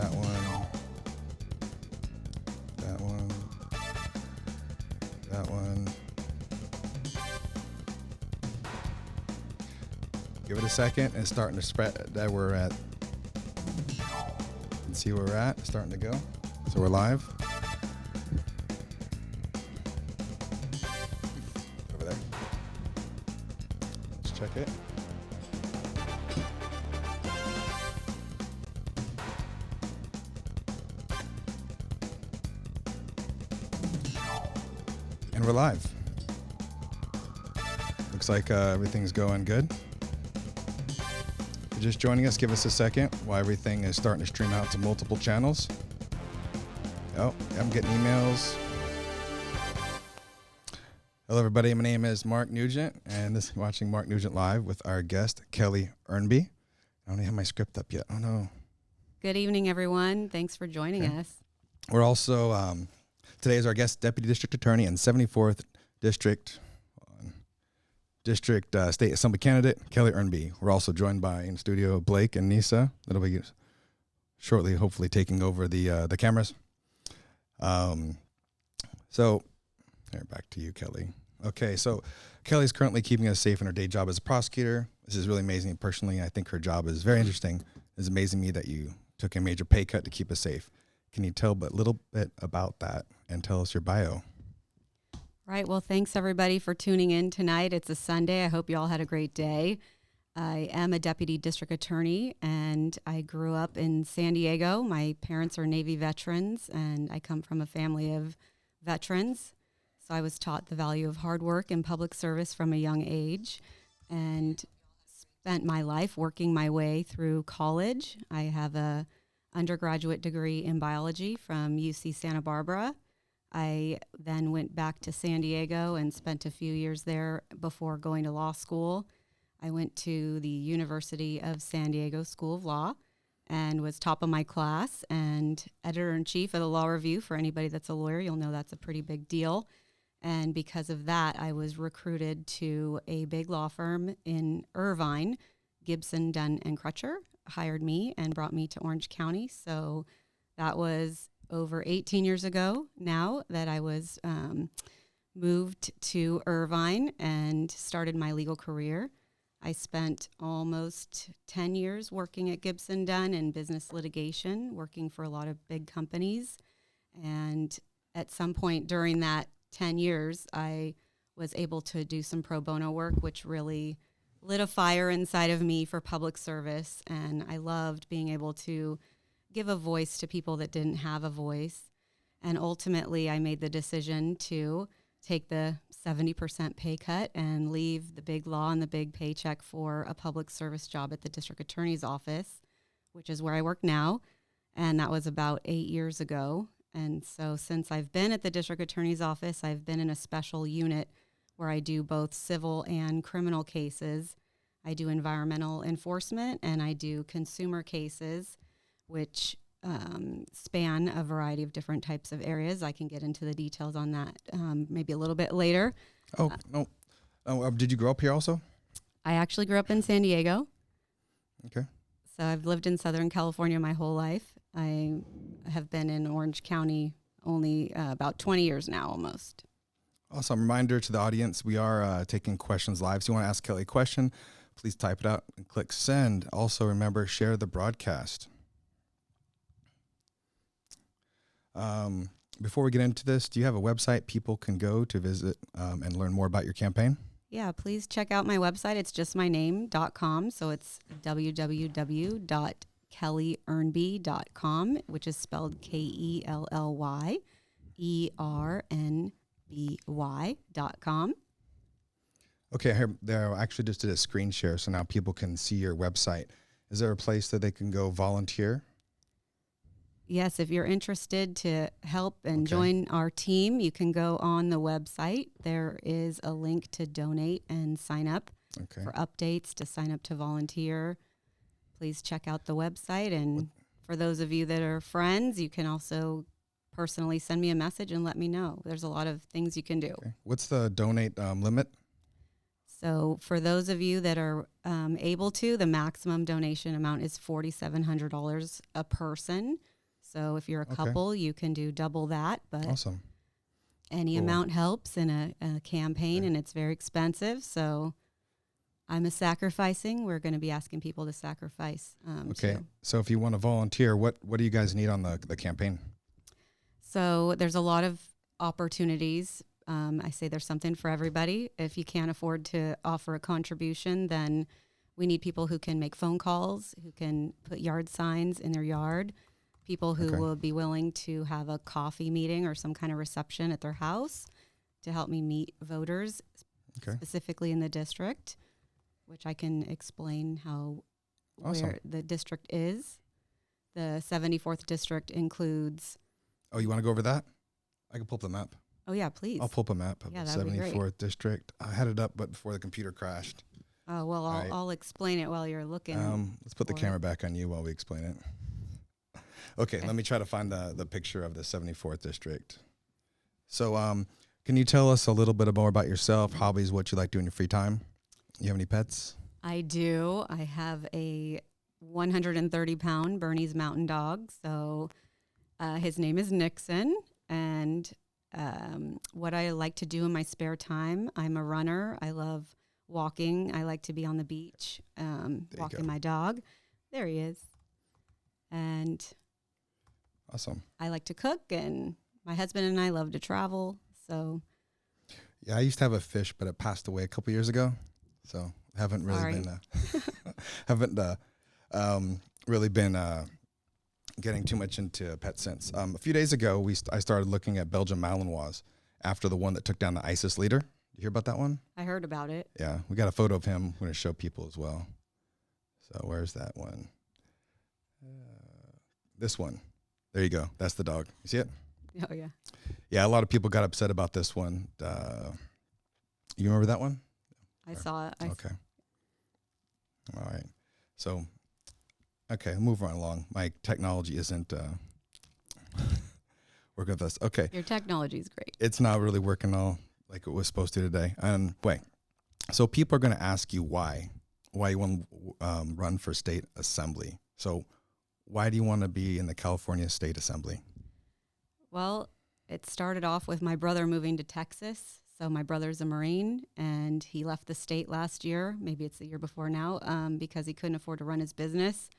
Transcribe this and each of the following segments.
That one. That one. That one. Give it a second. It's starting to spread. That we're at. And see where we're at. It's starting to go. So we're live. Over there. Let's check it. And we're live. Looks like everything's going good. If you're just joining us, give us a second while everything is starting to stream out to multiple channels. Oh, I'm getting emails. Hello, everybody. My name is Mark Newgent, and this is watching Mark Newgent Live with our guest, Kelly Ernby. I don't even have my script up yet. Oh, no. Good evening, everyone. Thanks for joining us. We're also... Today is our guest, Deputy District Attorney and 74th District State Assembly candidate, Kelly Ernby. We're also joined by, in studio, Blake and Nisa. That'll be shortly, hopefully, taking over the cameras. So, here, back to you, Kelly. Okay, so Kelly's currently keeping us safe in her day job as a prosecutor. This is really amazing. Personally, I think her job is very interesting. It's amazing to me that you took a major pay cut to keep us safe. Can you tell a little bit about that and tell us your bio? Right. Well, thanks, everybody, for tuning in tonight. It's a Sunday. I hope you all had a great day. I am a deputy district attorney, and I grew up in San Diego. My parents are Navy veterans, and I come from a family of veterans. So I was taught the value of hard work and public service from a young age and spent my life working my way through college. I have a undergraduate degree in biology from UC Santa Barbara. I then went back to San Diego and spent a few years there before going to law school. I went to the University of San Diego School of Law and was top of my class and editor-in-chief of the Law Review. For anybody that's a lawyer, you'll know that's a pretty big deal. And because of that, I was recruited to a big law firm in Irvine, Gibson, Dunn & Crutcher. Hired me and brought me to Orange County. So that was over 18 years ago now that I was moved to Irvine and started my legal career. I spent almost 10 years working at Gibson Dunn in business litigation, working for a lot of big companies. And at some point during that 10 years, I was able to do some pro bono work, which really lit a fire inside of me for public service, and I loved being able to give a voice to people that didn't have a voice. And ultimately, I made the decision to take the 70% pay cut and leave the big law and the big paycheck for a public service job at the district attorney's office, which is where I work now, and that was about 8 years ago. And so since I've been at the district attorney's office, I've been in a special unit where I do both civil and criminal cases. I do environmental enforcement and I do consumer cases, which span a variety of different types of areas. I can get into the details on that maybe a little bit later. Oh, no. Oh, did you grow up here also? I actually grew up in San Diego. Okay. So I've lived in Southern California my whole life. I have been in Orange County only about 20 years now almost. Awesome. Reminder to the audience, we are taking questions live. So you want to ask Kelly a question, please type it out and click send. Also, remember, share the broadcast. Before we get into this, do you have a website people can go to visit and learn more about your campaign? Yeah, please check out my website. It's just my name.com. So it's www.kellyernby.com, which is spelled KELLYERNBY.com. Okay, here, there, I actually just did a screen share, so now people can see your website. Is there a place that they can go volunteer? Yes, if you're interested to help and join our team, you can go on the website. There is a link to donate and sign up for updates, to sign up to volunteer. Please check out the website. And for those of you that are friends, you can also personally send me a message and let me know. There's a lot of things you can do. Okay. What's the donate limit? So for those of you that are able to, the maximum donation amount is $4,700 a person. So if you're a Okay. couple, you can do double that, but Awesome. any Cool. amount helps in a campaign, Okay. and it's very expensive. So I'm a sacrificing. We're going to be asking people to sacrifice Okay. too. So if you want to volunteer, what do you guys need on the campaign? So there's a lot of opportunities. I say there's something for everybody. If you can't afford to offer a contribution, then we need people who can make phone calls, who can put yard signs in their yard, people who Okay. will be willing to have a coffee meeting or some kind of reception at their house to help me meet voters Okay. specifically in the district, which I can explain how Awesome. where the district is. The 74th district includes, Oh, you want to go over that? I can pull up the map. oh yeah, please. I'll pull up a map of Yeah, the that would be great. 74th district. I had it up, but before the computer crashed. Oh, well, All right. I'll explain it while you're looking. Let's put the for camera it. back on you while we explain it. Okay, Okay. let me try to find the picture of the 74th district. So, can you tell us a little bit more about yourself, hobbies, what you like doing in your free time? You have any pets? I do. I have a 130-pound Bernese Mountain Dog. So his name is Nixon. And what I like to do in my spare time, I'm a runner. I love walking. I like to be on the beach, you walking go. my dog. There he is. And Awesome. I like to cook, and my husband and I love to travel. So Yeah, I used to have a fish, but it passed away a couple years ago. So haven't really Sorry. been haven't really been getting too much into pets since. A few days ago, I started looking at Belgian Malinois after the one that took down the ISIS leader. You hear about that one? I heard about it. Yeah, we got a photo of him. We're going to show people as well. So where's that one? This one. There you go. That's the dog. You see it? Oh, yeah. Yeah, a lot of people got upset about this one. You remember that one? I saw it. Okay. All right. So, okay, move right along. My technology isn't working with this. Okay. Your technology is great. It's not really working all like it was supposed to today. Wait. So people are going to ask you why you want to run for state assembly. So why do you want to be in the California State Assembly? Well, it started off with my brother moving to Texas. So my brother's a Marine, and he left the state last year. Maybe it's the year before now, because he couldn't afford to run his business.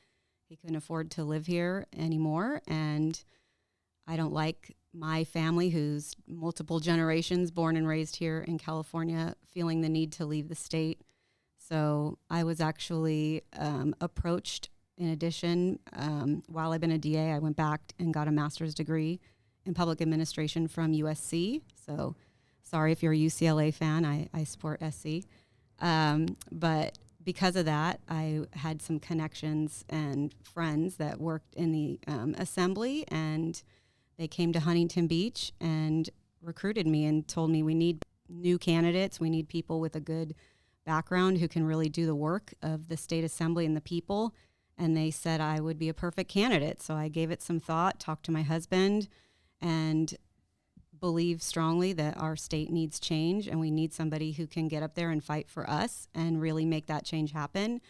He couldn't afford to live here anymore. And I don't like my family, who's multiple generations born and raised here in California, feeling the need to leave the state. So I was actually approached. In addition, while I've been a DA, I went back and got a master's degree in public administration from USC. So sorry if you're a UCLA fan, I support SC. But because of that, I had some connections and friends that worked in the assembly, and they came to Huntington Beach and recruited me and told me we need new candidates. We need people with a good background who can really do the work of the state assembly and the people. And they said I would be a perfect candidate. So I gave it some thought, talked to my husband, and believe strongly that our state needs change, and we need somebody who can get up there and fight for us and really make that change happen.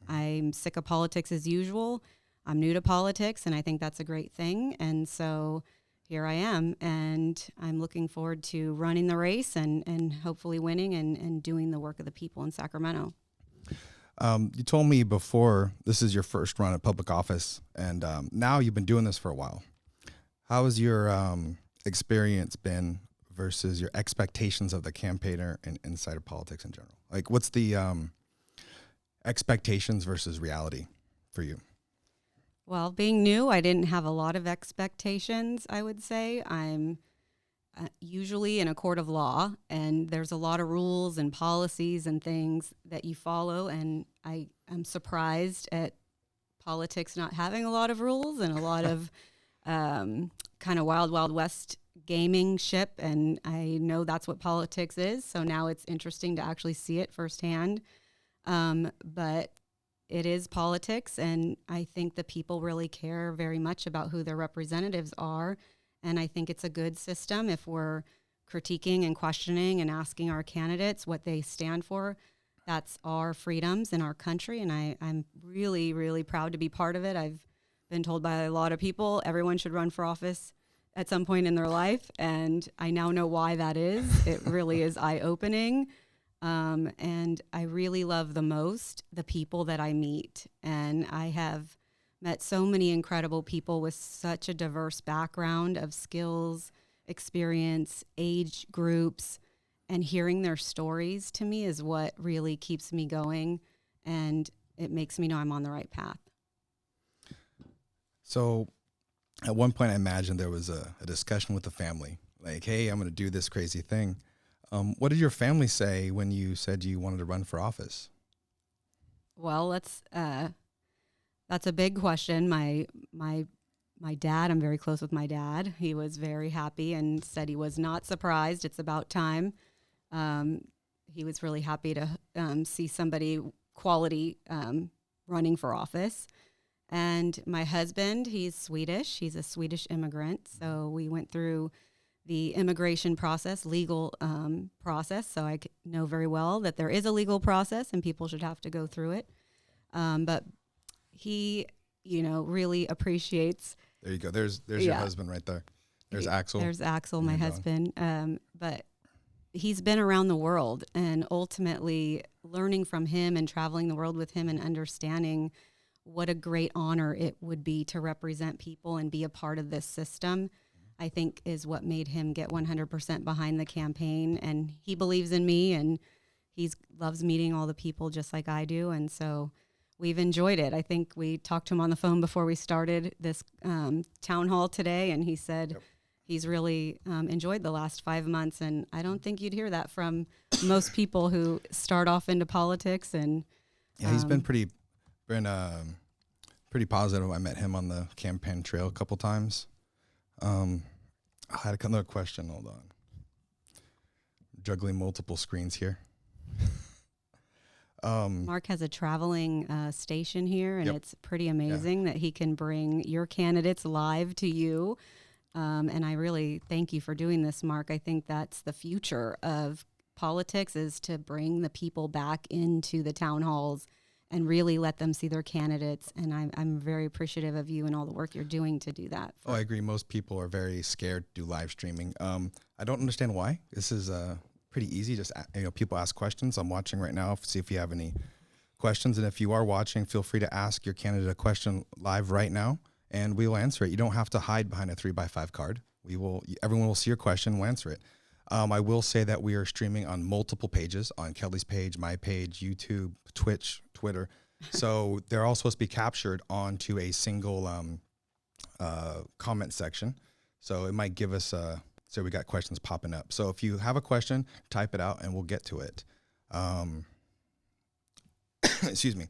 I'm sick of politics as usual. I'm new to politics, and I think that's a great thing. And so here I am, and I'm looking forward to running the race and hopefully winning and doing the work of the people in Sacramento. You told me before this is your first run at public office, and now you've been doing this for a while. How has your experience been versus your expectations of the campaigner and insider politics in general? Like, what's the expectations versus reality for you? Well, being new, I didn't have a lot of expectations, I would say. I'm usually in a court of law, and there's a lot of rules and policies and things that you follow, and I am surprised at politics not having a lot of rules and a lot of kind of wild, wild west gaming ship, and I know that's what politics is, so now it's interesting to actually see it firsthand. But it is politics, and I think the people really care very much about who their representatives are. And I think it's a good system if we're critiquing and questioning and asking our candidates what they stand for. That's our freedoms in our country, and I'm really, really proud to be part of it. I've been told by a lot of people everyone should run for office at some point in their life, and I now know why that is. It really is eye-opening, and I really love the most the people that I meet, and I have met so many incredible people with such a diverse background of skills, experience, age groups, and hearing their stories to me is what really keeps me going, and it makes me know I'm on the right path. So at one point, I imagine there was a discussion with the family, like, hey, I'm going to do this crazy thing. What did your family say when you said you wanted to run for office? Well, that's a big question. My dad, I'm very close with my dad. He was very happy and said he was not surprised. It's about time. He was really happy to see somebody quality running for office. And my husband, he's Swedish. He's a Swedish immigrant. So we went through the immigration process, legal process. So I know very well that there is a legal process and people should have to go through it. But he, really appreciates. There you go. There's your husband right there. There's Axel. There's Axel, my husband. But he's been around the world, and ultimately learning from him and traveling the world with him and understanding what a great honor it would be to represent people and be a part of this system, I think is what made him get 100% behind the campaign. And he believes in me, and he loves meeting all the people just like I do. And so we've enjoyed it. I think we talked to him on the phone before we started this town hall today, and he said he's really enjoyed the last 5 months. And I don't think you'd hear that from most people who start off into politics. And yeah, he's been pretty positive. I met him on the campaign trail a couple times. I had another question. Hold on. Juggling multiple screens here. Mark has a traveling station here, and it's pretty amazing that he can bring your candidates live to you. And I really thank you for doing this, Mark. I think that's the future of politics, is to bring the people back into the town halls and really let them see their candidates. And I'm very appreciative of you and all the work you're doing to do that. I agree. Most people are very scared to do live streaming. I don't understand why. This is pretty easy. Just people ask questions. I'm watching right now. See if you have any questions. And if you are watching, feel free to ask your candidate a question live right now, and we will answer it. You don't have to hide behind a 3x5 card. Everyone will see your question. We'll answer it. I will say that we are streaming on multiple pages, on Kelly's page, my page, YouTube, Twitch, Twitter. So they're all supposed to be captured onto a single comment section. So it might give us so we got questions popping up. So if you have a question, type it out and we'll get to it. Excuse me.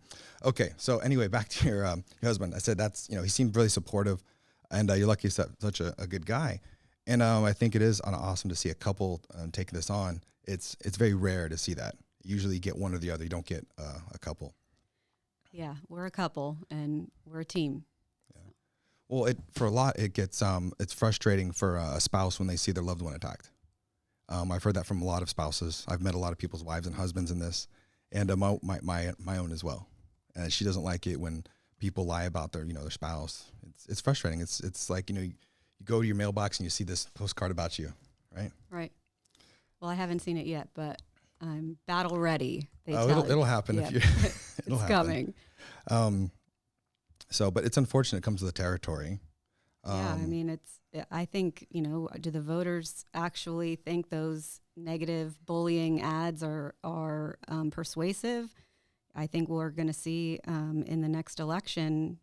Okay. So anyway, back to your husband. I said that's, he seemed really supportive, and you're lucky he's such a good guy. And I think it is awesome to see a couple taking this on. It's very rare to see that. Usually you get one or the other. You don't get a couple. Yeah, we're a couple and we're a team. Yeah. Well, for a lot, it gets it's frustrating for a spouse when they see their loved one attacked. I've heard that from a lot of spouses. I've met a lot of people's wives and husbands in this, and my own as well. And she doesn't like it when people lie about their spouse. It's frustrating. It's like you go to your mailbox and you see this postcard about you, right? Right. Well, I haven't seen it yet, but I'm battle ready. It'll happen if you. It's coming. But it's unfortunate it comes to the territory. Yeah, I mean, I think, do the voters actually think those negative bullying ads are persuasive? I think we're going to see in the next election.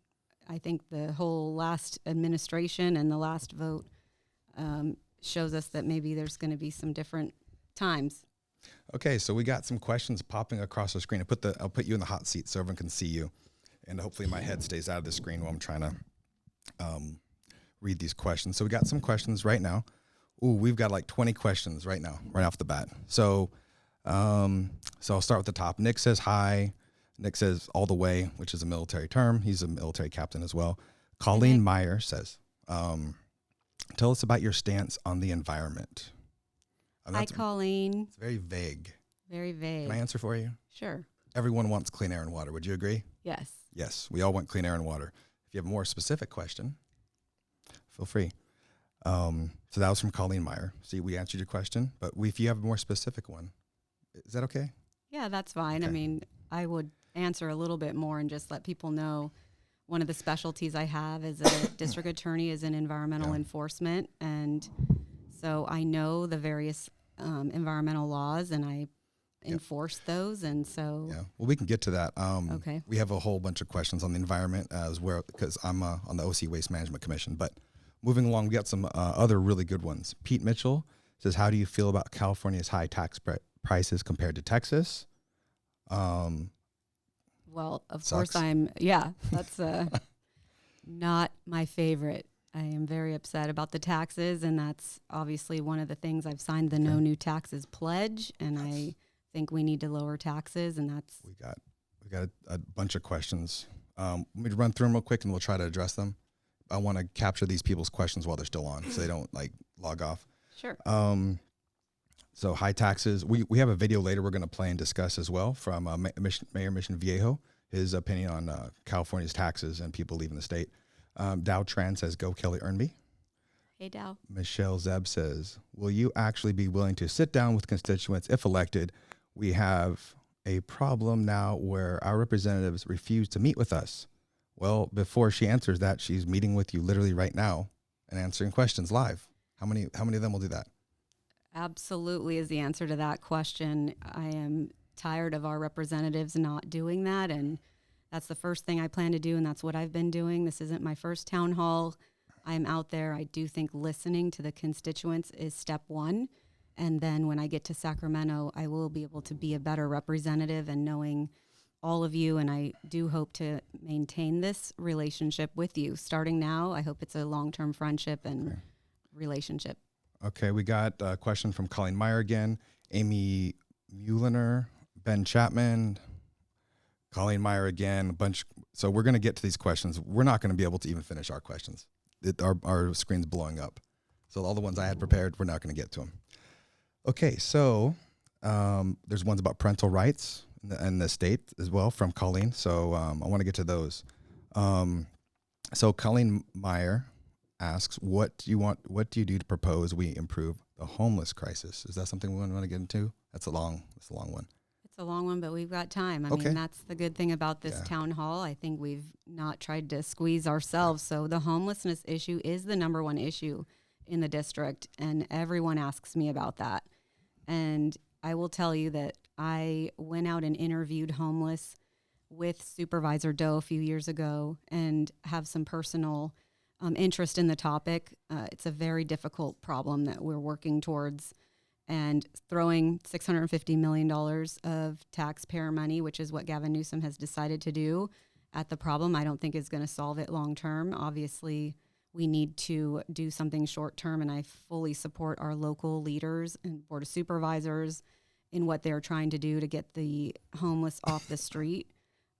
I think the whole last administration and the last vote shows us that maybe there's going to be some different times. Okay, so we got some questions popping across the screen. I'll put you in the hot seat so everyone can see you, and hopefully my head stays out of the screen while I'm trying to read these questions. So we got some questions right now. Ooh, we've got like 20 questions right now, right off the bat. So I'll start with the top. Nick says hi. Nick says all the way, which is a military term. He's a military captain as well. Colleen Meyer says, tell us about your stance on the environment. Hi, Colleen. It's very vague. Very vague. Can I answer for you? Sure. Everyone wants clean air and water. Would you agree? Yes. Yes, we all want clean air and water. If you have a more specific question, feel free. So that was from Colleen Meyer. See, we answered your question, but if you have a more specific one, is that okay? Yeah, that's fine. Okay. I mean, I would answer a little bit more and just let people know one of the specialties I have as a district attorney is in environmental enforcement. And so I know the various environmental laws and I enforce those. And so, Yeah, well, we can get to that. Okay. We have a whole bunch of questions on the environment as well, because I'm on the OC Waste Management Commission. But moving along, we got some other really good ones. Pete Mitchell says, how do you feel about California's high tax prices compared to Texas? well, of Sucks. course that's not my favorite. I am very upset about the taxes, and that's obviously one of the things I've signed the No New Taxes pledge, and I think we need to lower taxes, and that's... We got a bunch of questions. Let me run through them real quick, and we'll try to address them. I want to capture these people's questions while they're still on, so they don't log off. Sure. So high taxes. We have a video later we're going to play and discuss as well from Mayor Mission Viejo, his opinion on California's taxes and people leaving the state. Dow Tran says, go Kelly Ernby. Hey, Dow. Michelle Zeb says, will you actually be willing to sit down with constituents if elected? We have a problem now where our representatives refuse to meet with us. Well, before she answers that, she's meeting with you literally right now and answering questions live. How many of them will do that? Absolutely is the answer to that question. I am tired of our representatives not doing that, and that's the first thing I plan to do, and that's what I've been doing. This isn't my first town hall. I'm out there. I do think listening to the constituents is step one, and then when I get to Sacramento, I will be able to be a better representative and knowing all of you, and I do hope to maintain this relationship with you. Starting now, I hope it's a long-term friendship and relationship. Okay, we got a question from Colleen Meyer again, Amy Muelliner, Ben Chapman, Colleen Meyer again, a bunch. So we're going to get to these questions. We're not going to be able to even finish our questions. Our screen's blowing up. So all the ones I had prepared, we're not going to get to them. Okay, so there's ones about parental rights in the state as well from Colleen. So I want to get to those. So Colleen Meyer asks, what do you do to propose we improve the homeless crisis? Is that something we want to get into? That's a long one. It's a long one, but we've got time. I Okay. mean, that's the good thing about this town hall. I think we've not tried to squeeze ourselves. So the homelessness issue is the number one issue in the district, and everyone asks me about that. And I will tell you that I went out and interviewed homeless with Supervisor Doe a few years ago and have some personal interest in the topic. It's a very difficult problem that we're working towards, and throwing $650 million of taxpayer money, which is what Gavin Newsom has decided to do, at the problem, I don't think is going to solve it long term. Obviously, we need to do something short term, and I fully support our local leaders and Board of Supervisors in what they're trying to do to get the homeless off the street.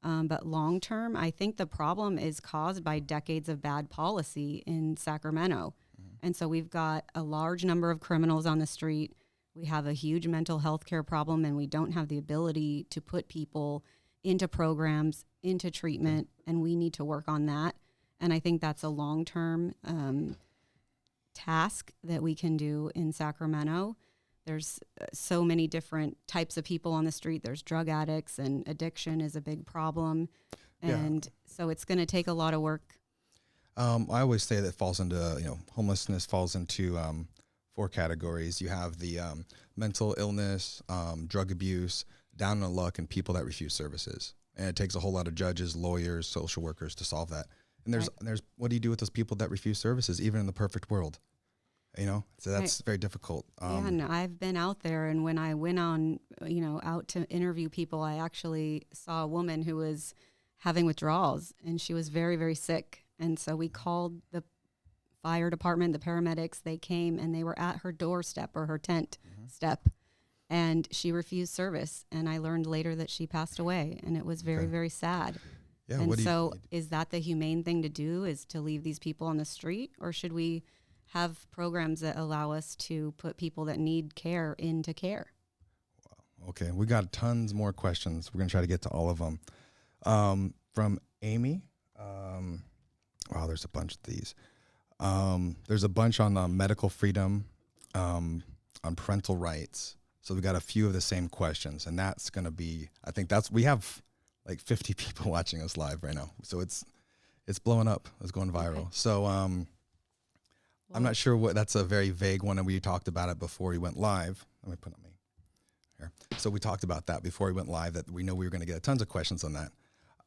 But long term, I think the problem is caused by decades of bad policy in Sacramento. And so we've got a large number of criminals on the street. We have a huge mental health care problem, and we don't have the ability to put people into programs, into treatment, and we need to work on that. And I think that's a long-term task that we can do in Sacramento. There's so many different types of people on the street. There's drug addicts, and addiction is a big problem. And so it's going to take a lot of work. I always say that falls into, homelessness falls into 4 categories. You have the mental illness, drug abuse, down on luck, and people that refuse services. And it takes a whole lot of judges, lawyers, social workers to solve that. And there's what do you do with those people that refuse services, even in the perfect world? So that's very difficult. And I've been out there, and when I went on, out to interview people, I actually saw a woman who was having withdrawals, and she was very, very sick. And so we called the fire department, the paramedics. They came, and they were at her doorstep or her tent step, and she refused service. And I learned later that she passed away, and it was very, very sad. Yeah. And so is that the humane thing to do, is to leave these people on the street, or should we have programs that allow us to put people that need care into care? Wow. Okay. We got tons more questions. We're going to try to get to all of them. From Amy, Wow, there's a bunch of these. There's a bunch on medical freedom, on parental rights. So we got a few of the same questions, and that's going to be, I think we have like 50 people watching us live right now. So it's blowing up. It's going viral. Okay. So I'm not sure that's a very vague one, and we talked about it before we went live. Let me put it on me here. So we talked about that before we went live, that we know we were going to get tons of questions on that.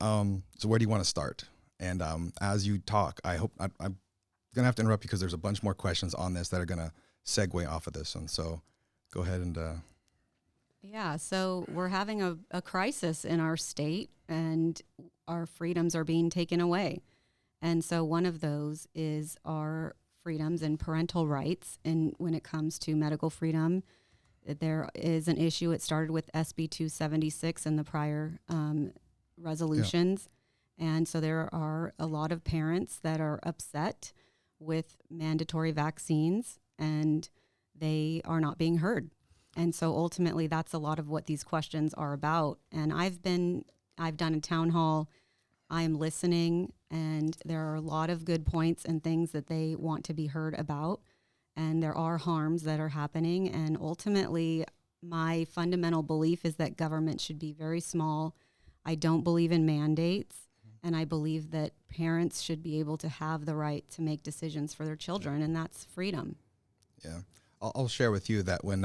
So where do you want to start? And as you talk, I'm going to have to interrupt you because there's a bunch more questions on this that are going to segue off of this one. So go ahead and... Yeah, so we're having a crisis in our state, and our freedoms are being taken away. And so one of those is our freedoms and parental rights. And when it comes to medical freedom, there is an issue. It started with SB 276 and the prior resolutions. Yeah. And so there are a lot of parents that are upset with mandatory vaccines, and they are not being heard. And so ultimately, that's a lot of what these questions are about. And I've done a town hall. I'm listening, and there are a lot of good points and things that they want to be heard about. And there are harms that are happening. And ultimately, my fundamental belief is that government should be very small. I don't believe in mandates. And I believe that parents should be able to have the right to make decisions for their children, and that's freedom. Yeah. I'll share with you that when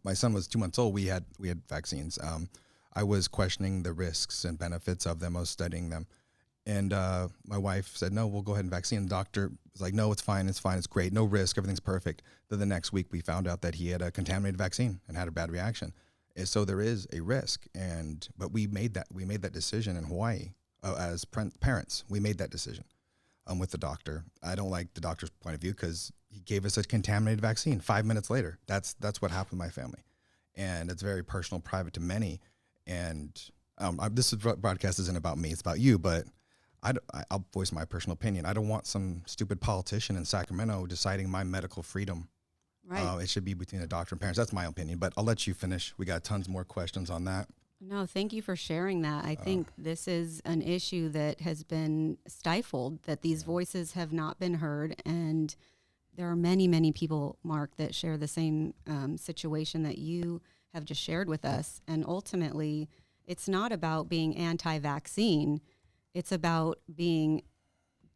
my son was 2 months old, we had vaccines. I was questioning the risks and benefits of them. I was studying them. And my wife said, no, we'll go ahead and vaccine. The doctor was like, no, it's fine, it's great, no risk, everything's perfect. Then the next week we found out that he had a contaminated vaccine and had a bad reaction. And so there is a risk, but we made that decision in Hawaii as parents. We made that decision with the doctor. I don't like the doctor's point of view because he gave us a contaminated vaccine 5 minutes later. That's what happened to my family, and it's very personal, private to many. And this broadcast isn't about me; it's about you. But I'll voice my personal opinion. I don't want some stupid politician in Sacramento deciding my medical freedom. Right. It should be between a doctor and parents. That's my opinion, but I'll let you finish. We got tons more questions on that. No, thank you for sharing that. I think this is an issue that has been stifled, that these voices have not been heard. And there are many, many people, Mark, that share the same situation that you have just shared with us. And ultimately, it's not about being anti-vaccine. It's about being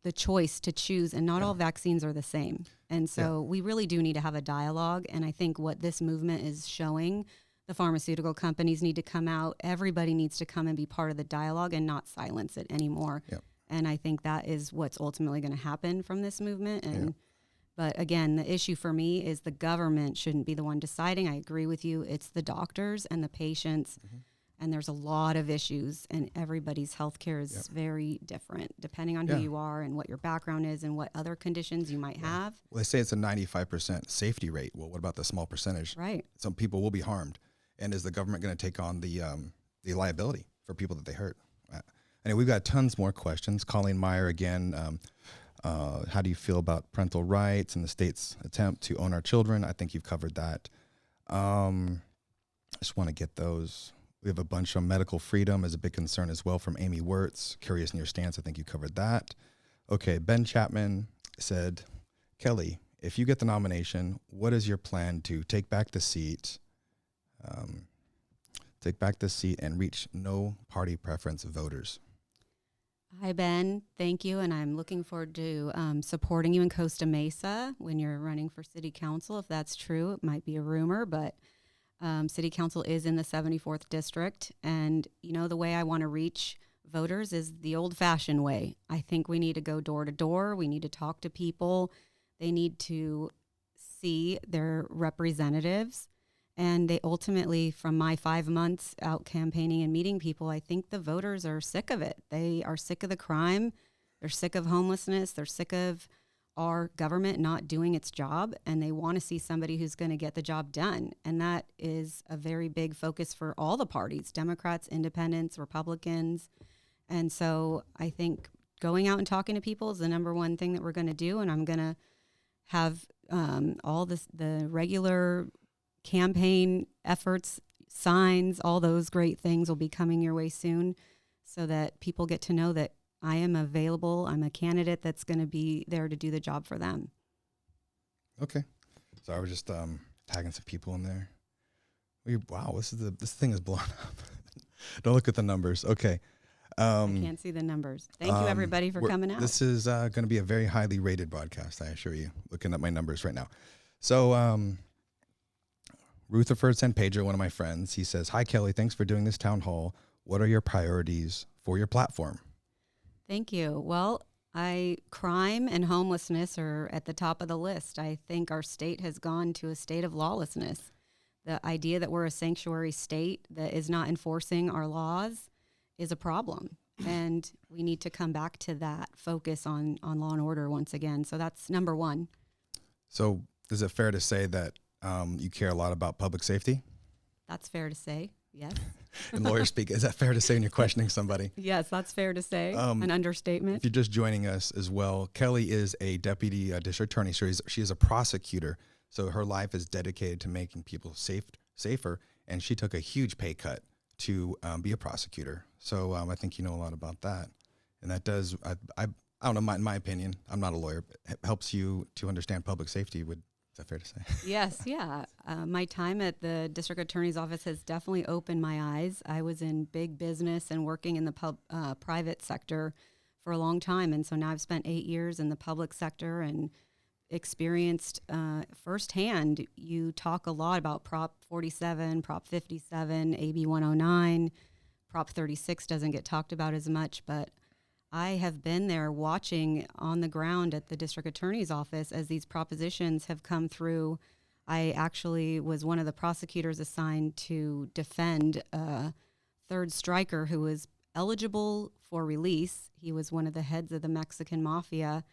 the choice to choose, and not all vaccines are the same. And so we really do need to have a dialogue. And I think what this movement is showing, the pharmaceutical companies need to come out. Everybody needs to come and be part of the dialogue and not silence it anymore. Yep. And I think that is what's ultimately going to happen from this movement. And but again, the issue for me is the government shouldn't be the one deciding. I agree with you. It's the doctors and the patients. Mm-hmm. And there's a lot of issues, and everybody's healthcare is very different depending on who you are and what your background is and what other conditions you might have. Well, they say it's a 95% safety rate. Well, what about the small percentage? Right. Some people will be harmed. And is the government going to take on the liability for people that they hurt? Anyway, we've got tons more questions. Colleen Meyer again. How do you feel about parental rights and the state's attempt to own our children? I think you've covered that. I just want to get those. We have a bunch on medical freedom as a big concern as well from Amy Wirtz. Curious in your stance. I think you covered that. Okay, Ben Chapman said, Kelly, if you get the nomination, what is your plan to take back the seat? And reach no party preference voters? Hi, Ben. Thank you. And I'm looking forward to supporting you in Costa Mesa when you're running for city council. If that's true, it might be a rumor, but city council is in the 74th district. And, the way I want to reach voters is the old-fashioned way. I think we need to go door to door. We need to talk to people. They need to see their representatives. And they ultimately, from my 5 months out campaigning and meeting people, I think the voters are sick of it. They are sick of the crime. They're sick of homelessness. They're sick of our government not doing its job. And they want to see somebody who's going to get the job done. And that is a very big focus for all the parties, Democrats, Independents, Republicans. And so I think going out and talking to people is the number one thing that we're going to do. And I'm going to have the regular campaign efforts, signs, all those great things will be coming your way soon, so that people get to know that I am available. I'm a candidate that's going to be there to do the job for them. Okay. So I was just tagging some people in there. Wow, this thing is blown up. Don't look at the numbers. Okay. I can't see the numbers. Thank you, everybody, for coming out. This is going to be a very highly rated broadcast, I assure you, looking at my numbers right now. So Rutherford San Pedro, one of my friends, he says, "Hi, Kelly. Thanks for doing this town hall. What are your priorities for your platform?" Thank you. Well, crime and homelessness are at the top of the list. I think our state has gone to a state of lawlessness. The idea that we're a sanctuary state that is not enforcing our laws is a problem. And we need to come back to that focus on law and order once again. So that's number one. So is it fair to say that you care a lot about public safety? That's fair to say, yes. In lawyer speak, is that fair to say when you're questioning somebody? Yes, that's fair to say. An understatement. If you're just joining us as well, Kelly is a deputy district attorney. So she is a prosecutor. So her life is dedicated to making people safer. And she took a huge pay cut to be a prosecutor. So I think you know a lot about that. And that does, I don't know, in my opinion, I'm not a lawyer, but it helps you to understand public safety. Is that fair to say? Yes, yeah. My time at the district attorney's office has definitely opened my eyes. I was in big business and working in the private sector for a long time. And so now I've spent 8 years in the public sector and experienced firsthand. You talk a lot about Prop 47, Prop 57, AB 109. Prop 36 doesn't get talked about as much, but I have been there watching on the ground at the district attorney's office as these propositions have come through. I actually was one of the prosecutors assigned to defend a third striker who was eligible for release. He was one of the heads of the Mexican mafia,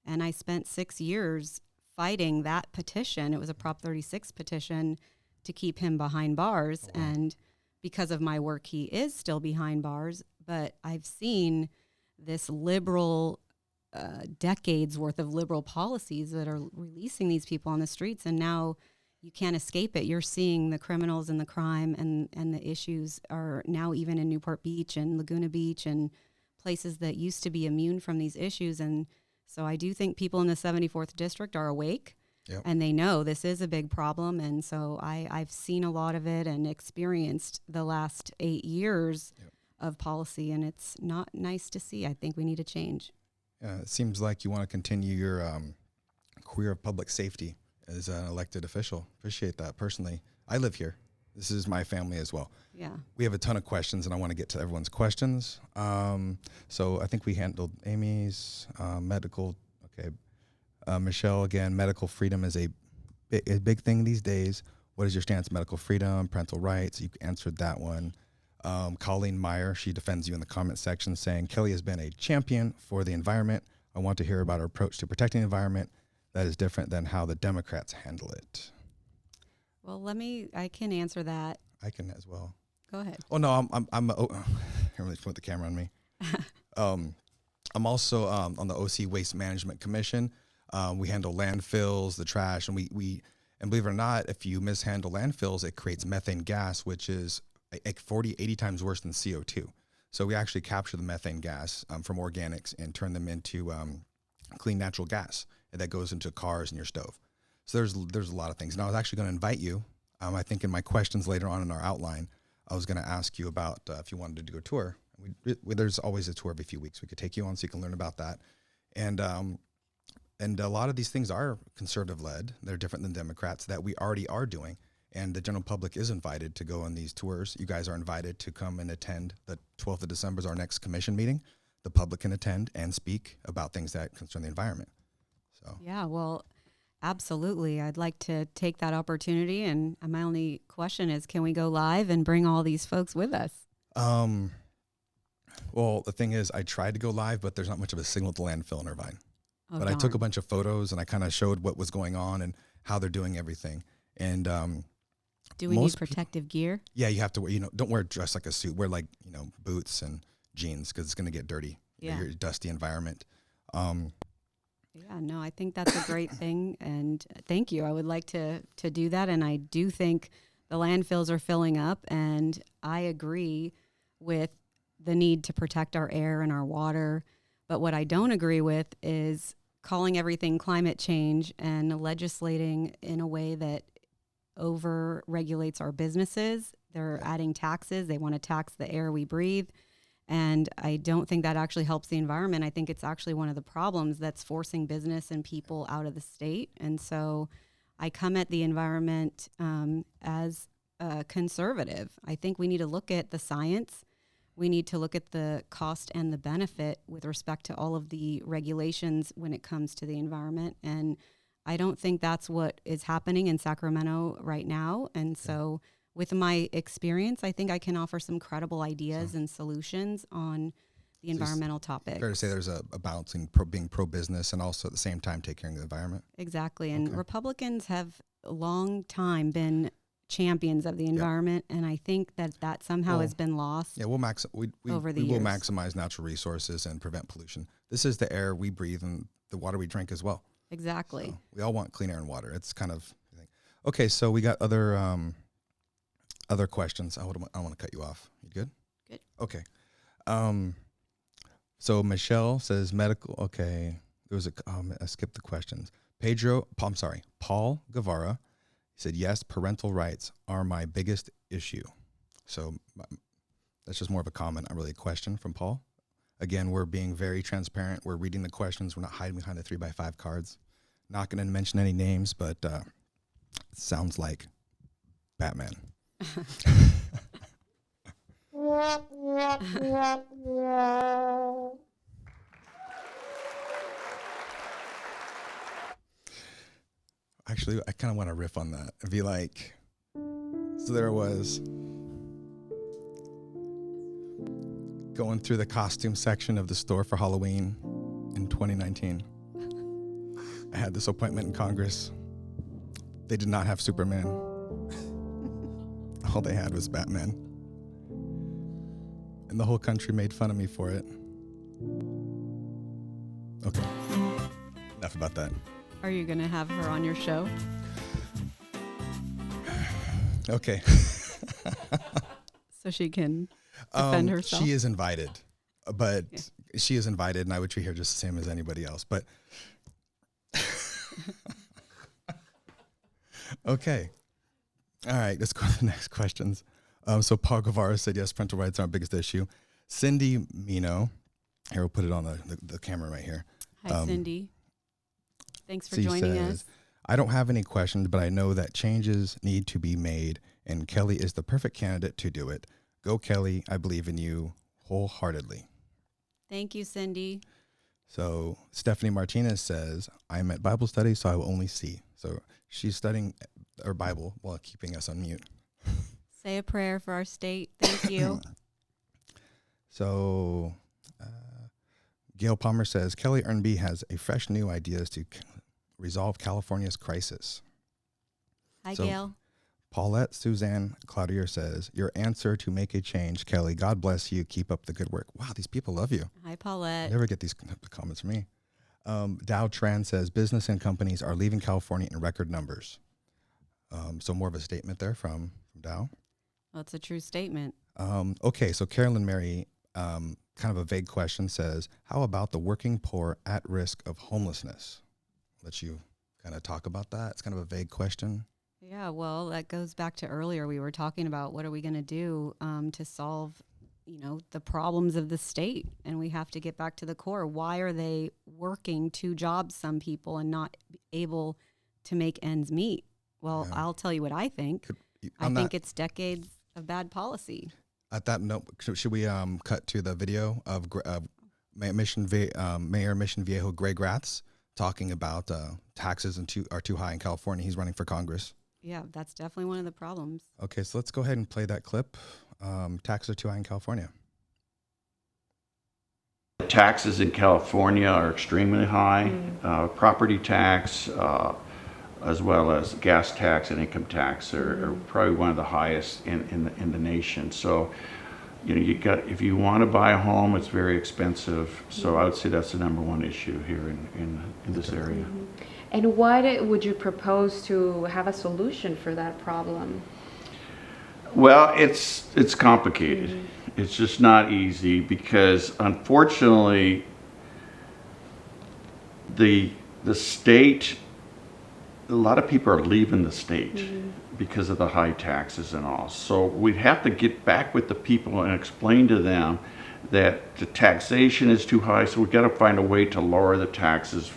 and I spent 6 years fighting that petition. It was a Prop 36 petition to keep him behind bars, and because of my work, he is still behind bars, but I've seen this liberal, decades worth of liberal policies that are releasing these people on the streets, and now you can't escape it. You're seeing the criminals and the crime and the issues are now even in Newport Beach and Laguna Beach and places that used to be immune from these issues. And so I do think people in the 74th District are awake. Yep. And they know this is a big problem. And so I've seen a lot of it and experienced the last 8 years of policy, and it's not nice to see. I think we need a change. Yeah, it seems like you want to continue your career of public safety as an elected official. Appreciate that personally. I live here. This is my family as well. Yeah. We have a ton of questions, and I want to get to everyone's questions. So I think we handled Amy's medical. Okay. Michelle, again, medical freedom is a big thing these days. What is your stance on medical freedom, parental rights? You answered that one. Colleen Meyer, she defends you in the comment section, saying, Kelly has been a champion for the environment. I want to hear about her approach to protecting the environment that is different than how the Democrats handle it. Well, I can answer that. I can as well. Go ahead. Oh, no, I'm here, let's put the camera on me. I'm also on the OC Waste Management Commission. We handle landfills, the trash, and we believe it or not, if you mishandle landfills, it creates methane gas, which is 80 times worse than CO2. So we actually capture the methane gas from organics and turn them into clean natural gas that goes into cars and your stove. So there's a lot of things. And I was actually going to invite you. I think in my questions later on in our outline, I was going to ask you about if you wanted to do a tour. There's always a tour every few weeks. We could take you on so you can learn about that. And a lot of these things are conservative led. They're different than Democrats that we already are doing. And the general public is invited to go on these tours. You guys are invited to come and attend. The 12th of December is our next commission meeting. The public can attend and speak about things that concern the environment. So yeah, well, absolutely. I'd like to take that opportunity. And my only question is, can we go live and bring all these folks with us? Well, the thing is, I tried to go live, but there's not much of a signal at the landfill in Irvine. Oh, but darn. I took a bunch of photos and I kind of showed what was going on and how they're doing everything. And do we need protective gear? Yeah, you have to wear, don't wear dress like a suit. Wear like, boots and jeans because it's going to get dirty. Yeah. Your dusty environment. Yeah, no, I think that's a great thing. And thank you. I would like to do that. And I do think the landfills are filling up. And I agree with the need to protect our air and our water. But what I don't agree with is calling everything climate change and legislating in a way that over regulates our businesses. They're adding taxes. They want to tax the air we breathe. And I don't think that actually helps the environment. I think it's actually one of the problems that's forcing business and people out of the state. And so I come at the environment as a conservative. I think we need to look at the science. We need to look at the cost and the benefit with respect to all of the regulations when it comes to the environment. And I don't think that's what is happening in Sacramento right now. And so with my experience, I think I can offer some credible ideas and solutions on the environmental topics. Fair to say there's a balancing being pro-business and also at the same time take care of the environment? Exactly. And Republicans have a long time been champions of the environment, and I think that somehow has been lost. Yeah, we will maximize natural resources and prevent pollution. This is the air we breathe and the water we drink as well. Exactly. So we all want clean air and water. It's kind of okay. So we got other questions. I don't want to cut you off. You good? Good. Okay. So Michelle says medical. Okay. There was I skipped the questions. Paul Guevara. He said, yes, parental rights are my biggest issue. So that's just more of a comment, not really a question from Paul. Again, we're being very transparent. We're reading the questions. We're not hiding behind the 3x5 cards. Not going to mention any names, but it sounds like Batman. Actually, I kind of want to riff on that and be like, so there was going through the costume section of the store for Halloween in 2019. I had this appointment in Congress. They did not have Superman. All they had was Batman. And the whole country made fun of me for it. Okay. Enough about that. Are you going to have her on your show? Okay. So she can defend herself? She is invited, but she is invited, and I would treat her just the same as anybody else. But okay. All right, let's go to the next questions. So Paul Guevara said, yes, parental rights are our biggest issue. Cindy Mino, here, we'll put it on the camera right here. Hi, Cindy. Thanks for joining us. I don't have any questions, but I know that changes need to be made, and Kelly is the perfect candidate to do it. Go, Kelly. I believe in you wholeheartedly. Thank you, Cindy. So Stephanie Martinez says, I'm at Bible study, so I will only see. So she's studying her Bible while keeping us on mute. Say a prayer for our state. Thank you. So Gail Palmer says, Kelly Ernby has a fresh new ideas to resolve California's crisis. Hi, Gail. Paulette Suzanne Cloutier says, your answer to make a change, Kelly. God bless you. Keep up the good work. Wow, these people love you. Hi, Paulette. I never get these comments from me. Dow Tran says, business and companies are leaving California in record numbers. So more of a statement there from Dow. Well, it's a true statement. Okay, so Carolyn Mary, kind of a vague question, says, how about the working poor at risk of homelessness? Let you kind of talk about that. It's kind of a vague question. Yeah, well, that goes back to earlier. We were talking about what are we going to do to solve, the problems of the state, and we have to get back to the core. Why are they working 2 jobs, some people, and not able to make ends meet? Well, I'll tell you what I think. I think it's decades of bad policy. At that note, should we cut to the video of Mayor Mission Viejo Greg Raths talking about taxes are too high in California? He's running for Congress. Yeah, that's definitely one of the problems. Okay, so let's go ahead and play that clip. Taxes are too high in California. Taxes in California are extremely high. Property tax, as well as gas tax and income tax are probably one of the highest in the nation. So, if you want to buy a home, it's very expensive. So I would say that's the number one issue here in this area. And what would you propose to have a solution for that problem? Well, it's complicated. It's just not easy because, unfortunately, the state, a lot of people are leaving the state because of the high taxes and all. So we'd have to get back with the people and explain to them that the taxation is too high, so we've got to find a way to lower the taxes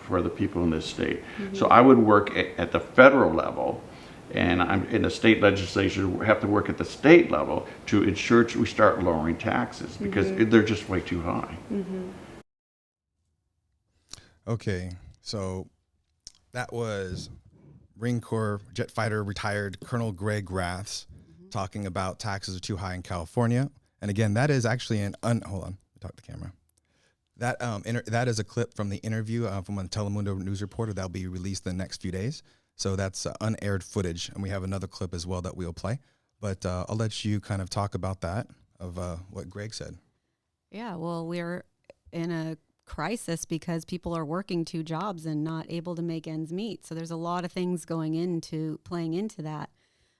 for the people in this state. So I would work at the federal level, and I'm in the state legislature, we have to work at the state level to ensure we start lowering taxes because they're just way too high. Okay, so that was Marine Corps jet fighter retired Colonel Greg Raths talking about taxes are too high in California. And again, that is actually hold on, talk to the camera. That that is a clip from the interview from a Telemundo news reporter that'll be released in the next few days. So that's unaired footage, and we have another clip as well that we'll play. But I'll let you kind of talk about that, of what Greg said. Yeah, well, we're in a crisis because people are working 2 jobs and not able to make ends meet. So there's a lot of things playing into that.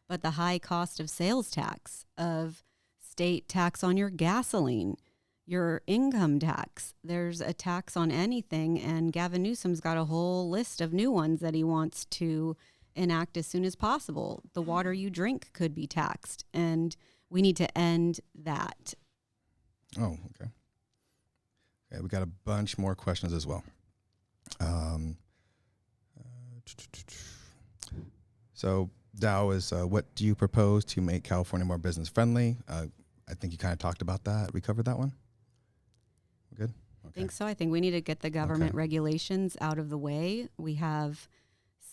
But the high cost of sales tax, of state tax on your gasoline, your income tax, there's a tax on anything, and Gavin Newsom's got a whole list of new ones that he wants to enact as soon as possible. The water you drink could be taxed, and we need to end that. Oh, okay. Okay, we got a bunch more questions as well. So Dow is, what do you propose to make California more business friendly? I think you kind of talked about that. We covered that one? Good? Okay. I think so. I think we need to get the government regulations out of the way. We have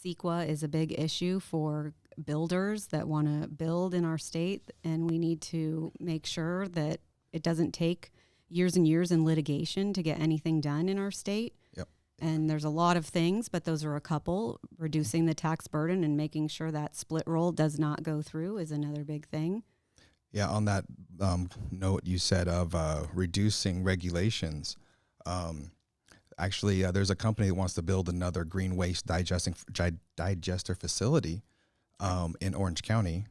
CEQA is a big issue for builders that want to build in our state, and we need to make sure that it doesn't take years and years in litigation to get anything done in our state. Yep. And there's a lot of things, but those are a couple. Reducing the tax burden and making sure that split roll does not go through is another big thing. Yeah, on that note you said of reducing regulations, actually there's a company that wants to build another green waste digester facility in Orange County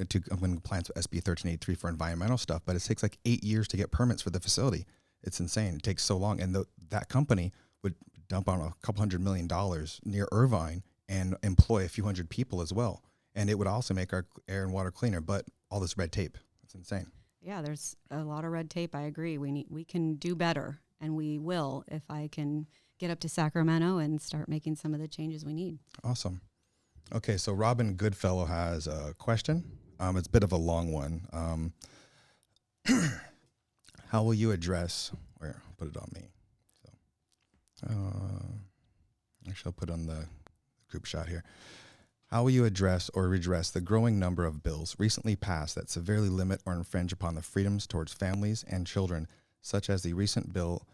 to compliance with SB 1383 for environmental stuff, but it takes like 8 years to get permits for the facility. It's insane. It takes so long. And that company would dump on $200 million near Irvine and employ a few hundred people as well. And it would also make our air and water cleaner, but all this red tape. It's insane. Yeah, there's a lot of red tape. I agree. We can do better, and we will if I can get up to Sacramento and start making some of the changes we need. Awesome. Okay, so Robin Goodfellow has a question. It's a bit of a long one. How will you address, where, put it on me. So, actually, I'll put on the group shot here. How will you address or redress the growing number of bills recently passed that severely limit or infringe upon the freedoms towards families and children, such as the recent bill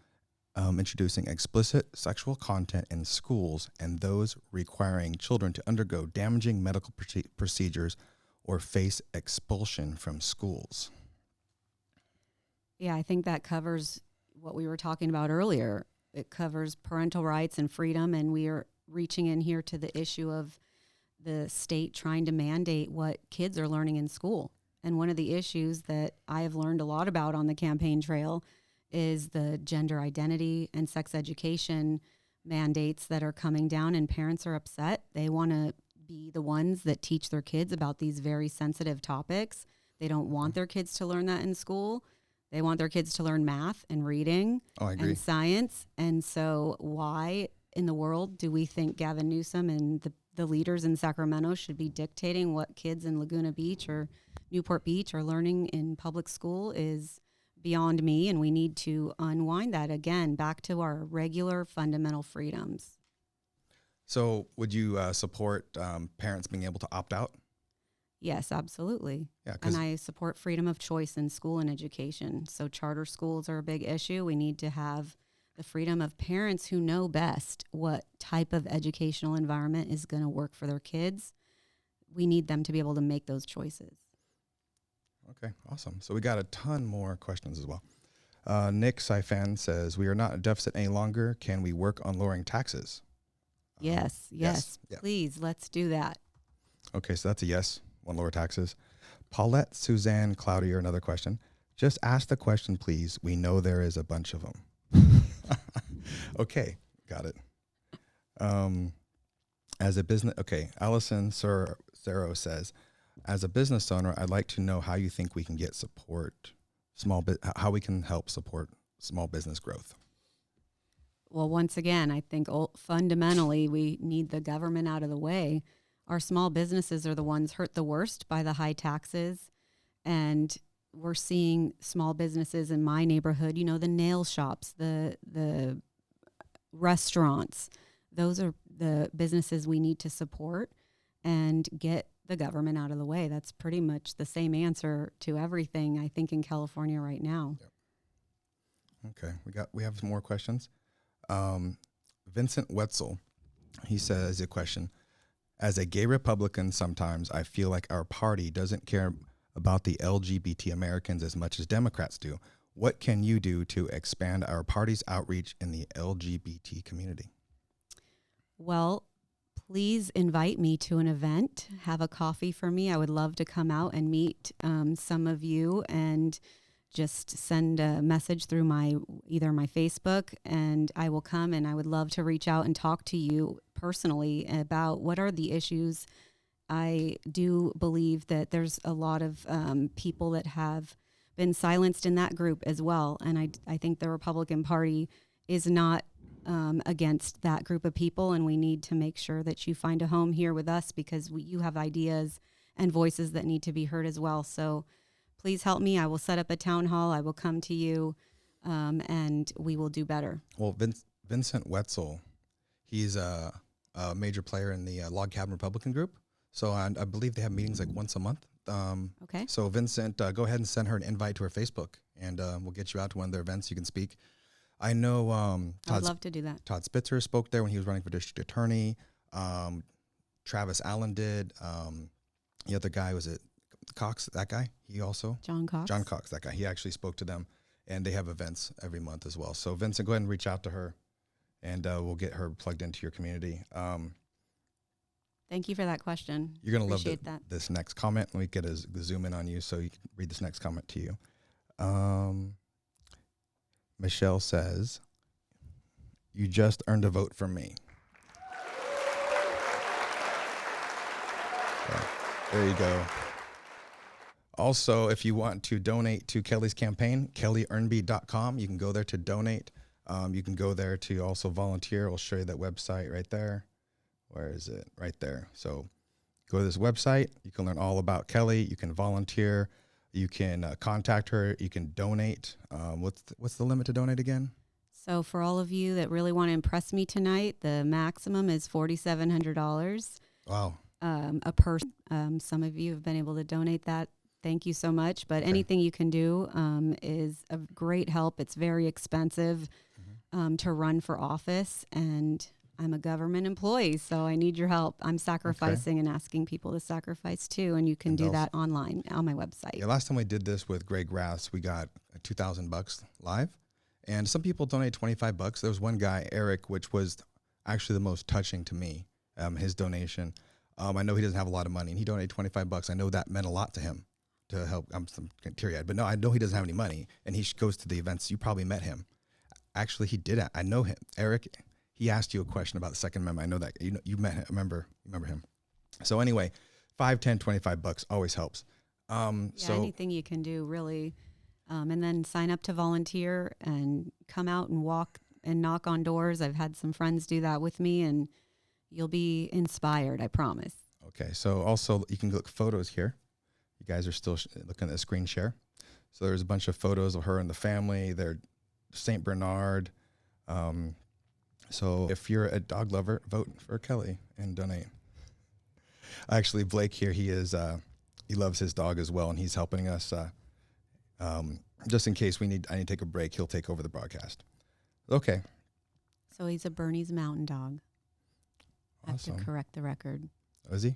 introducing explicit sexual content in schools and those requiring children to undergo damaging medical procedures or face expulsion from schools? Yeah, I think that covers what we were talking about earlier. It covers parental rights and freedom, and we are reaching in here to the issue of the state trying to mandate what kids are learning in school. And one of the issues that I have learned a lot about on the campaign trail is the gender identity and sex education mandates that are coming down, and parents are upset. They want to be the ones that teach their kids about these very sensitive topics. They don't want their kids to learn that in school. They want their kids to learn math and reading and science. And so why in the world do we think Gavin Newsom and the leaders in Sacramento should be dictating what kids in Laguna Beach or Newport Beach are learning in public school is beyond me, and we need to unwind that again back to our regular fundamental freedoms. So would you support parents being able to opt out? Yes, absolutely. Yeah, and I support freedom of choice in school and education. So charter schools are a big issue. We need to have the freedom of parents who know best what type of educational environment is going to work for their kids. We need them to be able to make those choices. Okay, awesome. So we got a ton more questions as well. Nick Sifan says, we are not in deficit any longer. Can we work on lowering taxes? Yes. Yeah. Please, let's do that. Okay, so that's a yes. Want to lower taxes. Paulette Suzanne Cloutier, another question. Just ask the question, please. We know there is a bunch of them. Okay, got it. As a business, okay, Allison Sero says, as a business owner, I'd like to know how you think we can get support, how we can help support small business growth. Well, once again, I think fundamentally we need the government out of the way. Our small businesses are the ones hurt the worst by the high taxes. And we're seeing small businesses in my neighborhood, you know, the nail shops, the restaurants. Those are the businesses we need to support and get the government out of the way. That's pretty much the same answer to everything, I think, in California right now. Yep. Okay, we have some more questions. Vincent Wetzel, he says a question. As a gay Republican, sometimes I feel like our party doesn't care about the LGBT Americans as much as Democrats do. What can you do to expand our party's outreach in the LGBT community? Well, please invite me to an event. Have a coffee for me. I would love to come out and meet some of you, and just send a message through either my Facebook, and I will come, and I would love to reach out and talk to you personally about what are the issues. I do believe that there's a lot of people that have been silenced in that group as well. And I think the Republican Party is not against that group of people. And we need to make sure that you find a home here with us, because you have ideas and voices that need to be heard as well. So please help me. I will set up a town hall. I will come to you, and we will do better. Well, Vincent Wetzel, he's a major player in the Log Cabin Republican group. So I believe they have meetings like once a month. Okay. So Vincent, go ahead and send her an invite to her Facebook, and we'll get you out to one of their events. You can speak. I know I'd love to do that. Todd Spitzer spoke there when he was running for district attorney. Travis Allen did. The other guy, was it Cox? That guy? He also? John Cox. John Cox, that guy. He actually spoke to them, and they have events every month as well. So Vincent, go ahead and reach out to her, and we'll get her plugged into your community. Thank you for that question. You're going to love Appreciate that. this next comment. Let me get a zoom in on you so you can read this next comment to you. Michelle says, you just earned a vote from me. So, there you go. Also, if you want to donate to Kelly's campaign, kellyernby.com, you can go there to donate. You can go there to also volunteer. I'll show you that website right there. Where is it? Right there. So go to this website. You can learn all about Kelly. You can volunteer. You can contact her. You can donate. What's the limit to donate again? So for all of you that really want to impress me tonight, the maximum is $4,700. Wow. A person. Some of you have been able to donate that. Thank you so much. But anything you can do is a great help. It's very expensive to run for office, and I'm a government employee, so I need your help. I'm sacrificing and asking people to sacrifice too, and you can do that online on my website. Yeah, last time we did this with Greg Raths, we got $2,000 live, and some people donate $25. There was one guy, Eric, which was actually the most touching to me. His donation. I know he doesn't have a lot of money, and he donated $25. I know that meant a lot to him to help. I'm teary-eyed, but no, I know he doesn't have any money, and he goes to the events. You probably met him. Actually, he did. I know him, Eric. He asked you a question about the Second Amendment. I know that you met him. Remember him. So anyway, $5, $10, $25 always helps. So anything you can do, really. And then sign up to volunteer and come out and walk and knock on doors. I've had some friends do that with me, and you'll be inspired, I promise. Okay. So also you can look photos here. You guys are still looking at the screen share. So there's a bunch of photos of her and the family. They're St. Bernard. So if you're a dog lover, vote for Kelly and donate. Actually, Blake here, he loves his dog as well, and he's helping us. Just in case I need to take a break, he'll take over the broadcast. Okay. So he's a Bernese Mountain Dog. I have Awesome. to correct the record. Oh, is he?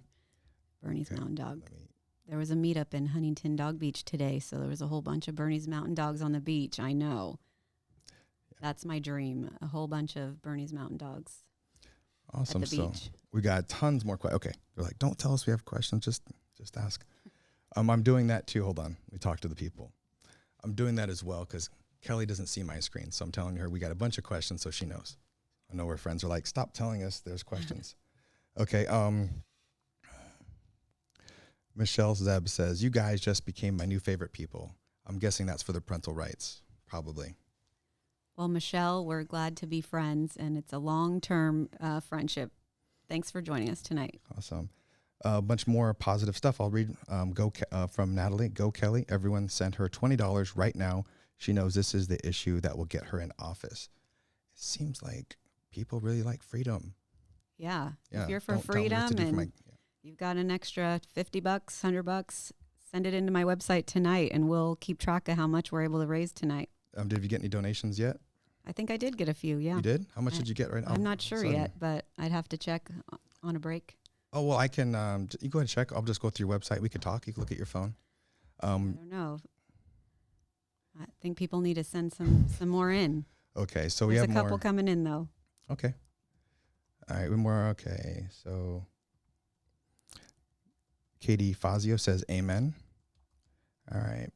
Bernese Mountain Dog. There was a meetup in Huntington Dog Beach today, so there was a whole bunch of Bernese Mountain Dogs on the beach. I know. That's my dream. A whole bunch of Bernese Mountain Dogs. Awesome. At the So beach. we got tons more questions. Okay. They're like, don't tell us we have questions. Just ask. I'm doing that too. Hold on. We talk to the people. I'm doing that as well because Kelly doesn't see my screen. So I'm telling her we got a bunch of questions so she knows. I know where friends are like, stop telling us there's questions. Okay. Michelle Zeb says, you guys just became my new favorite people. I'm guessing that's for the parental rights, probably. Well, Michelle, we're glad to be friends, and it's a long-term friendship. Thanks for joining us tonight. Awesome. A bunch more positive stuff. I'll read from Natalie. Go Kelly. Everyone sent her $20 right now. She knows this is the issue that will get her in office. It seems like people really like freedom. Yeah. Yeah, If you're for don't tell me what freedom to do for and you've got an extra $50, $100, send it into my website tonight, and we'll keep track of how much we're able to raise tonight. Did you get any donations yet? I think I did get a few, yeah. You did? How much did you get right now? I'm not sure yet, but I'd have to check on a break. Oh, well, I can, you go ahead and check. I'll just go through your website. We could talk. You can look at your phone. I don't know. I think people need to send some more in. Okay, so we There's have a couple more. coming in, though. Okay. All right, one more. Okay, so Katie Fazio says amen. All right.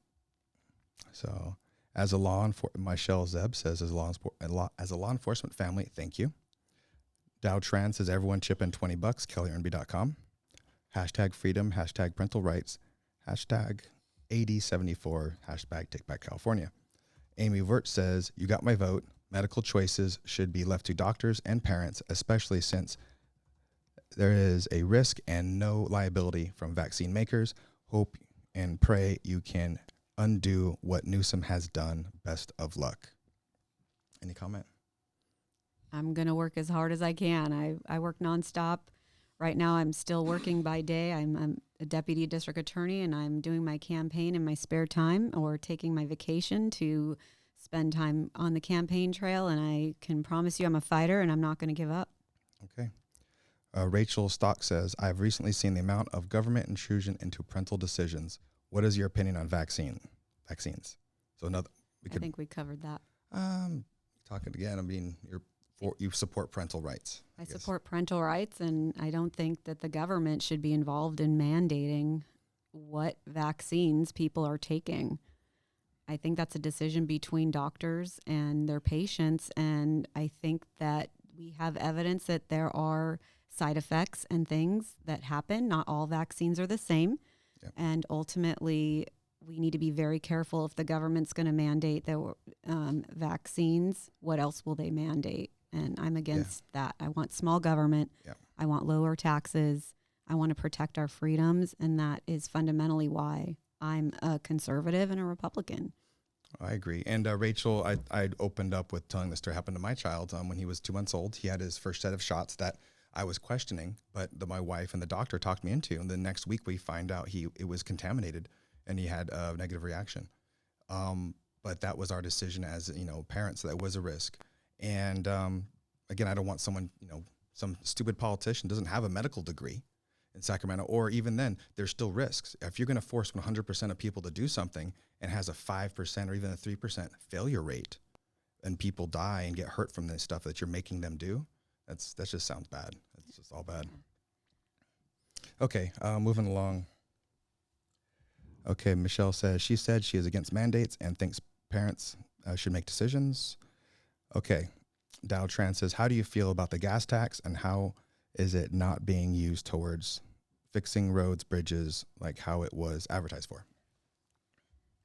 So as a Michelle Zeb says, as a law enforcement family, thank you. Dow Tran says, everyone chip in $20, kellyernby.com. Hashtag freedom, hashtag parental rights, hashtag AD74, hashtag take back California. Amy Vert says, you got my vote. Medical choices should be left to doctors and parents, especially since there is a risk and no liability from vaccine makers. Hope and pray you can undo what Newsom has done. Best of luck. Any comment? I'm going to work as hard as I can. I work nonstop. Right now, I'm still working by day. I'm a deputy district attorney, and I'm doing my campaign in my spare time or taking my vacation to spend time on the campaign trail. And I can promise you I'm a fighter, and I'm not going to give up. Okay. Rachel Stock says, I've recently seen the amount of government intrusion into parental decisions. What is your opinion on vaccines? So I think we covered that. Talking again, I mean, you support parental rights. I support parental rights, and I don't think that the government should be involved in mandating what vaccines people are taking. I think that's a decision between doctors and their patients, and I think that we have evidence that there are side effects and things that happen. Not all vaccines are the same, and ultimately we need to be very careful. If the government's going to mandate the vaccines, what else will they mandate? And I'm against that. I want small government. Yeah. I want lower taxes. I want to protect our freedoms. And that is fundamentally why I'm a conservative and a Republican. I agree. And Rachel, I opened up with telling this story happened to my child when he was 2 months old. He had his first set of shots that I was questioning, but my wife and the doctor talked me into. And the next week we find out it was contaminated and he had a negative reaction. But that was our decision as, parents. So that was a risk. And again, I don't want someone, some stupid politician doesn't have a medical degree in Sacramento, or even then, there's still risks. If you're going to force 100% of people to do something and has a 5% or even a 3% failure rate, and people die and get hurt from this stuff that you're making them do, that just sounds bad. It's just all bad. Okay, moving along. Okay, Michelle says, she said she is against mandates and thinks parents should make decisions. Okay, Dow Tran says, how do you feel about the gas tax and how is it not being used towards fixing roads, bridges, like how it was advertised for?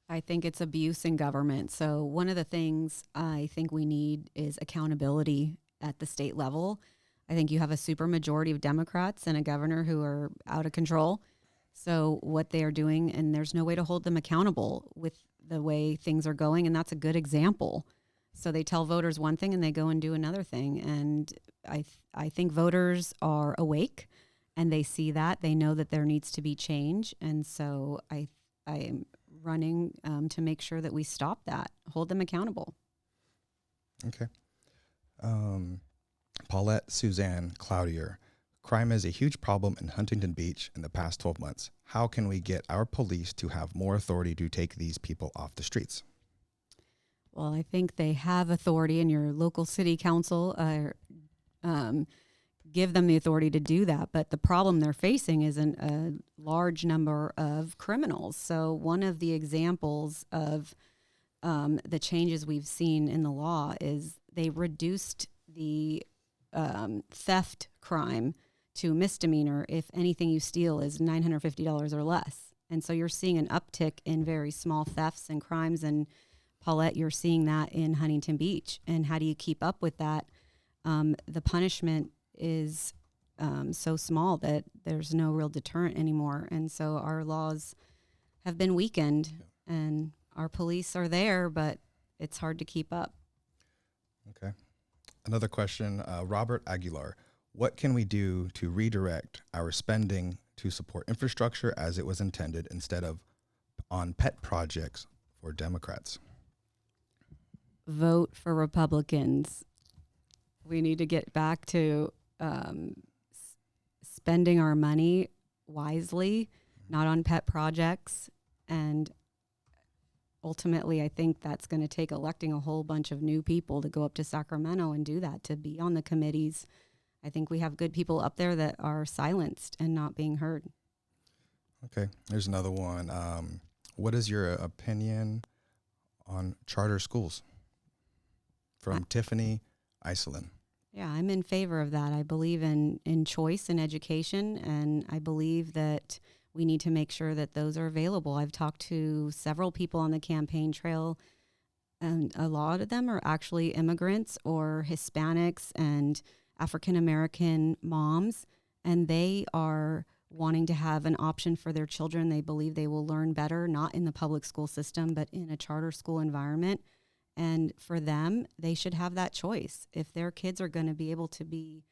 I think it's abuse in government. So one of the things I think we need is accountability at the state level. I think you have a supermajority of Democrats and a governor who are out of control. So what they are doing, and there's no way to hold them accountable with the way things are going, and that's a good example. So they tell voters one thing and they go and do another thing. And I think voters are awake and they see that. They know that there needs to be change. And so I am running to make sure that we stop that, hold them accountable. Okay. Paulette Suzanne Cloutier. Crime is a huge problem in Huntington Beach in the past 12 months. How can we get our police to have more authority to take these people off the streets? Well, I think they have authority, and your local city council give them the authority to do that. But the problem they're facing is a large number of criminals. So one of the examples of the changes we've seen in the law is they reduced the theft crime to misdemeanor if anything you steal is $950 or less. And so you're seeing an uptick in very small thefts and crimes. And Paulette, you're seeing that in Huntington Beach. And how do you keep up with that? The punishment is so small that there's no real deterrent anymore. And so our laws have been weakened, and our police are there, but it's hard to keep up. Okay. Another question, Robert Aguilar. What can we do to redirect our spending to support infrastructure as it was intended instead of on pet projects for Democrats? Vote for Republicans. We need to get back to spending our money wisely, not on pet projects. And ultimately, I think that's going to take electing a whole bunch of new people to go up to Sacramento and do that, to be on the committees. I think we have good people up there that are silenced and not being heard. Okay, there's another one. What is your opinion on charter schools? From Tiffany Iselin. Yeah, I'm in favor of that. I believe in choice in education, and I believe that we need to make sure that those are available. I've talked to several people on the campaign trail, and a lot of them are actually immigrants or Hispanics and African-American moms, and they are wanting to have an option for their children. They believe they will learn better, not in the public school system, but in a charter school environment. And for them, they should have that choice. If their kids are going to be able to be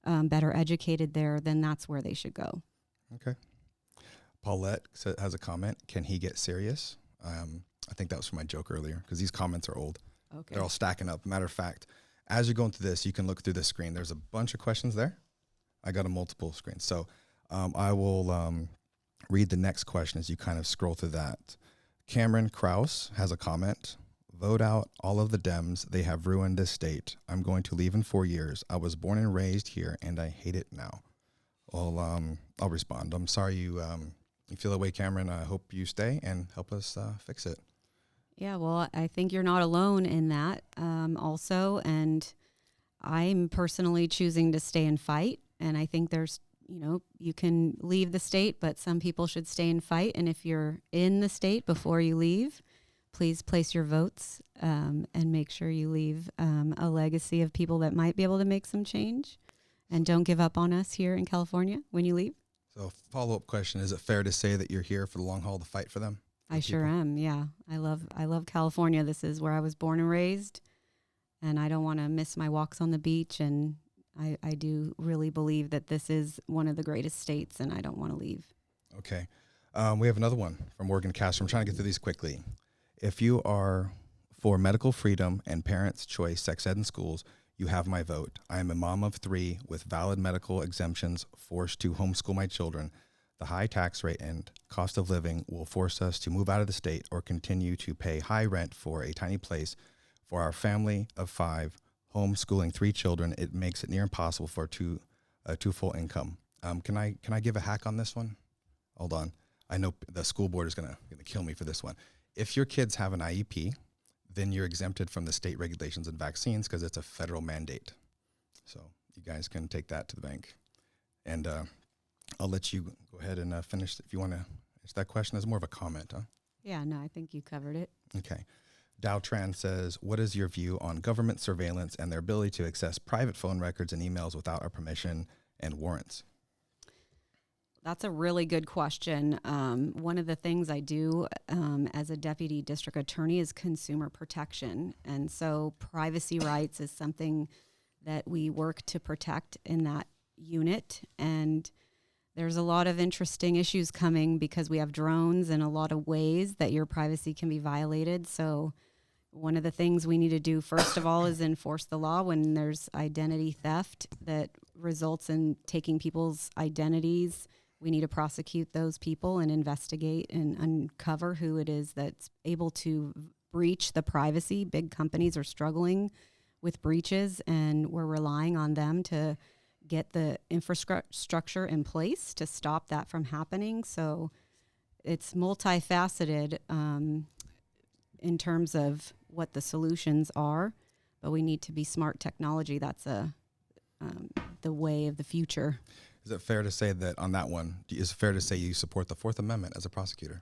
better educated there, then that's where they should go. Okay. Paulette has a comment. Can he get serious? I think that was from my joke earlier because these comments are old. Okay. They're all stacking up. Matter of fact, as you're going through this, you can look through the screen. There's a bunch of questions there. I got a multiple screen. So I will read the next question as you kind of scroll through that. Cameron Krause has a comment. Vote out all of the Dems. They have ruined this state. I'm going to leave in 4 years. I was born and raised here, and I hate it now. Well, I'll respond. I'm sorry you feel that way, Cameron. I hope you stay and help us fix it. Yeah, well, I think you're not alone in that also. And I'm personally choosing to stay and fight. And I think there's, you can leave the state, but some people should stay and fight. And if you're in the state before you leave, please place your votes and make sure you leave a legacy of people that might be able to make some change. And don't give up on us here in California when you leave. So follow-up question, is it fair to say that you're here for the long haul to fight for them? I sure am, yeah. I love California. This is where I was born and raised, and I don't want to miss my walks on the beach. And I do really believe that this is one of the greatest states, and I don't want to leave. Okay. We have another one from Morgan Castro. I'm trying to get through these quickly. If you are for medical freedom and parents' choice sex ed in schools, you have my vote. I am a mom of 3 with valid medical exemptions, forced to homeschool my children. The high tax rate and cost of living will force us to move out of the state or continue to pay high rent for a tiny place. For our family of 5, homeschooling 3 children, it makes it near impossible for a two full income. Can I give a hack on this one? Hold on. I know the school board is gonna kill me for this one. If your kids have an IEP, then you're exempted from the state regulations and vaccines because it's a federal mandate. So you guys can take that to the bank. And I'll let you go ahead and finish if you want to answer that question. As more of a comment, huh? Yeah, no, I think you covered it. Okay. Dow Tran says, what is your view on government surveillance and their ability to access private phone records and emails without our permission and warrants? That's a really good question. One of the things I do as a deputy district attorney is consumer protection. And so privacy rights is something that we work to protect in that unit. And there's a lot of interesting issues coming because we have drones and a lot of ways that your privacy can be violated. So one of the things we need to do, first of all, is enforce the law when there's identity theft that results in taking people's identities. We need to prosecute those people and investigate and uncover who it is that's able to breach the privacy. Big companies are struggling with breaches, and we're relying on them to get the infrastructure in place to stop that from happening. So it's multifaceted in terms of what the solutions are, but we need to be smart technology. That's the way of the future. Is it fair to say that on that one, is it fair to say you support the Fourth Amendment as a prosecutor?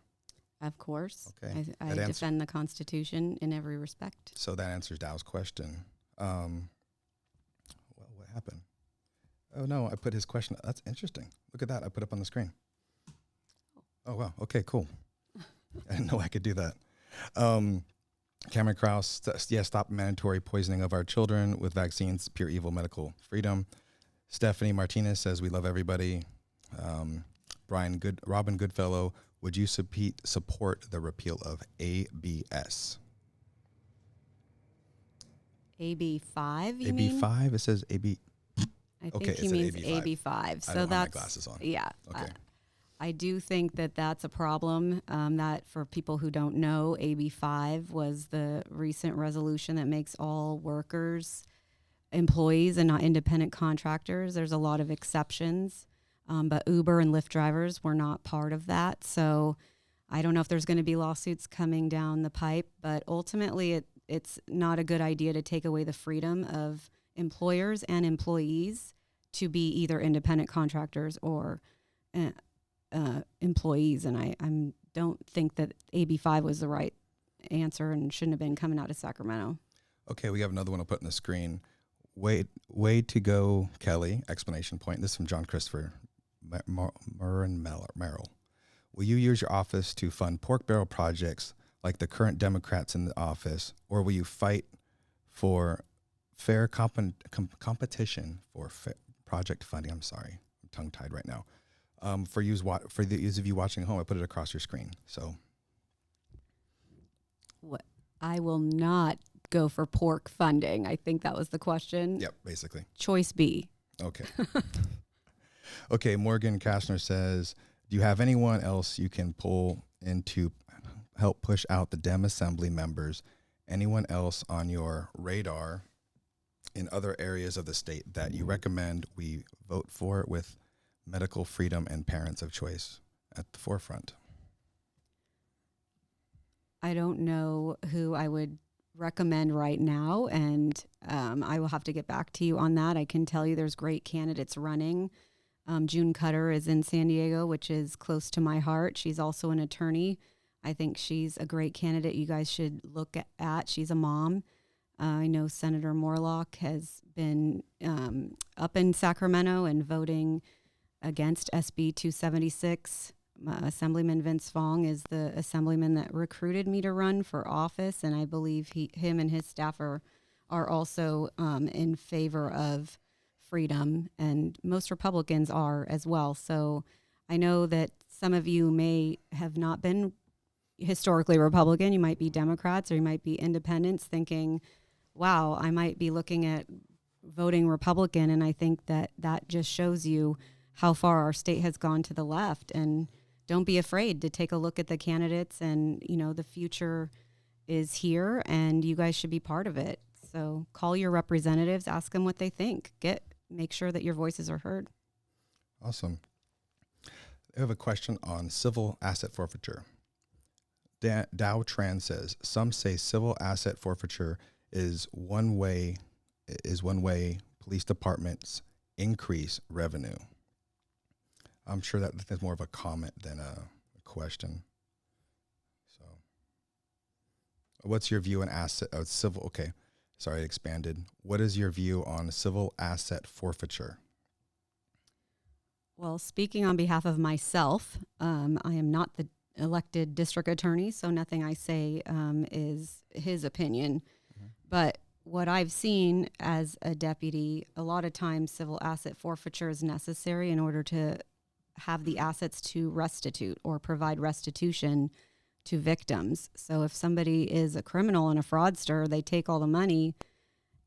Of course, Okay. I defend the Constitution in every respect. So that answers Dow's question. Well, what happened? Oh, no, I put his question. That's interesting. Look at that. I put up on the screen. Oh, wow. Okay, cool. I didn't know I could do that. Cameron Krause, stop mandatory poisoning of our children with vaccines, pure evil, medical freedom. Stephanie Martinez says, we love everybody. Robin Goodfellow, would you support the repeal of ABS? AB 5, you mean? AB 5, it says AB. I think Okay, he it said means AB5. AB 5. So I don't have my that's glasses on. Yeah. Okay. I do think that that's a problem. That for people who don't know, AB 5 was the recent resolution that makes all workers employees and not independent contractors. There's a lot of exceptions, but Uber and Lyft drivers were not part of that. So I don't know if there's going to be lawsuits coming down the pipe, but ultimately it's not a good idea to take away the freedom of employers and employees to be either independent contractors or employees. And I don't think that AB 5 was the right answer and shouldn't have been coming out of Sacramento. Okay, we have another one I'll put on the screen. Way to go, Kelly! Explanation point. This is from John Christopher Merrill. Will you use your office to fund pork barrel projects like the current Democrats in the office, or will you fight for fair competition for project funding? I'm sorry, I'm tongue-tied right now. For the use of you watching at home, I put it across your screen. So, What I will not go for pork funding. I think that was the question. yep, basically. Choice B. Okay. Okay, Morgan Kastner says, do you have anyone else you can pull in to help push out the Dem Assembly members? Anyone else on your radar in other areas of the state that you recommend we vote for with medical freedom and parents of choice at the forefront? I don't know who I would recommend right now, and I will have to get back to you on that. I can tell you there's great candidates running. June Cutter is in San Diego, which is close to my heart. She's also an attorney. I think she's a great candidate you guys should look at. She's a mom. I know Senator Morlock has been up in Sacramento and voting against SB 276. Assemblyman Vince Fong is the assemblyman that recruited me to run for office, and I believe him and his staff are also in favor of freedom, and most Republicans are as well. So I know that some of you may have not been historically Republican. You might be Democrats or you might be independents thinking, wow, I might be looking at voting Republican. And I think that just shows you how far our state has gone to the left. And don't be afraid to take a look at the candidates, and the future is here and you guys should be part of it. So call your representatives, ask them what they think. Make sure that your voices are heard. Awesome. I have a question on civil asset forfeiture. Dow Tran says, some say civil asset forfeiture is one way police departments increase revenue. I'm sure that's more of a comment than a question. So, what's your view on civil? Okay, sorry, I expanded. What is your view on civil asset forfeiture? Well, speaking on behalf of myself, I am not the elected district attorney, so nothing I say is his opinion. Mm-hmm. But what I've seen as a deputy, a lot of times civil asset forfeiture is necessary in order to have the assets to restitute or provide restitution to victims. So if somebody is a criminal and a fraudster, they take all the money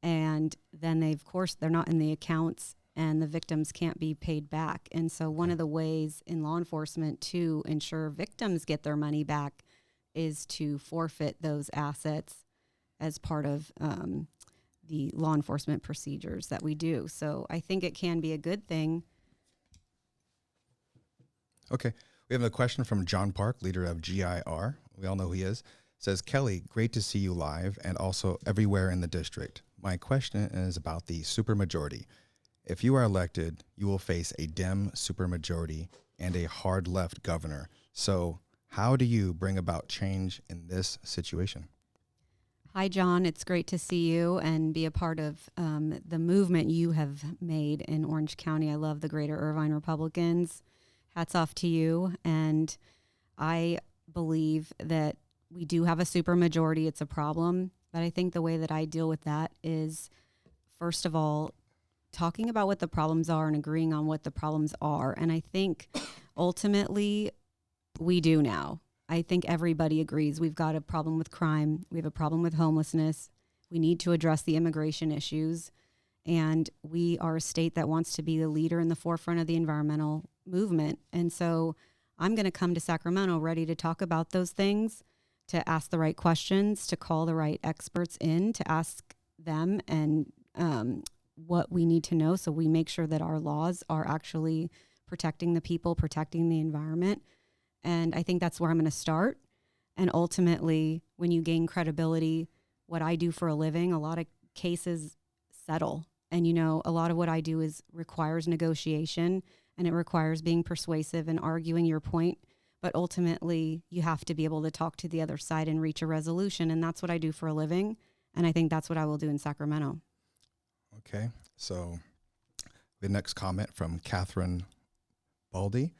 and then they're not in the accounts and the victims can't be paid back. And so one of the ways in law enforcement to ensure victims get their money back is to forfeit those assets as part of the law enforcement procedures that we do. So I think it can be a good thing. Okay. We have a question from John Park, leader of GIR. We all know who he is. Says, Kelly, great to see you live and also everywhere in the district. My question is about the supermajority. If you are elected, you will face a Dem supermajority and a hard left governor. So, how do you bring about change in this situation? Hi, John. It's great to see you and be a part of the movement you have made in Orange County. I love the Greater Irvine Republicans. Hats off to you. And I believe that we do have a supermajority. It's a problem. But I think the way that I deal with that is, first of all, talking about what the problems are and agreeing on what the problems are. And I think ultimately we do now. I think everybody agrees we've got a problem with crime. We have a problem with homelessness. We need to address the immigration issues. And we are a state that wants to be the leader in the forefront of the environmental movement. And so I'm going to come to Sacramento ready to talk about those things, to ask the right questions, to call the right experts in, to ask them and what we need to know so we make sure that our laws are actually protecting the people, protecting the environment. And I think that's where I'm going to start. And ultimately, when you gain credibility, what I do for a living, a lot of cases settle. And, you know, a lot of what I do requires negotiation, and it requires being persuasive and arguing your point. But ultimately, you have to be able to talk to the other side and reach a resolution. And that's what I do for a living. And I think that's what I will do in Sacramento. Okay, so the next comment from Catherine Baldy.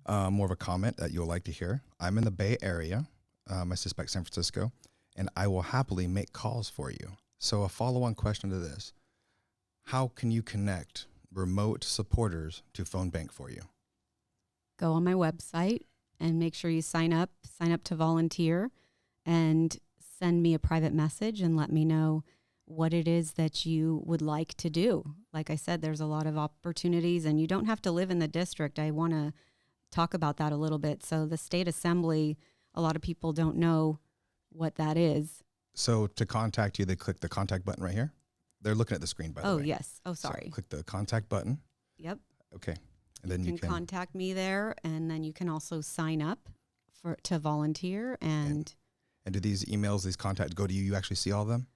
More of a comment that you'll like to hear. I'm in the Bay Area, I suspect San Francisco, and I will happily make calls for you. So a follow-on question to this: how can you connect remote supporters to phone bank for you? Go on my website and make sure you sign up to volunteer, and send me a private message and let me know what it is that you would like to do. Like I said, there's a lot of opportunities, and you don't have to live in the district. I want to talk about that a little bit. So the state assembly, a lot of people don't know what that is. So to contact you, they click the contact button right here. They're looking at the screen, by the way. Oh, yes. Oh, sorry. So click the contact button. Yep. Okay. And then you can contact me there, and then you can also sign up to volunteer. And do these emails, these contacts go to you? You actually see all of them?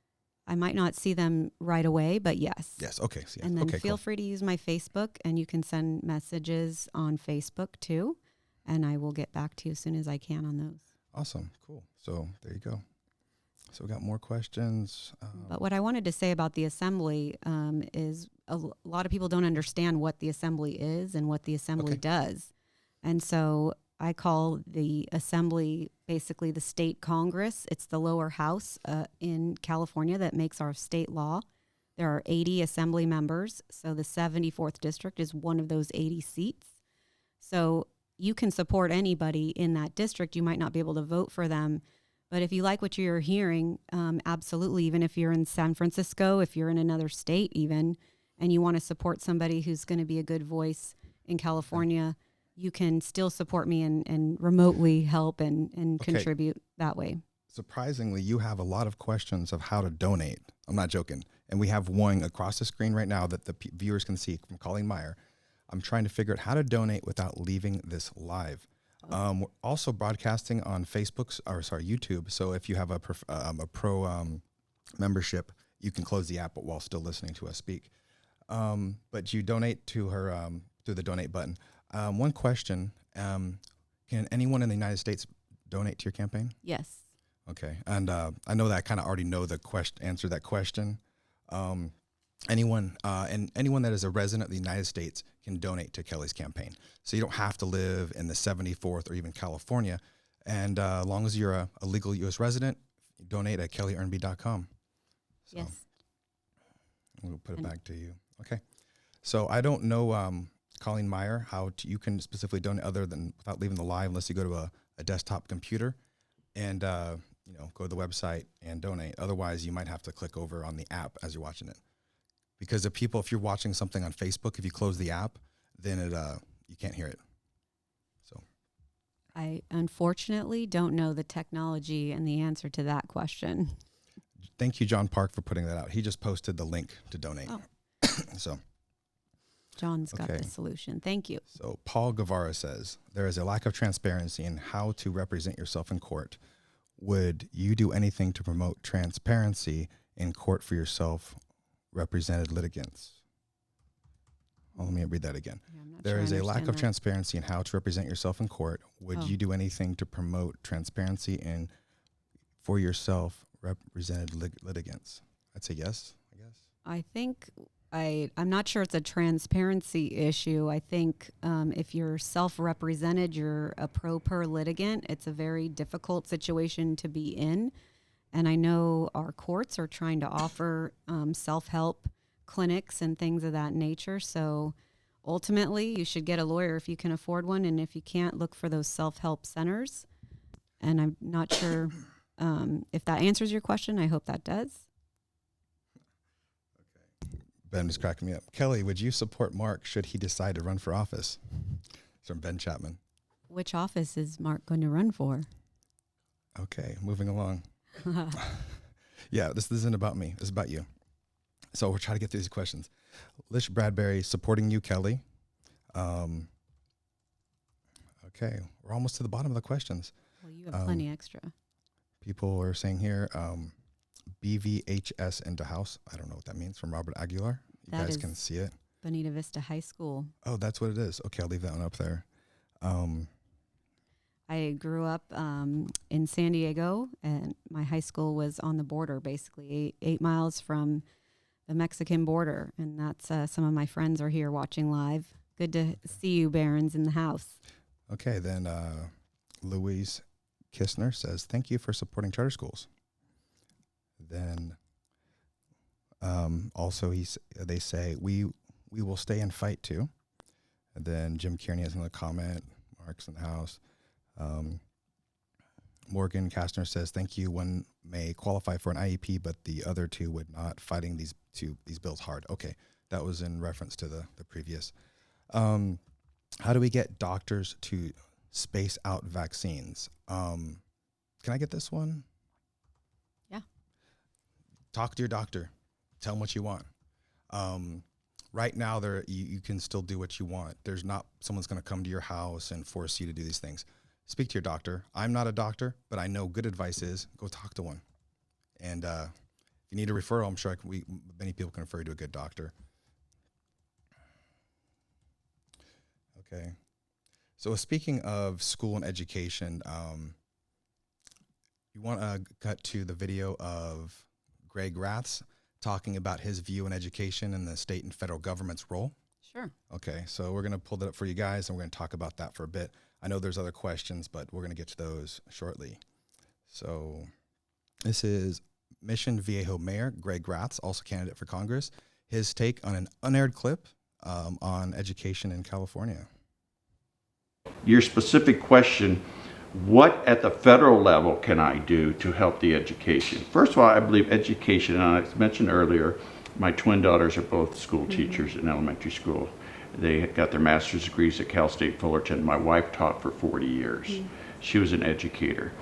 I might not see them right away, but yes. Yes. Okay. So yes. And then okay, feel cool. free to use my Facebook, and you can send messages on Facebook too. And I will get back to you as soon as I can on those. Awesome. Cool. So there you go. So we got more questions. But what I wanted to say about the assembly is a lot of people don't understand what the assembly is and what the assembly Okay. does. And so I call the assembly basically the state Congress. It's the lower house in California that makes our state law. There are 80 assembly members. So the 74th district is one of those 80 seats. So you can support anybody in that district. You might not be able to vote for them. But if you like what you're hearing, absolutely, even if you're in San Francisco, if you're in another state even, and you want to support somebody who's going to be a good voice in California, you can still support me and remotely help and Okay. contribute that way. Surprisingly, you have a lot of questions of how to donate. I'm not joking. And we have one across the screen right now that the viewers can see from Colleen Meyer. I'm trying to figure out how to donate without leaving this live. We're also broadcasting on YouTube. So if you have a pro membership, you can close the app while still listening to us speak. But you donate to her through the donate button. One question, can anyone in the United States donate to your campaign? Yes. Okay. And I know that I kind of already know the answer to that question. Anyone that is a resident of the United States can donate to Kelly's campaign. So you don't have to live in the 74th or even California. And as long as you're a legal U.S. resident, you donate at kellyernby.com. So Yes. we'll put it back to you. Okay. So I don't know, Colleen Meyer, how you can specifically donate other than without leaving the live, unless you go to a desktop computer and go to the website and donate. Otherwise, you might have to click over on the app as you're watching it. Because if you're watching something on Facebook, if you close the app, then you can't hear it. So I unfortunately don't know the technology and the answer to that question. thank you, John Park, for putting that out. He just posted the link to donate. Oh. So John's got Okay. the solution. Thank you. So Paul Guevara says, there is a lack of transparency in how to represent yourself in court. Would you do anything to promote transparency in court for yourself represented litigants? let me read that again. Yeah, I'm not There sure I is a lack understand of that. transparency in how to represent yourself in court. Would Oh. you do anything to promote transparency and for yourself represented litigants? I'd say yes, I guess. I think I'm not sure it's a transparency issue. I think if you're self-represented, you're a pro per litigant. It's a very difficult situation to be in. And I know our courts are trying to offer self-help clinics and things of that nature. So ultimately, you should get a lawyer if you can afford one. And if you can't, look for those self-help centers. And I'm not sure if that answers your question. I hope that does. Ben is cracking me up. Kelly, would you support Mark should he decide to run for office? It's from Ben Chapman. Which office is Mark going to run for? Okay, moving along. Yeah, this isn't about me. It's about you. So we're trying to get through these questions. Lish Bradbury supporting you, Kelly. Okay, we're almost to the bottom of the questions. Well, you have plenty extra. People are saying here, BVHS into house. I don't know what that means from Robert Aguilar. You That guys is can see it. Bonita Vista High School. Oh, that's what it is. Okay, I'll leave that one up there. I grew up in San Diego, and my high school was on the border, basically 8 miles from the Mexican border. And that's some of my friends are here watching live. Good to see you, Barons, in the house. Okay, then Louise Kistner says, thank you for supporting charter schools. Then also they say, we will stay and fight too. And then Jim Kearney has another comment. Mark's in the house. Morgan Kastner says, thank you. One may qualify for an IEP, but the other two would not, fighting these bills hard. Okay, that was in reference to the previous. How do we get doctors to space out vaccines? Can I get this one? Yeah. Talk to your doctor. Tell them what you want. Right now, you can still do what you want. There's not someone's going to come to your house and force you to do these things. Speak to your doctor. I'm not a doctor, but I know good advice is go talk to one. And if you need a referral, I'm sure many people can refer you to a good doctor. Okay. So speaking of school and education, you want to cut to the video of Greg Raths talking about his view on education and the state and federal government's role. Sure. Okay, so we're going to pull that up for you guys, and we're going to talk about that for a bit. I know there's other questions, but we're going to get to those shortly. So this is Mission Viejo Mayor Greg Raths, also candidate for Congress, his take on an unaired clip on education in California. Your specific question, what at the federal level can I do to help the education? First of all, I believe education, and I mentioned earlier, my twin daughters are both school teachers in elementary school. They got their master's degrees at Cal State Fullerton. My wife taught for 40 years. She was an educator.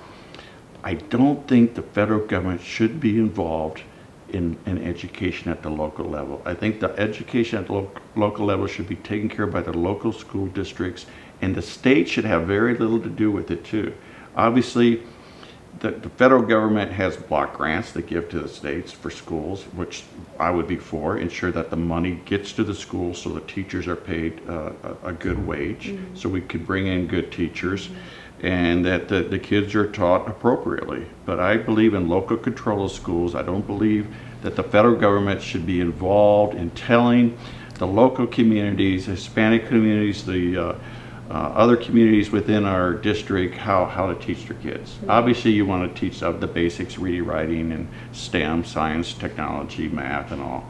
I don't think the federal government should be involved in education at the local level. I think the education at the local level should be taken care of by the local school districts, and the state should have very little to do with it too. Obviously, the federal government has block grants they give to the states for schools, which I would be for, ensure that the money gets to the schools so the teachers are paid a good wage, so we could bring in good teachers, and that the kids are taught appropriately. But I believe in local control of schools. I don't believe that the federal government should be involved in telling the local communities, Hispanic communities, the other communities within our district how to teach their kids. Obviously, you want to teach the basics, reading, writing, and STEM, science, technology, math, and all.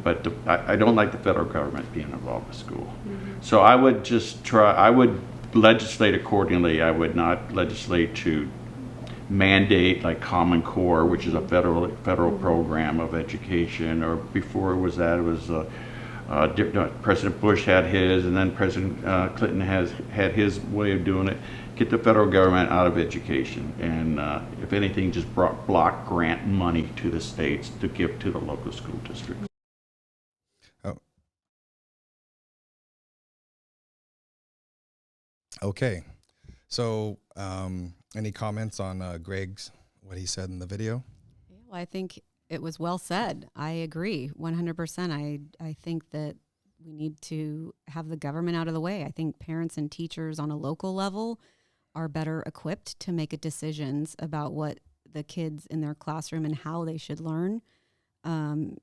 But I don't like the federal government being involved with school. So I would I would legislate accordingly. I would not legislate to mandate like Common Core, which is a federal program of education, or before it was President Bush had his, and then President Clinton had his way of doing it. Get the federal government out of education, and if anything, just block grant money to the states to give to the local school district. Oh. Okay. So any comments on what he said in the video? Yeah, well, I think it was well said. I agree 100%. I think that we need to have the government out of the way. I think parents and teachers on a local level are better equipped to make decisions about what the kids in their classroom and how they should learn. And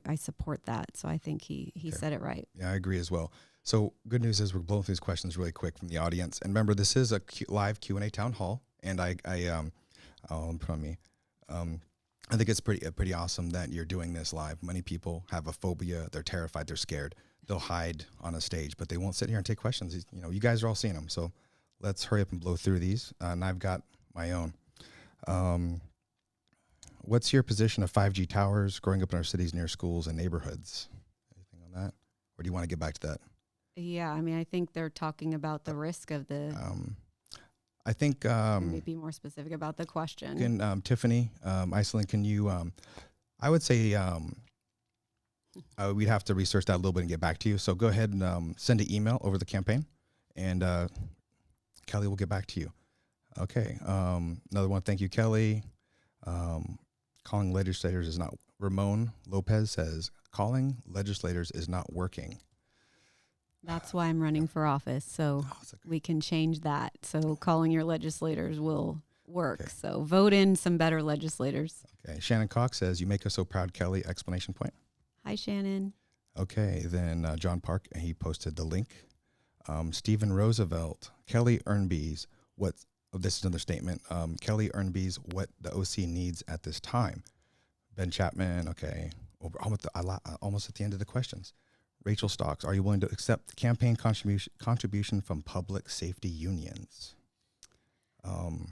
I support that. So I think he Okay. said it right. Yeah, I agree as well. So good news is we're blowing through these questions really quick from the audience. And remember, this is a live Q&A town hall. And I'll put on me. I think it's pretty awesome that you're doing this live. Many people have a phobia. They're terrified. They're scared. They'll hide on a stage, but they won't sit here and take questions. You know, you guys are all seeing them. So let's hurry up and blow through these. And I've got my own. What's your position of 5G towers growing up in our cities near schools and neighborhoods? Anything on that? Or do you want to get back to that? Yeah, I mean, I think they're talking about the risk of the. I think Maybe more specific about the question. Tiffany, Iceland, can you? I would say we'd have to research that a little bit and get back to you. So go ahead and send an email over the campaign, and Kelly will get back to you. Okay. Another one. Thank you, Kelly. Calling legislators is not. Ramon Lopez says calling legislators is not working. That's why I'm running for office, so we can change that. So calling your legislators will work. Okay. So vote in some better legislators. Okay. Shannon Cox says, "You make us so proud, Kelly!" Explanation point. Hi, Shannon. Okay. Then John Park, he posted the link. Stephen Roosevelt, Kelly Ernby's what? Oh, this is another statement. Kelly Ernby's what the OC needs at this time. Ben Chapman. Okay. Almost at the end of the questions. Rachel Stocks, are you willing to accept campaign contribution from public safety unions?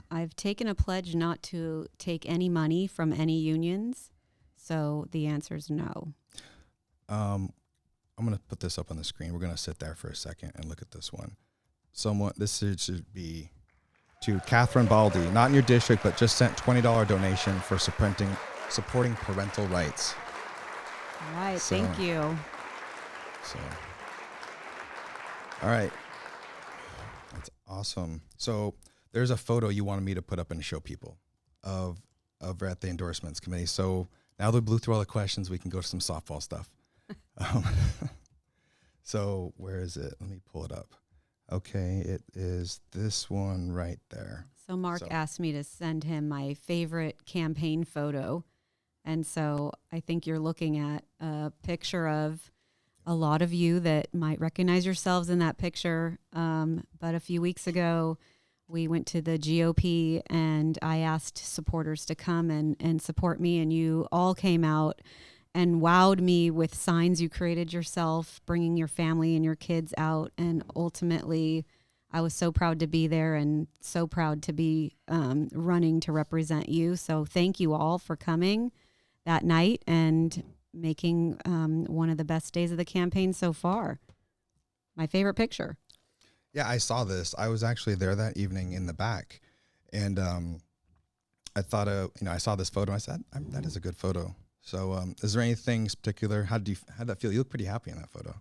I've taken a pledge not to take any money from any unions, so the answer is no. I'm going to put this up on the screen. We're going to sit there for a second and look at this one. This should be to Catherine Baldy, not in your district, but just sent $20 donation for supporting parental rights. All right, So- thank you. So, all right. That's awesome. So there's a photo you wanted me to put up and show people of at the endorsements committee. So now that we blew through all the questions, we can go to some softball stuff. So where is it? Let me pull it up. Okay, it is this one right there. So Mark asked me to send him my favorite campaign photo. And so I think you're looking at a picture of a lot of you that might recognize yourselves in that picture. But a few weeks ago, we went to the GOP and I asked supporters to come and support me. And you all came out and wowed me with signs you created yourself, bringing your family and your kids out. And ultimately, I was so proud to be there and so proud to be running to represent you. So thank you all for coming that night and making one of the best days of the campaign so far. My favorite picture. Yeah, I saw this. I was actually there that evening in the back, and I thought, I saw this photo. And I said, that is a good photo. So, is there anything particular? How'd that feel? You look pretty happy in that photo.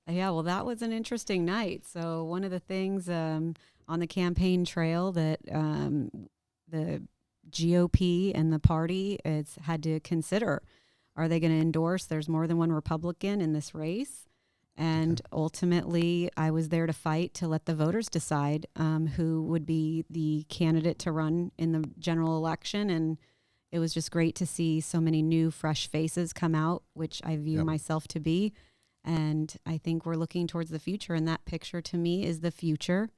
Yeah, well, that was an interesting night. So one of the things on the campaign trail that the GOP and the party has had to consider, are they going to endorse? There's more than one Republican in this race. And ultimately, I was there to fight to let the voters decide who would be the candidate to run in the general election. And it was just great to see so many new, fresh faces come out, which I view myself to be. And I think we're looking towards the future. And that picture to me is the future.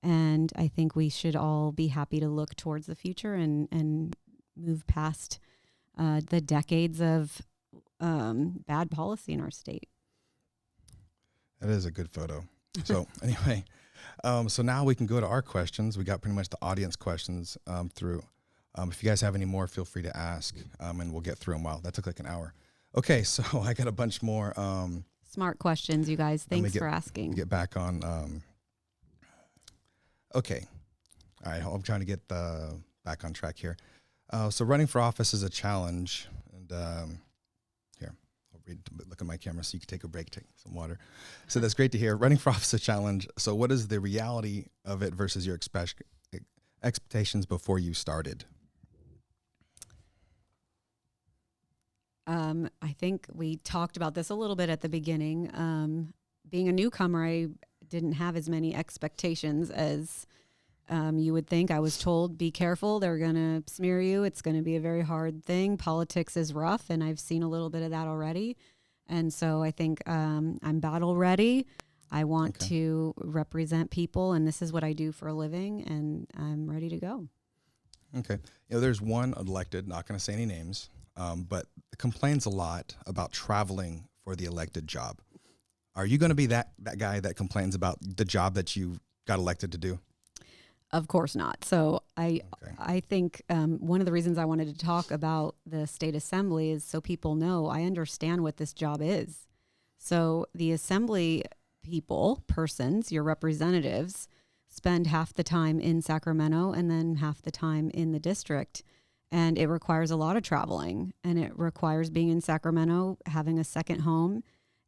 And I think we should all be happy to look towards the future and move past the decades of bad policy in our state. That is a good photo. So anyway, so now we can go to our questions. We got pretty much the audience questions through. If you guys have any more, feel free to ask, and we'll get through them. Wow, that took like an hour. Okay, so I got a bunch more. Smart questions, you guys. Thanks for asking. Get back on. Okay, all right. I'm trying to get back on track here. So running for office is a challenge, and here I'll look at my camera so you can take a break, take some water. So that's great to hear. Running for office is a challenge. So what is the reality of it versus your expectations before you started? I think we talked about this a little bit at the beginning. Being a newcomer, I didn't have as many expectations as you would think. I was told, be careful, they're going to smear you. It's going to be a very hard thing. Politics is rough, and I've seen a little bit of that already. And so I think I'm battle ready. I want to represent people, and this is what I do for a living, and I'm ready to go. Okay. There's one elected, not going to say any names, but complains a lot about traveling for the elected job. Are you going to be that guy that complains about the job that you got elected to do? Of course not. So I think one of the reasons I wanted to talk about the state assembly is so people know I understand what this job is. So the assembly persons, your representatives, spend half the time in Sacramento and then half the time in the district. And it requires a lot of traveling, and it requires being in Sacramento, having a second home.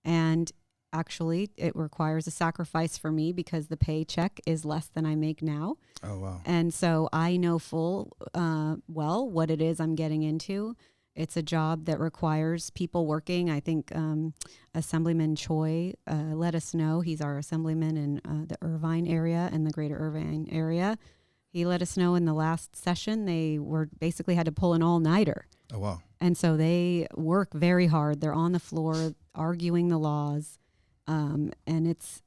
And actually, it requires a sacrifice for me because the paycheck is less than I make now. Oh, wow. And so I know well what it is I'm getting into. It's a job that requires people working. I think Assemblyman Choi let us know. He's our assemblyman in the Irvine area and the greater Irvine area. He let us know in the last session they basically had to pull an all-nighter. Oh, wow. And so they work very hard. They're on the floor arguing the laws. And it's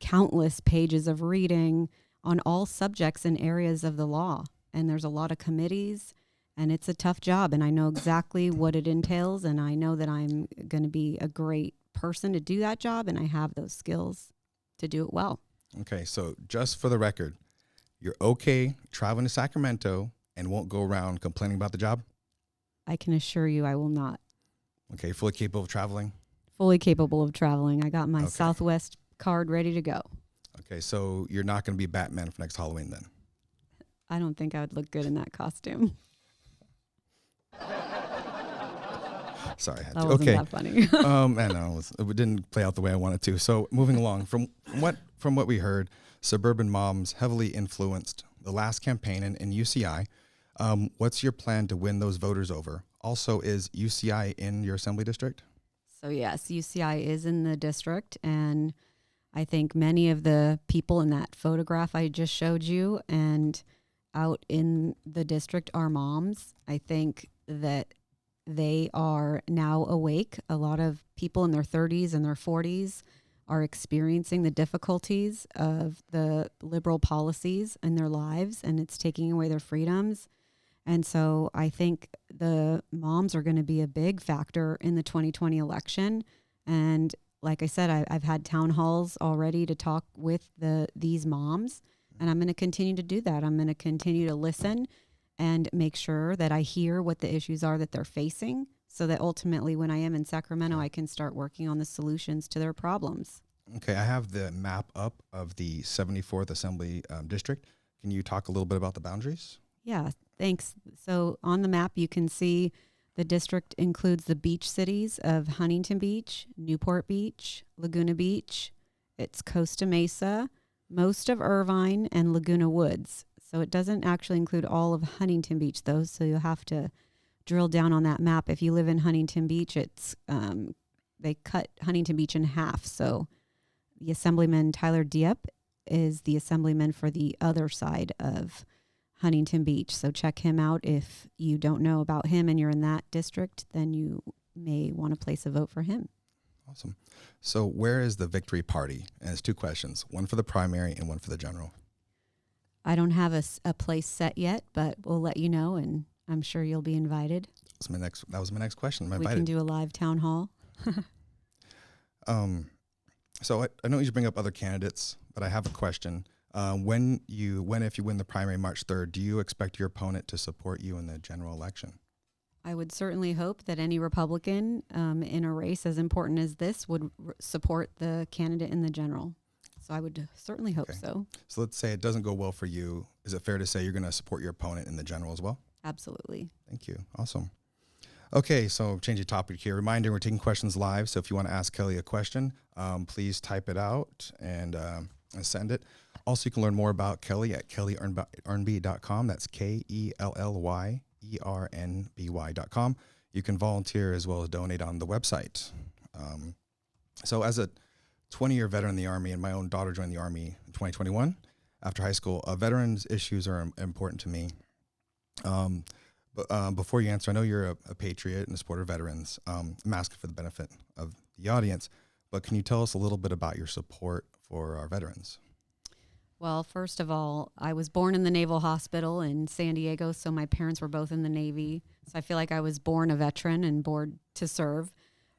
countless pages of reading on all subjects and areas of the law. And there's a lot of committees. And it's a tough job, and I know exactly what it entails, and I know that I'm going to be a great person to do that job, and I have those skills to do it well. Okay, so just for the record, you're okay traveling to Sacramento and won't go around complaining about the job? I can assure you I will not. Okay, fully capable of traveling? Fully capable of traveling. I got my Southwest card ready to go. Okay, so you're not going to be Batman for next Halloween then? I don't think I would look good in that costume. Sorry, I had that to. Wasn't Okay. that funny. I know it didn't play out the way I wanted to. So moving along from what we heard, suburban moms heavily influenced the last campaign in UCI. What's your plan to win those voters over? Also, is UCI in your assembly district? So yes, UCI is in the district, and I think many of the people in that photograph I just showed you and out in the district are moms. I think that they are now awake. A lot of people in their 30s and their 40s are experiencing the difficulties of the liberal policies in their lives, and it's taking away their freedoms. And so I think the moms are going to be a big factor in the 2020 election. And like I said, I've had town halls already to talk with these moms, and I'm going to continue to do that. I'm going to continue to listen and make sure that I hear what the issues are that they're facing, so that ultimately when I am in Sacramento, I can start working on the solutions to their problems. Okay, I have the map up of the 74th Assembly District. Can you talk a little bit about the boundaries? Yeah, thanks. So on the map, you can see the district includes the beach cities of Huntington Beach, Newport Beach, Laguna Beach. It's Costa Mesa, most of Irvine, and Laguna Woods. So it doesn't actually include all of Huntington Beach, though, so you'll have to drill down on that map. If you live in Huntington Beach, it's they cut Huntington Beach in half. So the Assemblyman Tyler Dieppe is the assemblyman for the other side of Huntington Beach. So check him out. If you don't know about him and you're in that district, then you may want to place a vote for him. Awesome. So where is the victory party? And it's two questions, one for the primary and one for the general. I don't have a place set yet, but we'll let you know, and I'm sure you'll be invited. That was my next question. We can do a live town hall. So I know you bring up other candidates, but I have a question. If you win the primary March 3rd, do you expect your opponent to support you in the general election? I would certainly hope that any Republican in a race as important as this would support the candidate in the general. So I would certainly hope so. So let's say it doesn't go well for you. Is it fair to say you're going to support your opponent in the general as well? Absolutely. Thank you. Awesome. Okay, so changing topic here. Reminder, we're taking questions live. So if you want to ask Kelly a question, please type it out and send it. Also, you can learn more about Kelly at kellyernby.com. That's KELLYERNBY.com. You can volunteer as well as donate on the website. So as a 20-year veteran in the Army, and my own daughter joined the Army in 2021 after high school, veterans issues are important to me. But before you answer, I know you're a patriot and a supporter of veterans. I'm asking for the benefit of the audience, but can you tell us a little bit about your support for our veterans? Well, first of all, I was born in the Naval Hospital in San Diego, so my parents were both in the Navy. So I feel like I was born a veteran and born to serve.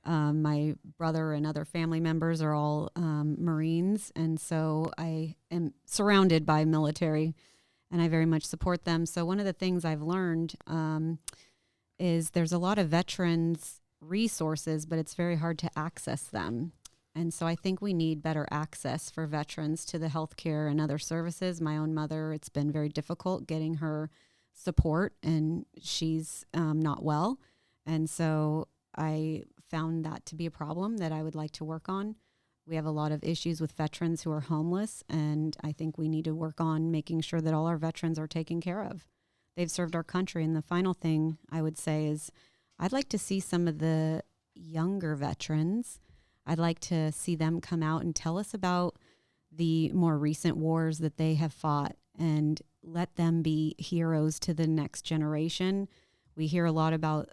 My brother and other family members are all Marines, and so I am surrounded by military, and I very much support them. So one of the things I've learned is there's a lot of veterans resources, but it's very hard to access them. And so I think we need better access for veterans to the healthcare and other services. My own mother, it's been very difficult getting her support, and she's not well. And so I found that to be a problem that I would like to work on. We have a lot of issues with veterans who are homeless, and I think we need to work on making sure that all our veterans are taken care of. They've served our country. And the final thing I would say is I'd like to see some of the younger veterans. I'd like to see them come out and tell us about the more recent wars that they have fought and let them be heroes to the next generation. We hear a lot about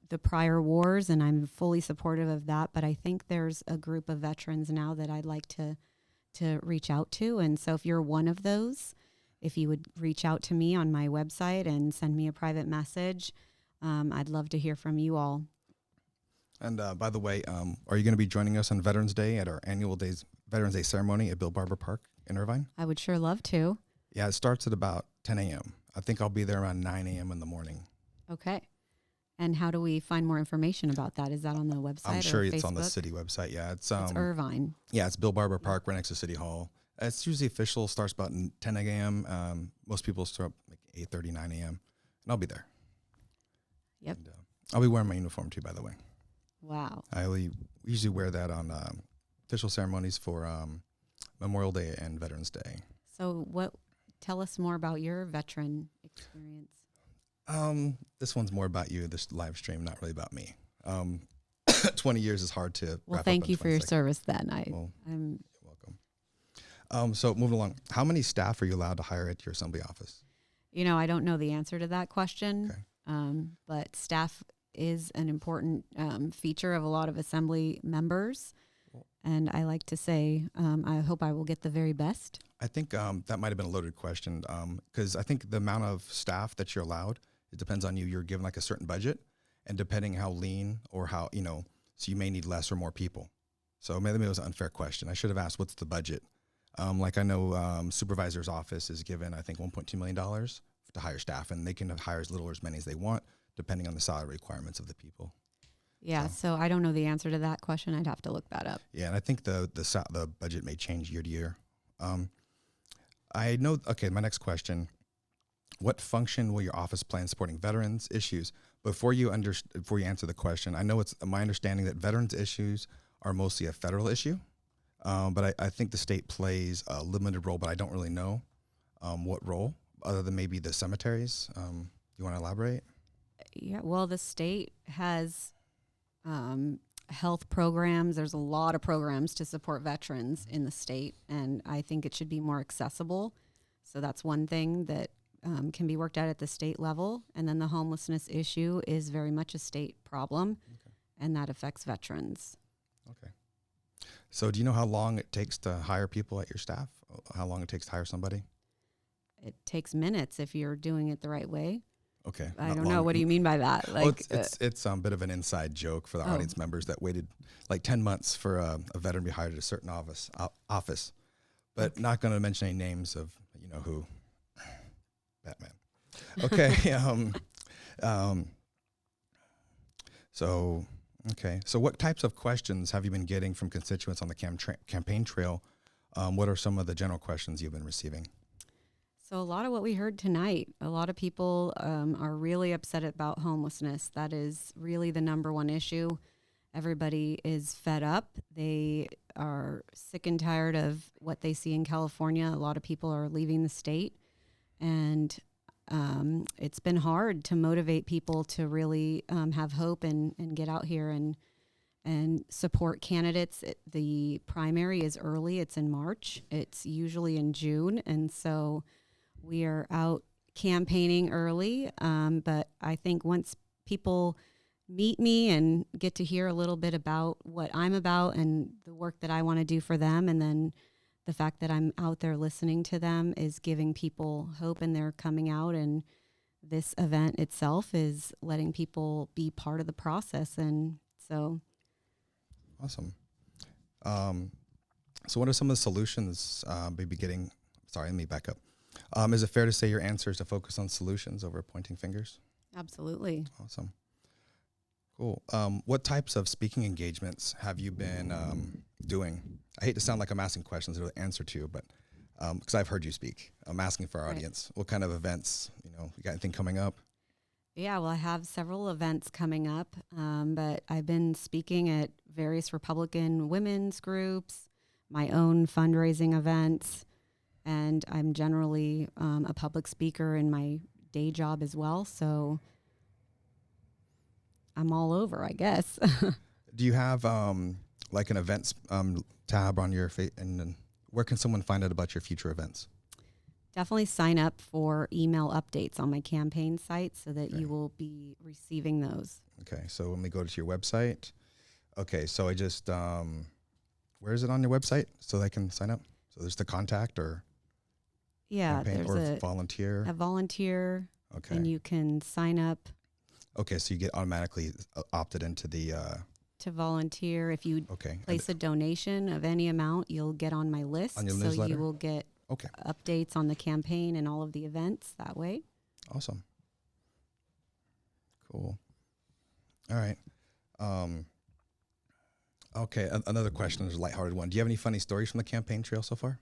the prior wars, and I'm fully supportive of that, but I think there's a group of veterans now that I'd like to reach out to. And so if you're one of those, if you would reach out to me on my website and send me a private message, I'd love to hear from you all. And by the way, are you going to be joining us on Veterans Day at our annual Veterans Day ceremony at Bill Barber Park in Irvine? I would sure love to. Yeah, it starts at about 10 a.m. I think I'll be there around 9 a.m. in the morning. Okay. And how do we find more information about that? Is that on the website? I'm sure or it's Facebook? on the city website. Yeah, it's Irvine. Yeah, it's Bill Barber Park right next to City Hall. It's usually official, starts about 10 a.m. Most people start like 8:30, 9 a.m. And I'll be there. Yep. And, I'll be wearing my uniform too, by the way. Wow. I usually wear that on official ceremonies for Memorial Day and Veterans Day. So tell us more about your veteran experience. This one's more about you, this live stream, not really about me. 20 years is hard to Well, wrap thank up in you for 20 your seconds. service then. Well, I'm you're welcome. So moving along, how many staff are you allowed to hire at your assembly office? I don't know the answer to that question, Okay. but staff is an important feature of a lot of assembly members. And I like to say, I hope I will get the very best. I think that might have been a loaded question because I think the amount of staff that you're allowed, it depends on you. You're given like a certain budget, and depending how lean or how, so you may need less or more people. So maybe it was an unfair question. I should have asked, what's the budget? Like I know supervisor's office is given, I think, $1.2 million to hire staff, and they can hire as little or as many as they want, depending on the salary requirements of the people. Yeah, so I don't know the answer to that question. I'd have to look that up. Yeah, and I think the budget may change year to year. I know. Okay, my next question: what function will your office play in supporting veterans issues? Before you answer the question, I know it's my understanding that veterans issues are mostly a federal issue, but I think the state plays a limited role. But I don't really know what role, other than maybe the cemeteries. You want to elaborate? Yeah, well, the state has health programs. There's a lot of programs to support veterans in the state, and I think it should be more accessible. So that's one thing that can be worked out at the state level. And then the homelessness issue is very much a state problem, and that affects veterans. Okay. So do you know how long it takes to hire people at your staff? How long it takes to hire somebody? It takes minutes if you're doing it the right way. Okay. I not don't long. know. What do you mean by that? Like, it's a bit of an inside joke for the audience members that waited like 10 months for a veteran to be hired at a certain office, but not going to mention any names of who. Batman. Okay. So what types of questions have you been getting from constituents on the campaign trail? What are some of the general questions you've been receiving? So a lot of what we heard tonight, a lot of people are really upset about homelessness. That is really the number one issue. Everybody is fed up. They are sick and tired of what they see in California. A lot of people are leaving the state. And it's been hard to motivate people to really have hope and get out here and support candidates. The primary is early. It's in March. It's usually in June. And so we are out campaigning early. But I think once people meet me and get to hear a little bit about what I'm about and the work that I want to do for them, and then the fact that I'm out there listening to them is giving people hope, and they're coming out. And this event itself is letting people be part of the process. And so. Awesome. So what are some of the solutions maybe getting, sorry, let me back up. Is it fair to say your answer is to focus on solutions over pointing fingers? Absolutely. Awesome. Cool. What types of speaking engagements have you been doing? I hate to sound like I'm asking questions to answer to, but because I've heard you speak, I'm asking for our Right. audience. What kind of events, you got anything coming up? Yeah, well, I have several events coming up, but I've been speaking at various Republican women's groups, my own fundraising events, and I'm generally a public speaker in my day job as well. So I'm all over, I guess. Do you have like an events tab on your and then where can someone find out about your future events? Definitely sign up for email updates on my campaign site so that Okay. you will be receiving those. Okay, so when we go to your website, okay, so I just, where is it on your website so they can sign up? So there's the contact or Yeah, campaign there's or a volunteer? volunteer, Okay. and you can sign up Okay, so you get automatically opted into the, to volunteer. If you okay. And- place a donation of any amount, you'll get on my list. On your so newsletter? you will get okay, updates on the campaign and all of the events that way. awesome. Cool. All right. Okay, another question is a lighthearted one. Do you have any funny stories from the campaign trail so far?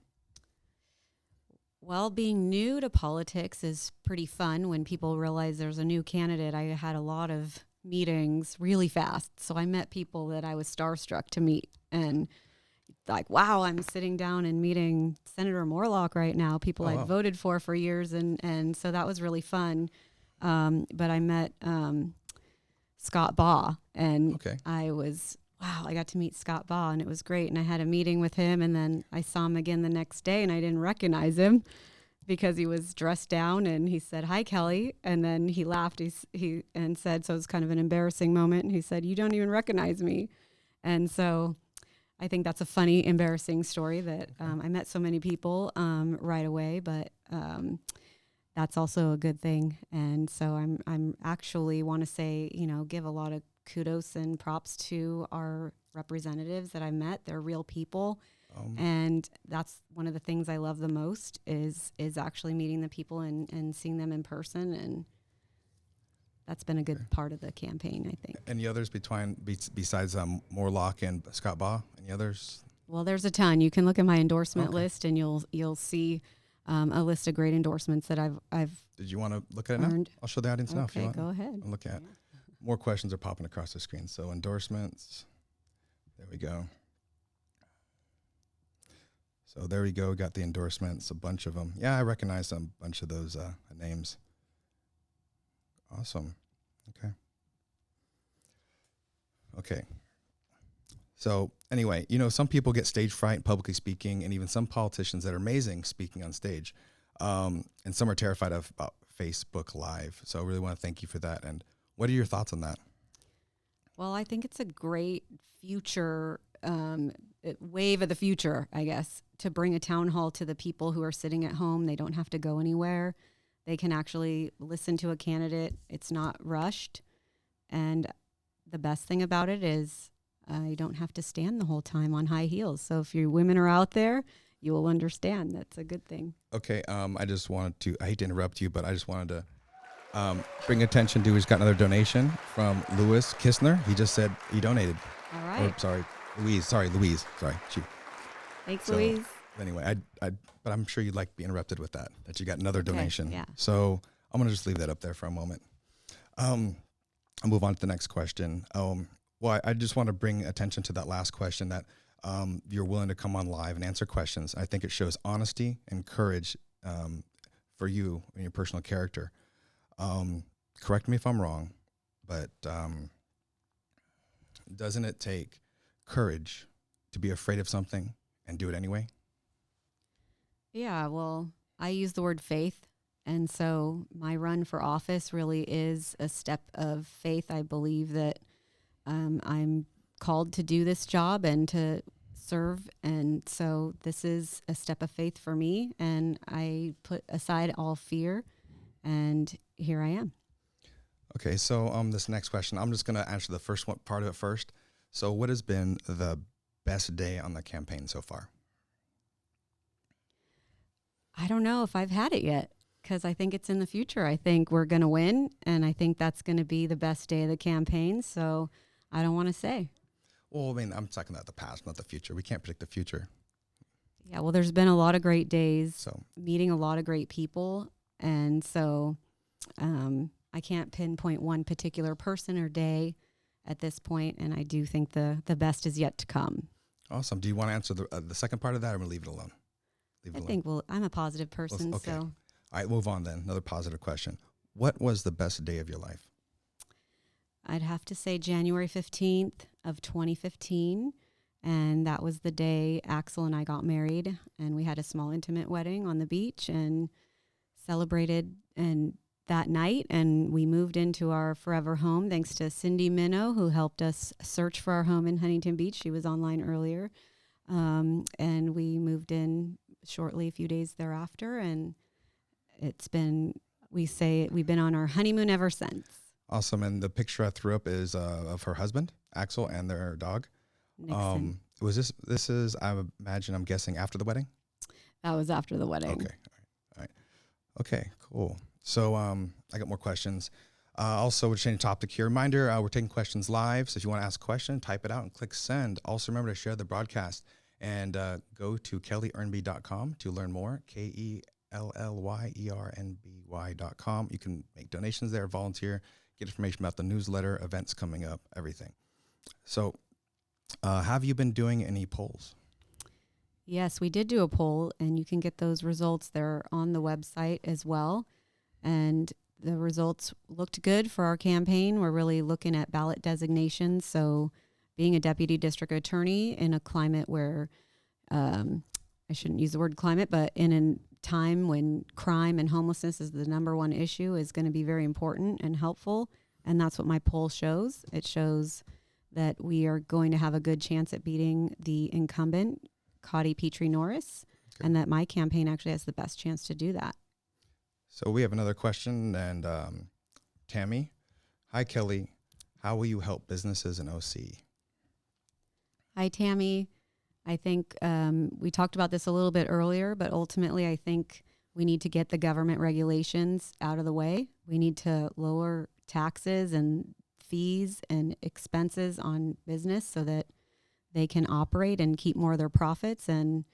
Well, being new to politics is pretty fun when people realize there's a new candidate. I had a lot of meetings really fast. So I met people that I was starstruck to meet, and like, wow, I'm sitting down and meeting Senator Morlock right now, people Oh, I'd wow. voted for years. And so that was really fun. But I met Scott Baugh, and Okay. I got to meet Scott Baugh, and it was great. And I had a meeting with him, and then I saw him again the next day, and I didn't recognize him because he was dressed down, and he said, "Hi, Kelly." And then he laughed and said, so it was kind of an embarrassing moment. And he said, "You don't even recognize me." And so I think that's a funny, embarrassing story that I met so many people right away, but that's also a good thing. And so I'm actually want to say, give a lot of kudos and props to our representatives that I met. They're real people. And that's one of the things I love the most is actually meeting the people and seeing them in person. And that's been a good part of the campaign, I think. Any others besides Morlock and Scott Baugh? Any others? Well, there's a ton. You can look at my endorsement Okay. list, and you'll see a list of great endorsements that I've Did you want to look at it now? earned. I'll show the audience now if you Okay, want. go ahead. I'll look at. More questions are popping across the screen. So endorsements. There we go. So there we go. Got the endorsements, a bunch of them. Yeah, I recognize a bunch of those names. Awesome. Okay. Okay. So anyway, some people get stage fright in publicly speaking, and even some politicians that are amazing speaking on stage. And some are terrified of Facebook Live. So I really want to thank you for that. And what are your thoughts on that? Well, I think it's a great future wave of the future, I guess, to bring a town hall to the people who are sitting at home. They don't have to go anywhere. They can actually listen to a candidate. It's not rushed. And the best thing about it is you don't have to stand the whole time on high heels. So if you women are out there, you will understand that's a good thing. Okay, I just wanted to, I hate to interrupt you, but I just wanted to bring attention to, he's got another donation from Louis Kistner. He just said he donated. All Or, right. sorry, Louise. Sorry, she. Thanks, So, Louise. Anyway, but I'm sure you'd like to be interrupted with that you got another donation. yeah. So I'm going to just leave that up there for a moment. I'll move on to the next question. Well, I just want to bring attention to that last question that you're willing to come on live and answer questions. I think it shows honesty and courage for you and your personal character. Correct me if I'm wrong, but doesn't it take courage to be afraid of something and do it anyway? Yeah, well, I use the word faith. And so my run for office really is a step of faith. I believe that I'm called to do this job and to serve. And so this is a step of faith for me. And I put aside all fear. And here I am. Okay, so this next question, I'm just going to answer the first one, part of it first. So what has been the best day on the campaign so far? I don't know if I've had it yet because I think it's in the future. I think we're going to win, and I think that's going to be the best day of the campaign. So I don't want to say. Well, I mean, I'm talking about the past, not the future. We can't predict the future. Yeah, well, there's been a lot of great days, So, meeting a lot of great people. And so I can't pinpoint one particular person or day at this point, and I do think the best is yet to come. awesome. Do you want to answer the second part of that, or leave it alone? Leave it I alone. think I'm a positive person, okay. so All right, move on then. Another positive question. What was the best day of your life? I'd have to say January 15th of 2015, and that was the day Axel and I got married, and we had a small intimate wedding on the beach and celebrated and that night, and we moved into our forever home thanks to Cindy Minnow, who helped us search for our home in Huntington Beach. She was online earlier, and we moved in shortly a few days thereafter, and it's been, we've been on our honeymoon ever since. Awesome. And the picture I threw up is of her husband, Axel, and their dog. Nixon. Was this is, I'm guessing after the wedding? That was after the wedding. Okay. All right. Okay, cool. So I got more questions. Also, we're changing topic here. Reminder, we're taking questions live. So if you want to ask a question, type it out and click send. Also, remember to share the broadcast and go to kellyernby.com to learn more. KELLYERNBY.com. You can make donations there, volunteer, get information about the newsletter, events coming up, everything. So have you been doing any polls? Yes, we did do a poll, and you can get those results. They're on the website as well. And the results looked good for our campaign. We're really looking at ballot designations. So being a deputy district attorney in a climate where, I shouldn't use the word climate, but in a time when crime and homelessness is the number one issue, is going to be very important and helpful. And that's what my poll shows. It shows that we are going to have a good chance at beating the incumbent, Cotty Petrie Norris, and that my campaign actually has the best chance to do that. So we have another question, and Tammy. Hi, Kelly. How will you help businesses in OC? Hi, Tammy. I think we talked about this a little bit earlier, but ultimately I think we need to get the government regulations out of the way. We need to lower taxes and fees and expenses on business so that they can operate and keep more of their profits. And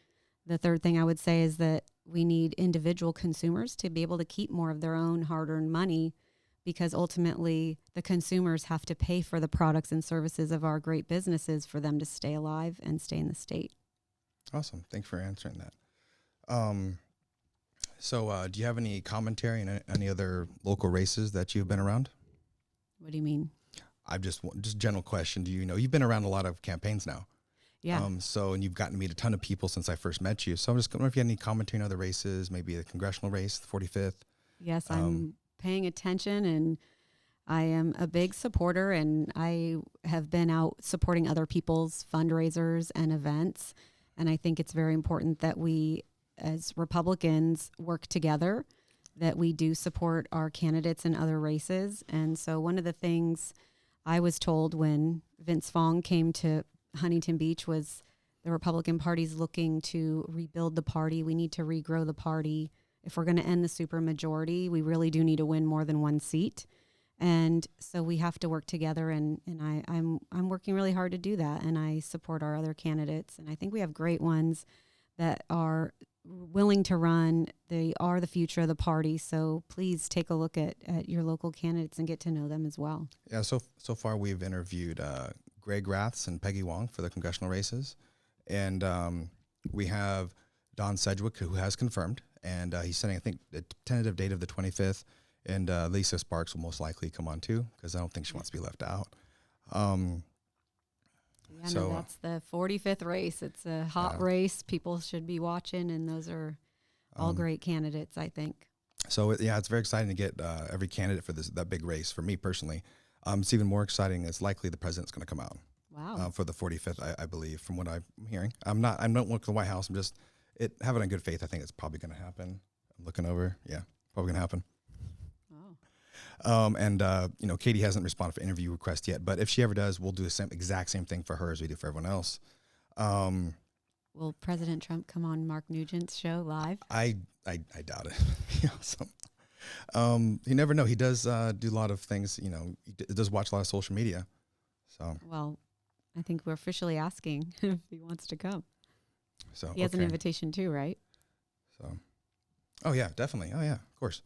the third thing I would say is that we need individual consumers to be able to keep more of their own hard-earned money, because ultimately the consumers have to pay for the products and services of our great businesses for them to stay alive and stay in the state. Awesome. Thanks for answering that. So do you have any commentary on any other local races that you've been around? What do you mean? I've just general question. Do you know, you've been around a lot of campaigns now. Yeah. And you've gotten to meet a ton of people since I first met you. So I'm just wondering if you had any commentary on other races, maybe the congressional race, the 45th. Yes, I'm paying attention, and I am a big supporter, and I have been out supporting other people's fundraisers and events. And I think it's very important that we, as Republicans, work together, that we do support our candidates in other races. And so one of the things I was told when Vince Fong came to Huntington Beach was the Republican Party's looking to rebuild the party. We need to regrow the party. If we're going to end the supermajority, we really do need to win more than one seat. And so we have to work together, and I'm working really hard to do that, and I support our other candidates. And I think we have great ones that are willing to run. They are the future of the party. So please take a look at your local candidates and get to know them as well. Yeah, so far we've interviewed Greg Raths and Peggy Wong for the congressional races. And we have Don Sedgwick, who has confirmed, and he's sending, I think, a tentative date of the 25th. And Lisa Sparks will most likely come on too, because I don't think she wants to be left out. Yeah, no, that's the 45th race. It's a hot race. People should be watching, and those are all great candidates, I think. So it's very exciting to get every candidate for that big race. For me personally, it's even more exciting. It's likely the president's going to come out. Wow. For the 45th, I believe, from what I'm hearing. I don't work for the White House. I'm just having a good faith. I think it's probably going to happen. I'm looking over. Yeah, probably going to happen. And Katie hasn't responded for interview request yet, but if she ever does, we'll do the exact same thing for her as we do for everyone else. Will President Trump come on Mark Nugent's show live? I doubt it. Be awesome. You never know. He does do a lot of things. He does watch a lot of social media. So well, I think we're officially asking if he wants to come. So he has an invitation too, right? So, oh yeah, definitely. Oh yeah, of course.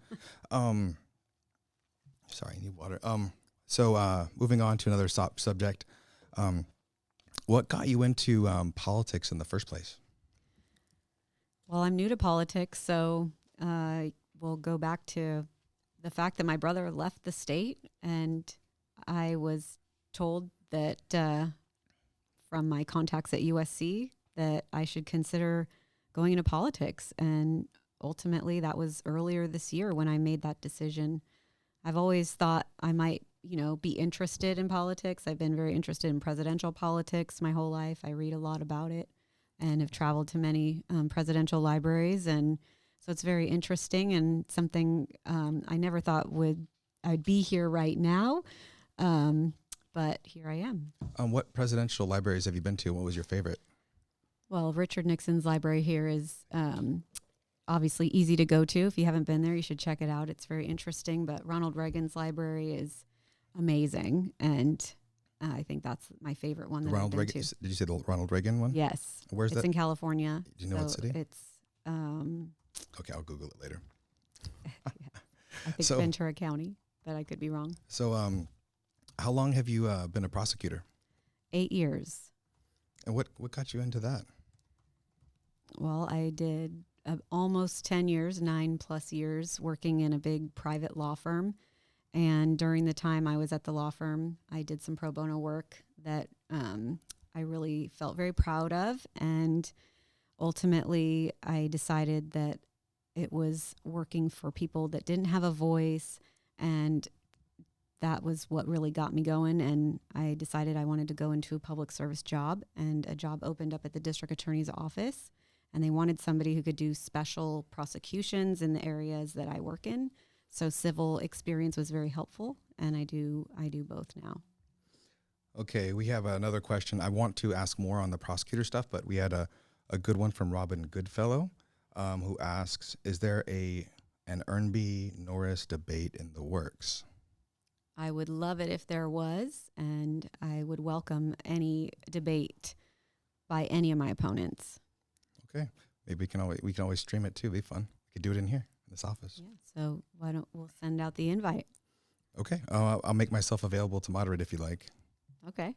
Sorry, I need water. So moving on to another subject. What got you into politics in the first place? Well, I'm new to politics, so we'll go back to the fact that my brother left the state, and I was told that from my contacts at USC that I should consider going into politics. And ultimately, that was earlier this year when I made that decision. I've always thought I might, be interested in politics. I've been very interested in presidential politics my whole life. I read a lot about it and have traveled to many presidential libraries. And so it's very interesting and something I never thought I'd be here right now. But here I am. What presidential libraries have you been to? What was your favorite? Well, Richard Nixon's library here is obviously easy to go to. If you haven't been there, you should check it out. It's very interesting. But Ronald Reagan's library is amazing, and I think that's my favorite one. Ronald Reagan. Did you say the Ronald Reagan one? Yes. Where's that? It's in California. Do you know what city? It's. Okay, I'll Google it later. I think Ventura County, but I could be wrong. So, how long have you been a prosecutor? 8 years. And what got you into that? Well, I did almost 10 years, 9+ years working in a big private law firm. And during the time I was at the law firm, I did some pro bono work that I really felt very proud of. And ultimately, I decided that it was working for people that didn't have a voice. And that was what really got me going. And I decided I wanted to go into a public service job. And a job opened up at the district attorney's office. And they wanted somebody who could do special prosecutions in the areas that I work in. So civil experience was very helpful, and I do both now. Okay, we have another question. I want to ask more on the prosecutor stuff, but we had a good one from Robin Goodfellow, who asks, is there an Ernby-Norris debate in the works? I would love it if there was, and I would welcome any debate by any of my opponents. Okay, maybe we can always stream it too. It'd be fun. We could do it in here in this office. Yeah. So we'll send out the invite. Okay. I'll make myself available to moderate if you like. Okay.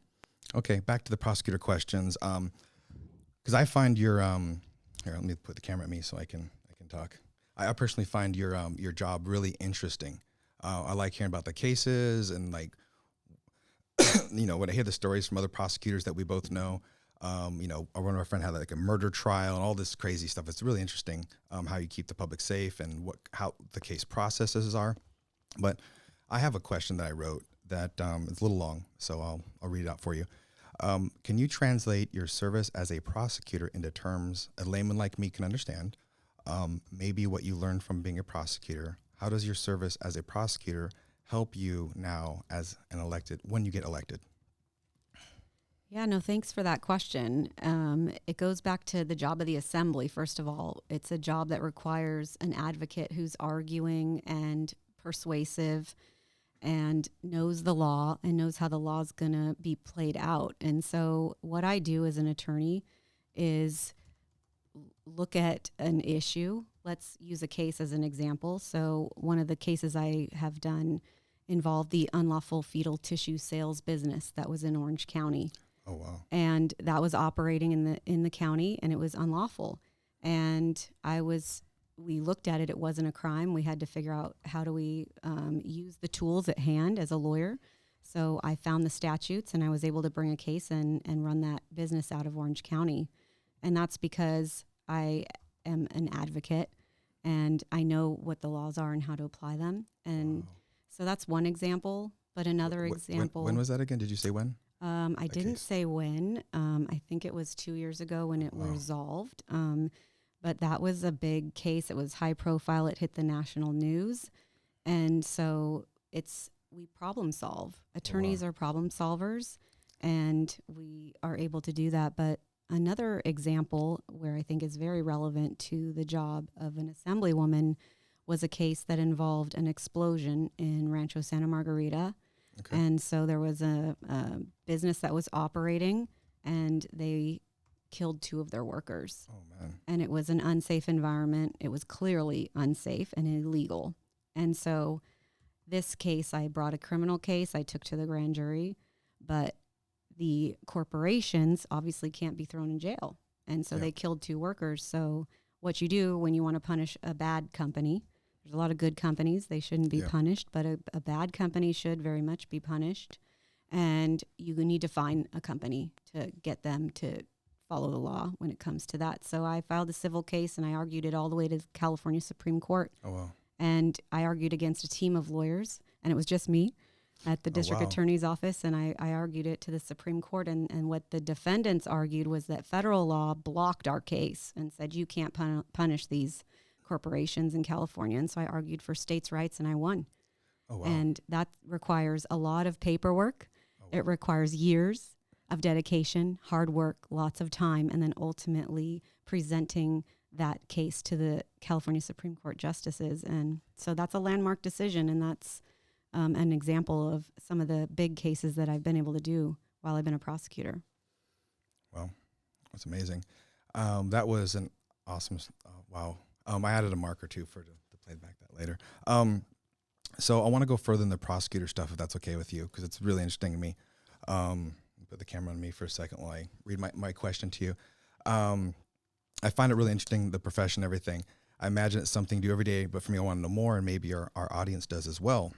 Okay. Back to the prosecutor questions. Because I find your here. Let me put the camera at me so I can talk. I personally find your job really interesting. I like hearing about the cases and when I hear the stories from other prosecutors that we both know. One of our friends had a murder trial and all this crazy stuff. It's really interesting how you keep the public safe and how the case processes are. But I have a question that I wrote that is a little long, so I'll read it out for you. Can you translate your service as a prosecutor into terms a layman like me can understand? Maybe what you learned from being a prosecutor. How does your service as a prosecutor help you now as when you get elected? Yeah, no, thanks for that question. It goes back to the job of the assembly. First of all, it's a job that requires an advocate who's arguing and persuasive and knows the law and knows how the law is going to be played out. And so what I do as an attorney is look at an issue. Let's use a case as an example. So one of the cases I have done involved the unlawful fetal tissue sales business that was in Orange County. Oh, wow. And that was operating in the county, and it was unlawful. And I was we looked at it, it wasn't a crime. We had to figure out how do we use the tools at hand as a lawyer. So I found the statutes and I was able to bring a case and run that business out of Orange County. And that's because I am an advocate and I know what the laws are and how to apply them. And so that's one example. But another example. When was that again? Did you say when? I didn't say when. I think it was 2 years ago when it was resolved. But that was a big case. It was high profile. It hit the national news. And so we problem solve. Attorneys are problem solvers, and we are able to do that. But another example where I think is very relevant to the job of an assemblywoman was a case that involved an explosion in Rancho Santa Margarita. Okay. And so there was a business that was operating, and they killed 2 of their workers. Oh, man. And it was an unsafe environment. It was clearly unsafe and illegal. And so this case, I brought a criminal case. I took to the grand jury, but the corporations obviously can't be thrown in jail. And so they killed 2 workers. So what you do when you want to punish a bad company, there's a lot of good companies. They shouldn't be punished, but a bad company should very much be punished. And you need to find a company to get them to follow the law when it comes to that. So I filed a civil case and I argued it all the way to the California Supreme Court. Oh, wow. And I argued against a team of lawyers, and it was just me at the district attorney's office. And I argued it to the Supreme Court. And what the defendants argued was that federal law blocked our case and said, you can't punish these corporations in California. And so I argued for states' rights and I won. Oh, wow. And that requires a lot of paperwork. Oh, wow. It requires years of dedication, hard work, lots of time, and then ultimately presenting that case to the California Supreme Court justices. And so that's a landmark decision, and that's an example of some of the big cases that I've been able to do while I've been a prosecutor. Wow, that's amazing. That was an awesome, wow. I added a marker too to play back that later. So I want to go further in the prosecutor stuff, if that's okay with you, because it's really interesting to me. Put the camera on me for a second while I read my question to you. I find it really interesting, the profession, everything. I imagine it's something you do every day, but for me, I want to know more, and maybe our audience does as well.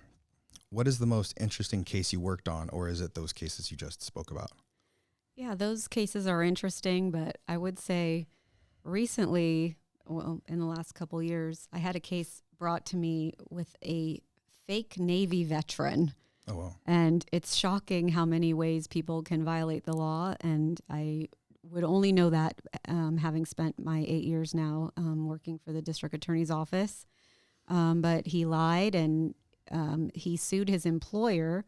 What is the most interesting case you worked on, or is it those cases you just spoke about? Yeah, those cases are interesting, but I would say recently, well, in the last couple of years, I had a case brought to me with a fake Navy veteran. Oh, wow. And it's shocking how many ways people can violate the law, and I would only know that having spent my 8 years now working for the district attorney's office. But he lied, and he sued his employer,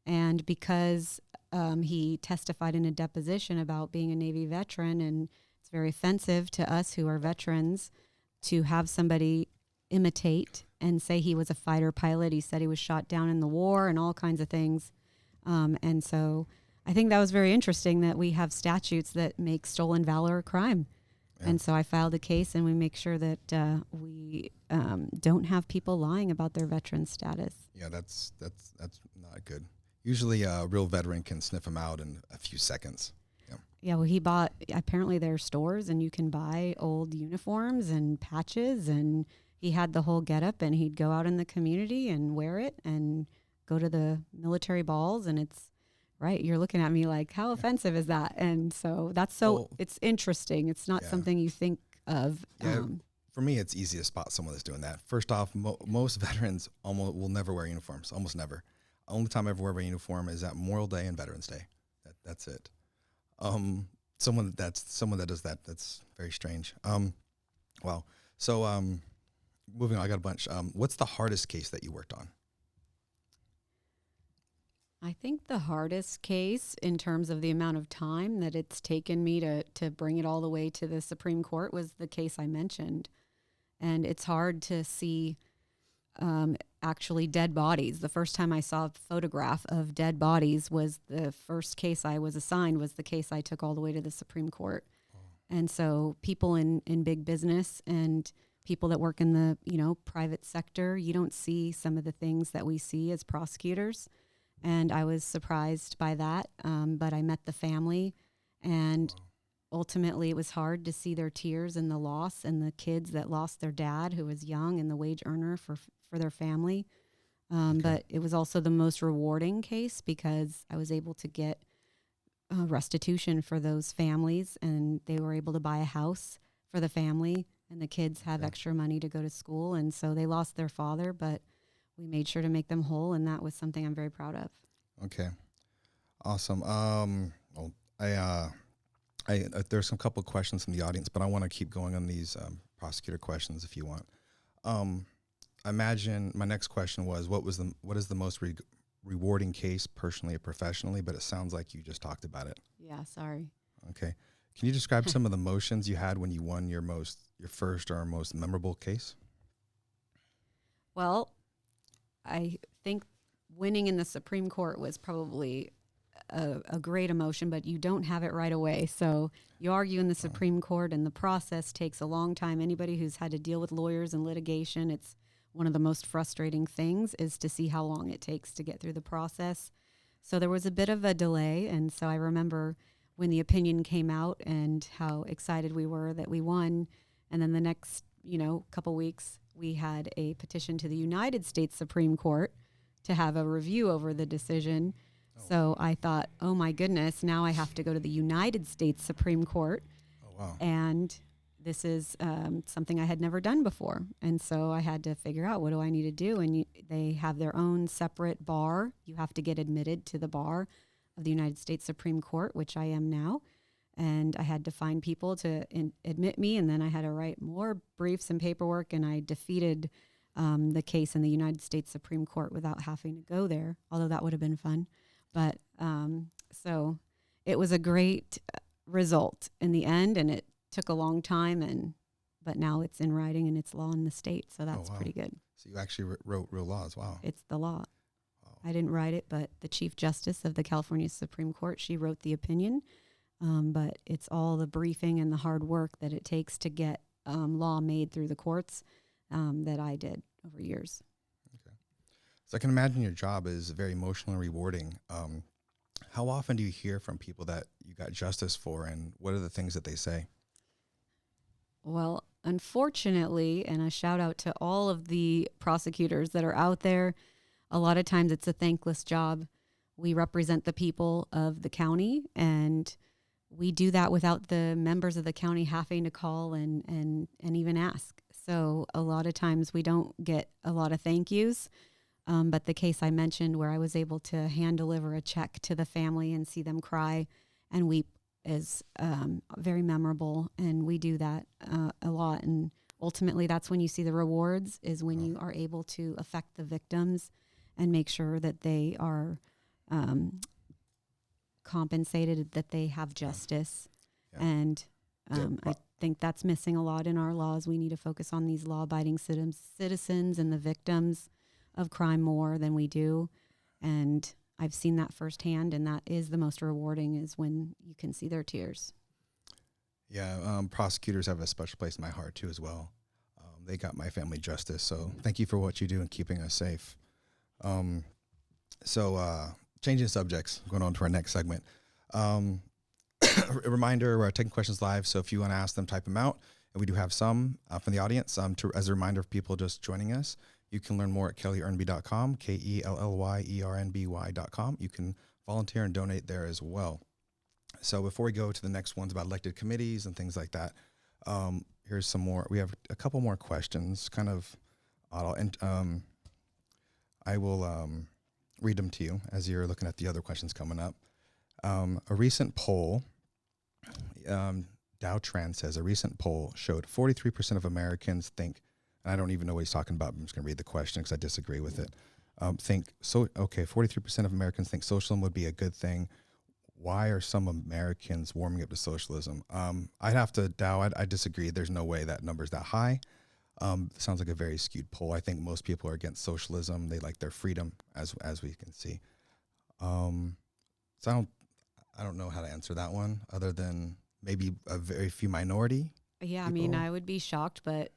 and because he testified in a deposition about being a Navy veteran, and it's very offensive to us who are veterans to have somebody imitate and say he was a fighter pilot. He said he was shot down in the war and all kinds of things. And so I think that was very interesting that we have statutes that make stolen valor a crime. Yeah. And so I filed a case, and we make sure that we don't have people lying about their veteran status. Yeah, that's not good. Usually a real veteran can sniff them out in a few seconds. Yeah, well, he bought, apparently there are stores, and you can buy old uniforms and patches, and he had the whole getup, and he'd go out in the community and wear it and go to the military balls, and it's, right, you're looking at me like, how offensive is that? And so it's interesting. It's not something you think of. Yeah, for me, it's easy to spot someone that's doing that. First off, most veterans almost will never wear uniforms, almost never. Only time I ever wear a uniform is at Memorial Day and Veterans Day. That's it. Someone that does that, that's very strange. Wow. So moving on, I got a bunch. What's the hardest case that you worked on? I think the hardest case in terms of the amount of time that it's taken me to bring it all the way to the Supreme Court was the case I mentioned. And it's hard to see actually dead bodies. The first time I saw a photograph of dead bodies was the first case I was assigned, was the case I took all the way to the Supreme Court. Oh. And so people in big business and people that work in the private sector, you don't see some of the things that we see as prosecutors. And I was surprised by that. But I met the family, and ultimately it was hard to see their tears and the loss and the kids that lost their dad who was young and the wage earner for their family. But it was also the most rewarding case because I was able to get restitution for those families, and they were able to buy a house for the family, and the kids have extra money to go to school. And so they lost their father, but we made sure to make them whole, and that was something I'm very proud of. Okay. Awesome. Well, there's some couple questions from the audience, but I want to keep going on these prosecutor questions if you want. I imagine my next question was, what is the most rewarding case personally or professionally? But it sounds like you just talked about it. Yeah, sorry. Okay. Can you describe some of the emotions you had when you won your first or most memorable case? Well, I think winning in the Supreme Court was probably a great emotion, but you don't have it right away. So you argue in the Supreme Court, and the process takes a long time. Anybody who's had to deal with lawyers and litigation, it's one of the most frustrating things is to see how long it takes to get through the process. So there was a bit of a delay, and so I remember when the opinion came out and how excited we were that we won. And then the next, couple weeks, we had a petition to the United States Supreme Court to have a review over the decision. So I thought, oh my goodness, now I have to go to the United States Supreme Court. Oh, wow. And this is something I had never done before. And so I had to figure out, what do I need to do? And they have their own separate bar. You have to get admitted to the bar of the United States Supreme Court, which I am now. And I had to find people to admit me. And then I had to write more briefs and paperwork. And I defeated the case in the United States Supreme Court without having to go there, although that would have been fun. But so it was a great result in the end, and it took a long time, but now it's in writing and it's law in the state, so that's pretty good. So you actually wrote real laws. Wow. It's the law. Wow. I didn't write it, but the Chief Justice of the California Supreme Court, she wrote the opinion, but it's all the briefing and the hard work that it takes to get law made through the courts that I did over years. So I can imagine your job is very emotional and rewarding. How often do you hear from people that you got justice for, and what are the things that they say? Well, unfortunately, and a shout out to all of the prosecutors that are out there, a lot of times it's a thankless job. We represent the people of the county, and we do that without the members of the county having to call and even ask. So a lot of times we don't get a lot of thank yous. But the case I mentioned where I was able to hand deliver a check to the family and see them cry and weep is very memorable. And we do that a lot. And ultimately, that's when you see the rewards, is when you are able to affect the victims and make sure that they are compensated, that they have justice. Yeah. And I think that's missing a lot in our laws. We need to focus on these law-abiding citizens and the victims of crime more than we do. And I've seen that firsthand, and that is the most rewarding, is when you can see their tears. Yeah, prosecutors have a special place in my heart too as well. They got my family justice, so thank you for what you do in keeping us safe. Changing subjects, going on to our next segment. A reminder, we're taking questions live, so if you want to ask them, type them out. And we do have some from the audience. As a reminder of people just joining us, you can learn more at kellyernby.com, KELLYERNBY.com. You can volunteer and donate there as well. So before we go to the next ones about elected committees and things like that, here's some more. We have a couple more questions, kind of odd, and I will read them to you as you're looking at the other questions coming up. A recent poll, Dow Trend says, a recent poll showed 43% of Americans think, and I don't even know what he's talking about, but I'm just going to read the question because I disagree with it. 43% of Americans think socialism would be a good thing. Why are some Americans warming up to socialism? I'd have to, Dow, I disagree. There's no way that number's that high. Sounds like a very skewed poll. I think most people are against socialism. They like their freedom, as we can see. So I don't know how to answer that one, other than maybe a very few minority. Yeah, people. I mean, I would be shocked, but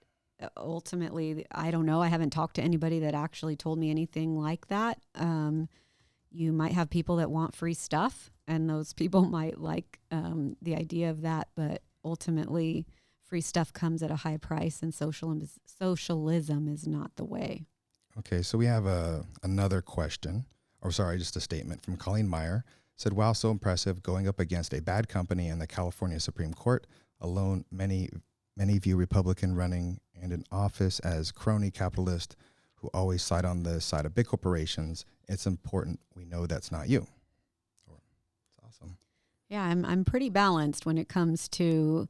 ultimately, I don't know. I haven't talked to anybody that actually told me anything like that. You might have people that want free stuff, and those people might like the idea of that, but ultimately free stuff comes at a high price, and socialism is not the way. Okay, so we have another question, or sorry, just a statement from Colleen Meyer. Said, wow, so impressive going up against a bad company in the California Supreme Court. Alone, many view Republican running and in office as crony capitalist who always side on the side of big corporations. It's important we know that's not you. It's awesome. Yeah, I'm pretty balanced when it comes to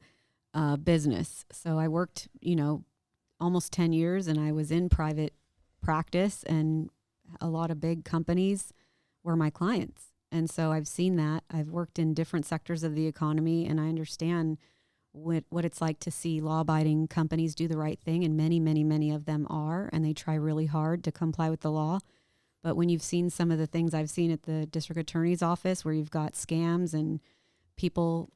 business. So I worked, almost 10 years, and I was in private practice, and a lot of big companies were my clients. And so I've seen that. I've worked in different sectors of the economy, and I understand what it's like to see law-abiding companies do the right thing, and many of them are, and they try really hard to comply with the law. But when you've seen some of the things I've seen at the district attorney's office, where you've got scams and people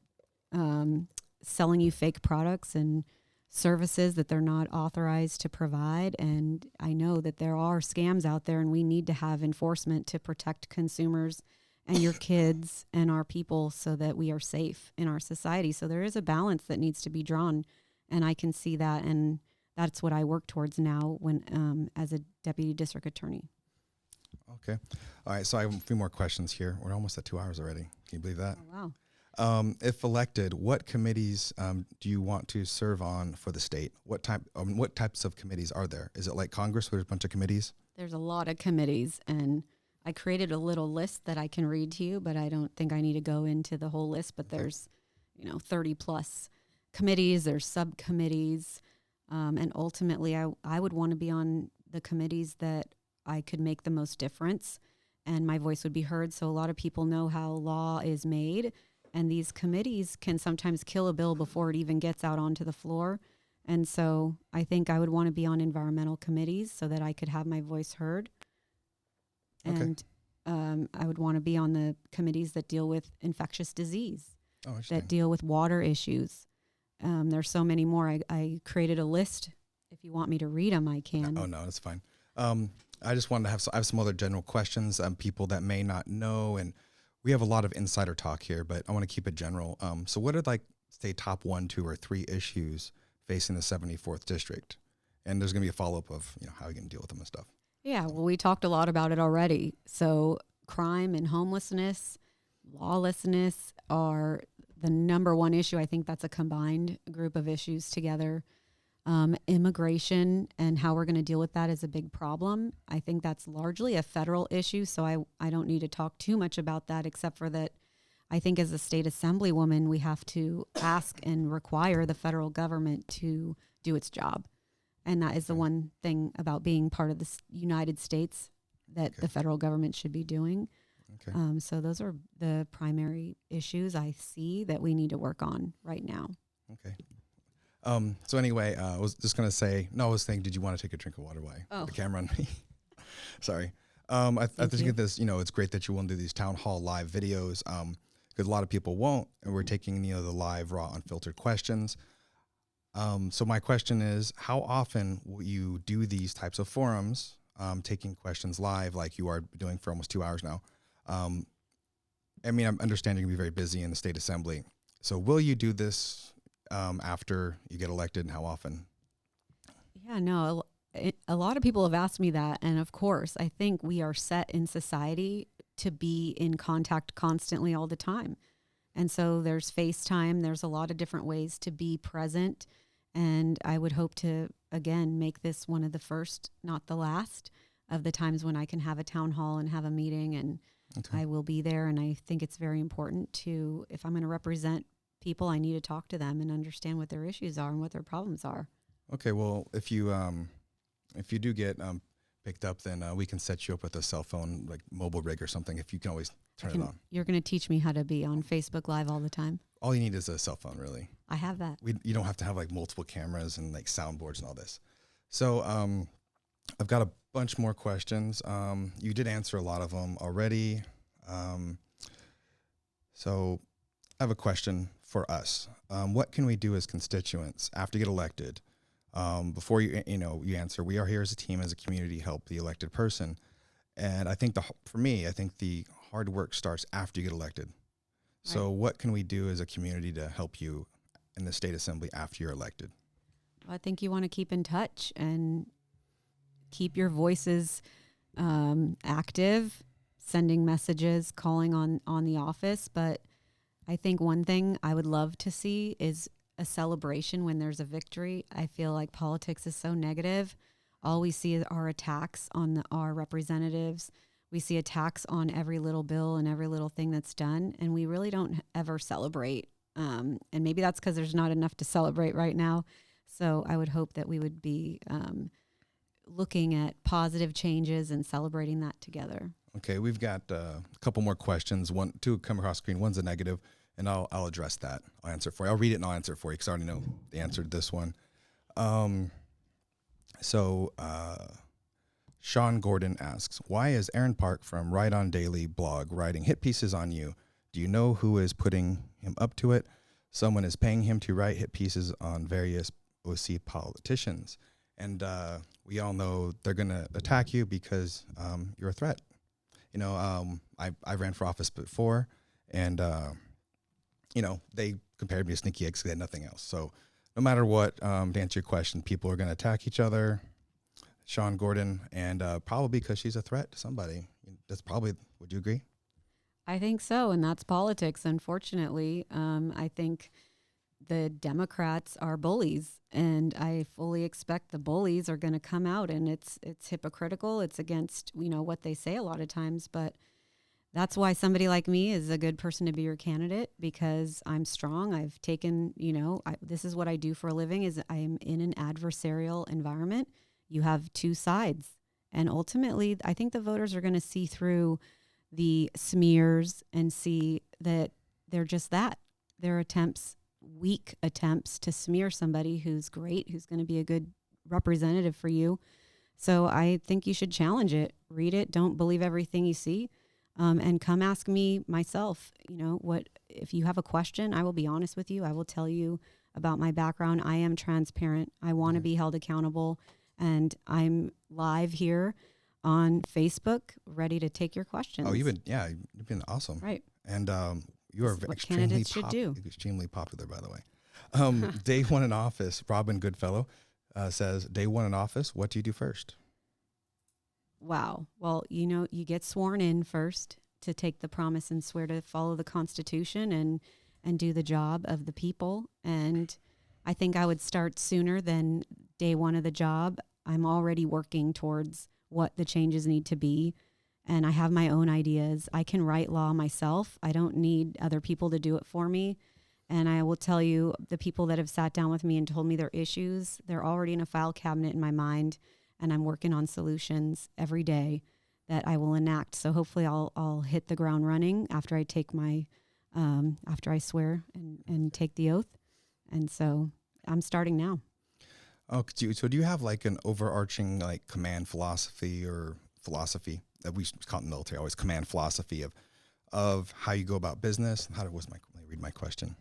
selling you fake products and services that they're not authorized to provide, and I know that there are scams out there, and we need to have enforcement to protect consumers and your kids and our people so that we are safe in our society. So there is a balance that needs to be drawn, and I can see that, and that's what I work towards now when as a deputy district attorney. Okay. All right, so I have a few more questions here. We're almost at 2 hours already. Can you believe that? Oh, wow. If elected, what committees do you want to serve on for the state? What types of committees are there? Is it like Congress where there's a bunch of committees? There's a lot of committees, and I created a little list that I can read to you, but I don't think I need to go into the whole list. But there's, 30 plus committees, there's subcommittees, and ultimately I would want to be on the committees that I could make the most difference, and my voice would be heard. So a lot of people know how law is made, and these committees can sometimes kill a bill before it even gets out onto the floor. And so I think I would want to be on environmental committees so that I could have my voice heard. Okay. And I would want to be on the committees that deal with infectious disease, Interesting. that deal with water issues. There's so many more. I created a list. If you want me to read them, I can. Oh, no, that's fine. I just wanted to I have some other general questions, people that may not know, and we have a lot of insider talk here, but I want to keep it general. So what are say top 1, 2, or 3 issues facing the 74th district? And there's going to be a follow-up of, how you can deal with them and stuff. Yeah, well, we talked a lot about it already. So crime and homelessness, lawlessness are the number one issue. I think that's a combined group of issues together. Immigration and how we're going to deal with that is a big problem. I think that's largely a federal issue, so I don't need to talk too much about that, except for that I think as a state assemblywoman, we have to ask and require the federal government to do its job. And that is the one thing about being part of the United States that the federal government should be doing. Okay. So those are the primary issues I see that we need to work on right now. Okay. So anyway, I was just going to say, I was thinking, did you want to take a drink of water? Why? Oh. The camera on me. Sorry. I think this, it's great that you want to do these town hall live videos, because a lot of people won't, and we're taking, the live, raw, unfiltered questions. So my question is, how often will you do these types of forums, taking questions live like you are doing for almost 2 hours now? I understand you're going to be very busy in the state assembly. So will you do this after you get elected, and how often? Yeah, no, a lot of people have asked me that. And of course, I think we are set in society to be in contact constantly all the time. And so there's FaceTime. There's a lot of different ways to be present. And I would hope to, again, make this one of the first, not the last, of the times when I can have a town hall and have a meeting. And I will be there. And I think it's very important to, if I'm going to represent people, I need to talk to them and understand what their issues are and what their problems are. Okay, well, if you do get picked up, then we can set you up with a cell phone, like mobile rig or something. If you can always turn it on. You're going to teach me how to be on Facebook Live all the time. All you need is a cell phone, really. I have that. You don't have to have like multiple cameras and like soundboards and all this. So I've got a bunch more questions. You did answer a lot of them already. So I have a question for us. What can we do as constituents after you get elected? Before you answer, we are here as a team, as a community, to help the elected person. And I think for me, the hard work starts after you get elected. So what can we do as a community to help you in the state assembly after you're elected? I think you want to keep in touch and keep your voices active, sending messages, calling on the office. But I think one thing I would love to see is a celebration when there's a victory. I feel like politics is so negative. All we see are attacks on our representatives. We see attacks on every little bill and every little thing that's done, and we really don't ever celebrate. And maybe that's because there's not enough to celebrate right now. So I would hope that we would be looking at positive changes and celebrating that together. Okay, we've got a couple more questions. Two come across screen. One's a negative, and I'll address that. I'll answer it for you. I'll read it and I'll answer it for you because I already know the answer to this one. Sean Gordon asks, why is Aaron Park from Right On Daily blog writing hit pieces on you? Do you know who is putting him up to it? Someone is paying him to write hit pieces on various OC politicians. And we all know they're going to attack you because you're a threat. You know, I ran for office before, and, they compared me to Sneaky Eggs because they had nothing else. So no matter what, to answer your question, people are going to attack each other. Sean Gordon, and probably because she's a threat to somebody. That's probably, would you agree? I think so, and that's politics, unfortunately. I think the Democrats are bullies, and I fully expect the bullies are going to come out, and it's hypocritical. It's against, what they say a lot of times, but that's why somebody like me is a good person to be your candidate, because I'm strong. I've taken, this is what I do for a living, is I'm in an adversarial environment. You have two sides. And ultimately, I think the voters are going to see through the smears and see that they're just that. They're weak attempts to smear somebody who's great, who's going to be a good representative for you. So I think you should challenge it. Read it. Don't believe everything you see. And come ask me myself, what, if you have a question, I will be honest with you. I will tell you about my background. I am transparent. I want to be held accountable. And I'm live here on Facebook, ready to take your questions. Oh, you've been awesome. Right. And you are candidates should do. Extremely popular, by the way. Day one in office, Robin Goodfellow says, day one in office, what do you do first? Wow. Well, you get sworn in first to take the promise and swear to follow the Constitution and do the job of the people. And I think I would start sooner than day one of the job. I'm already working towards what the changes need to be, and I have my own ideas. I can write law myself. I don't need other people to do it for me. And I will tell you, the people that have sat down with me and told me their issues, they're already in a file cabinet in my mind, and I'm working on solutions every day that I will enact. So hopefully I'll hit the ground running after I take after I swear and take the oath. And so I'm starting now. Oh, so do you have like an overarching like command philosophy that we call it in the military always command philosophy of how you go about business? Let me read my question.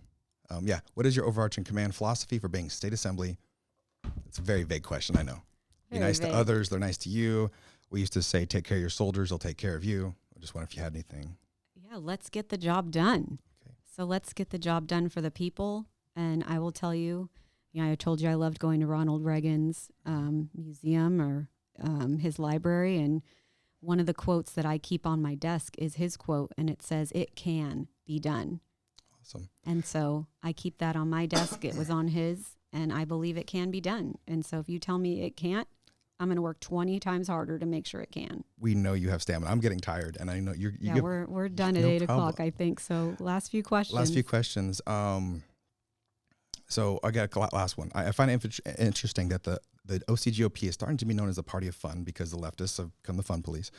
What is your overarching command philosophy for being state assembly? It's a very vague question, I know. Be nice to others, they're nice to you. We used to say, take care of your soldiers, they'll take care of you. I just wonder if you had anything. Yeah, let's get the job done. Okay. So let's get the job done for the people. And I will tell you, I told you I loved going to Ronald Reagan's museum or his library. And one of the quotes that I keep on my desk is his quote, and it says, "It can be done." Awesome. And so I keep that on my desk. It was on his, and I believe it can be done. And so if you tell me it can't, I'm going to work 20 times harder to make sure it can. We know you have stamina. I'm getting tired, and I know you're. We're done at 8 o'clock, I think. So last few questions. So I got a last one. I find it interesting that the OCGOP is starting to be known as a party of fun because the leftists have become the fun police.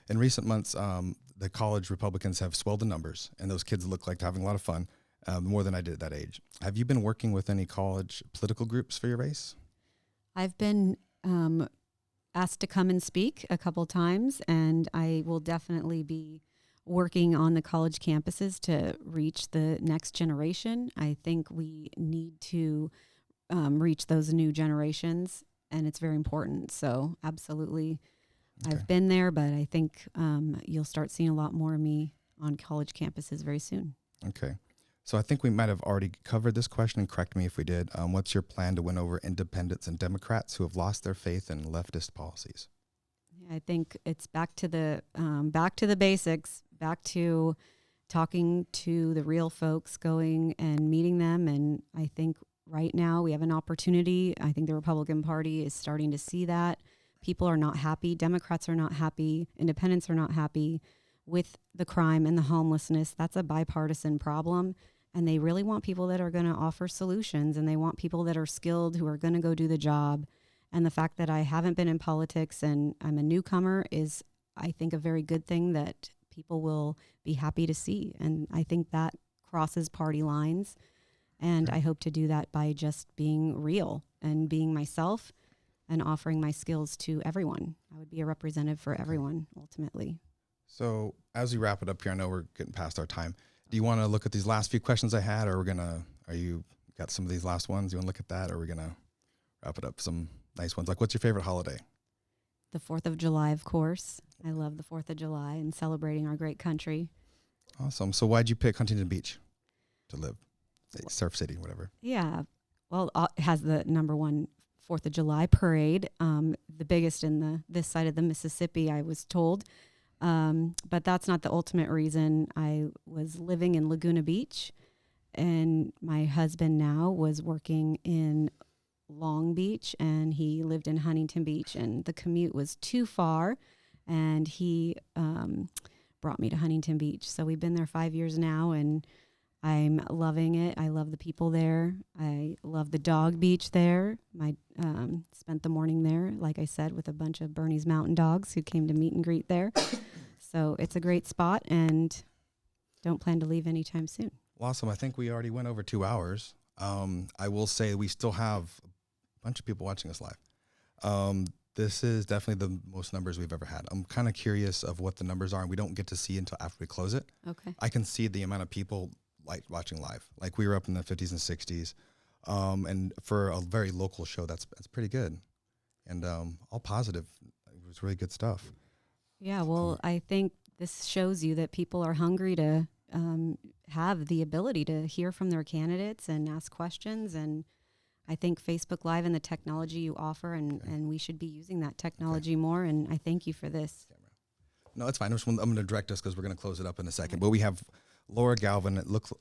In recent months, the college Republicans have swelled the numbers, and those kids look like they're having a lot of fun, more than I did at that age. Have you been working with any college political groups for your race? I've been asked to come and speak a couple times, and I will definitely be working on the college campuses to reach the next generation. I think we need to reach those new generations, and it's very important. So absolutely, okay. I've been there, but I think you'll start seeing a lot more of me on college campuses very soon. Okay. So I think we might have already covered this question, and correct me if we did. What's your plan to win over independents and Democrats who have lost their faith in leftist policies? I think it's back to the basics, back to talking to the real folks, going and meeting them. And I think right now we have an opportunity. I think the Republican Party is starting to see that. People are not happy. Democrats are not happy. Independents are not happy with the crime and the homelessness. That's a bipartisan problem. And they really want people that are going to offer solutions, and they want people that are skilled who are going to go do the job. And the fact that I haven't been in politics and I'm a newcomer is, I think, a very good thing that people will be happy to see. And I think that crosses party lines. And I hope to do that by just being real and being myself and offering my skills to everyone. I would be a representative for everyone, ultimately. So as we wrap it up here, I know we're getting past our time. Do you want to look at these last few questions I had, or are you got some of these last ones? You want to look at that, or are we going to wrap it up some nice ones? Like, what's your favorite holiday? The 4th of July, of course. I love the 4th of July and celebrating our great country. Awesome. So why'd you pick Huntington Beach to live? Surf City, whatever. Yeah. Well, it has the #1 4th of July parade, the biggest in this side of the Mississippi, I was told. But that's not the ultimate reason. I was living in Laguna Beach, and my husband now was working in Long Beach, and he lived in Huntington Beach, and the commute was too far, and he brought me to Huntington Beach. So we've been there 5 years now, and I'm loving it. I love the people there. I love the dog beach there. Spent the morning there, like I said, with a bunch of Bernie's Mountain Dogs who came to meet and greet there. So it's a great spot, and don't plan to leave anytime soon. Well, awesome. I think we already went over 2 hours. I will say we still have a bunch of people watching us live. This is definitely the most numbers we've ever had. I'm kind of curious of what the numbers are, and we don't get to see until after we close it. Okay. I can see the amount of people like watching live. Like, we were up in the 50s and 60s. And for a very local show, that's pretty good. And all positive. It was really good stuff. Yeah, well, I think this shows you that people are hungry to have the ability to hear from their candidates and ask questions. And I think Facebook Live and the technology you offer, and we should be using that technology more. And I thank you for this. No, it's fine. I'm going to direct us because we're going to close it up in a second. But we have Laura Galvin. It looks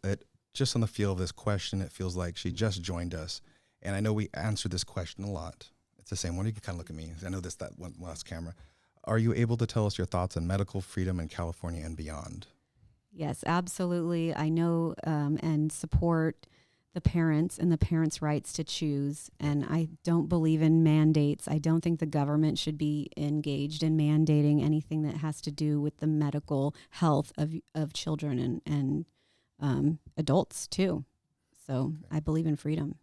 just on the feel of this question, it feels like she just joined us. And I know we answered this question a lot. It's the same one. You can kind of look at me. I know that one last camera. Are you able to tell us your thoughts on medical freedom in California and beyond? Yes, absolutely. I know and support the parents and the parents' rights to choose. And I don't believe in mandates. I don't think the government should be engaged in mandating anything that has to do with the medical health of children and adults too. So I believe in freedom.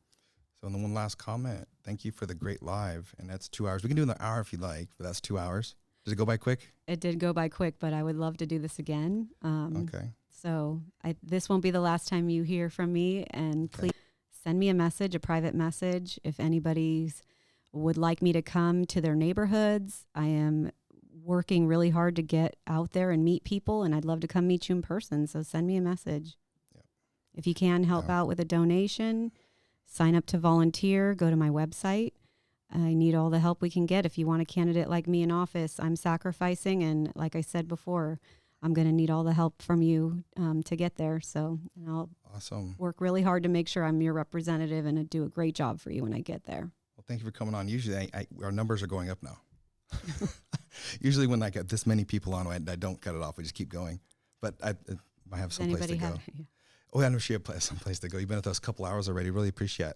So, and then one last comment. Thank you for the great live. And that's 2 hours. We can do an hour if you'd like, but that's 2 hours. Did it go by quick? It did go by quick, but I would love to do this again. Okay. So this won't be the last time you hear from me. And please send me a message, a private message. If anybody would like me to come to their neighborhoods, I am working really hard to get out there and meet people, and I'd love to come meet you in person. So send me a message. Yep. If you can help out with a donation, sign up to volunteer, go to my website. I need all the help we can get. If you want a candidate like me in office, I'm sacrificing. And like I said before, I'm going to need all the help from you to get there. So and I'll work really hard to make sure I'm your representative and do a great job for you when I get there. Well, thank you for coming on. Usually our numbers are going up now. Usually when I get this many people on, I don't cut it off. We just keep going. But I have some place to go. Oh, I know she has some place to go. You've been with us a couple hours already. Really appreciate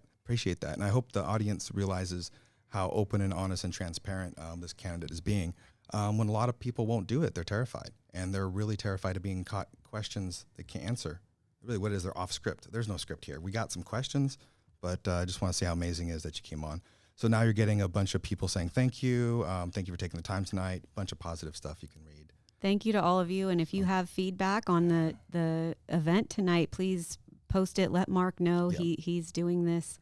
that. And I hope the audience realizes how open and honest and transparent this candidate is being. When a lot of people won't do it, they're terrified. And they're really terrified of being caught questions they can't answer. Really, what is their off script? There's no script here. We got some questions, but I just want to say how amazing it is that you came on. So now you're getting a bunch of people saying thank you. Thank you for taking the time tonight. A bunch of positive stuff you can read. Thank you to all of you. And if you have feedback on the event tonight, please post it. Let Mark know he's doing this.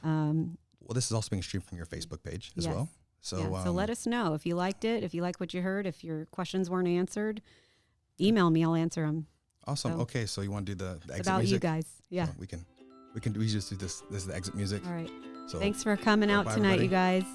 Well, this is also being streamed from your Facebook page as well. So, so let us know if you liked it, if you like what you heard, if your questions weren't answered, email me. I'll answer them. Awesome. So- Okay, so you want to do the It's exit about music? you guys. Yeah. So we just do this. This is the exit music. All right. So Thanks for coming out bye, tonight, everybody. you guys.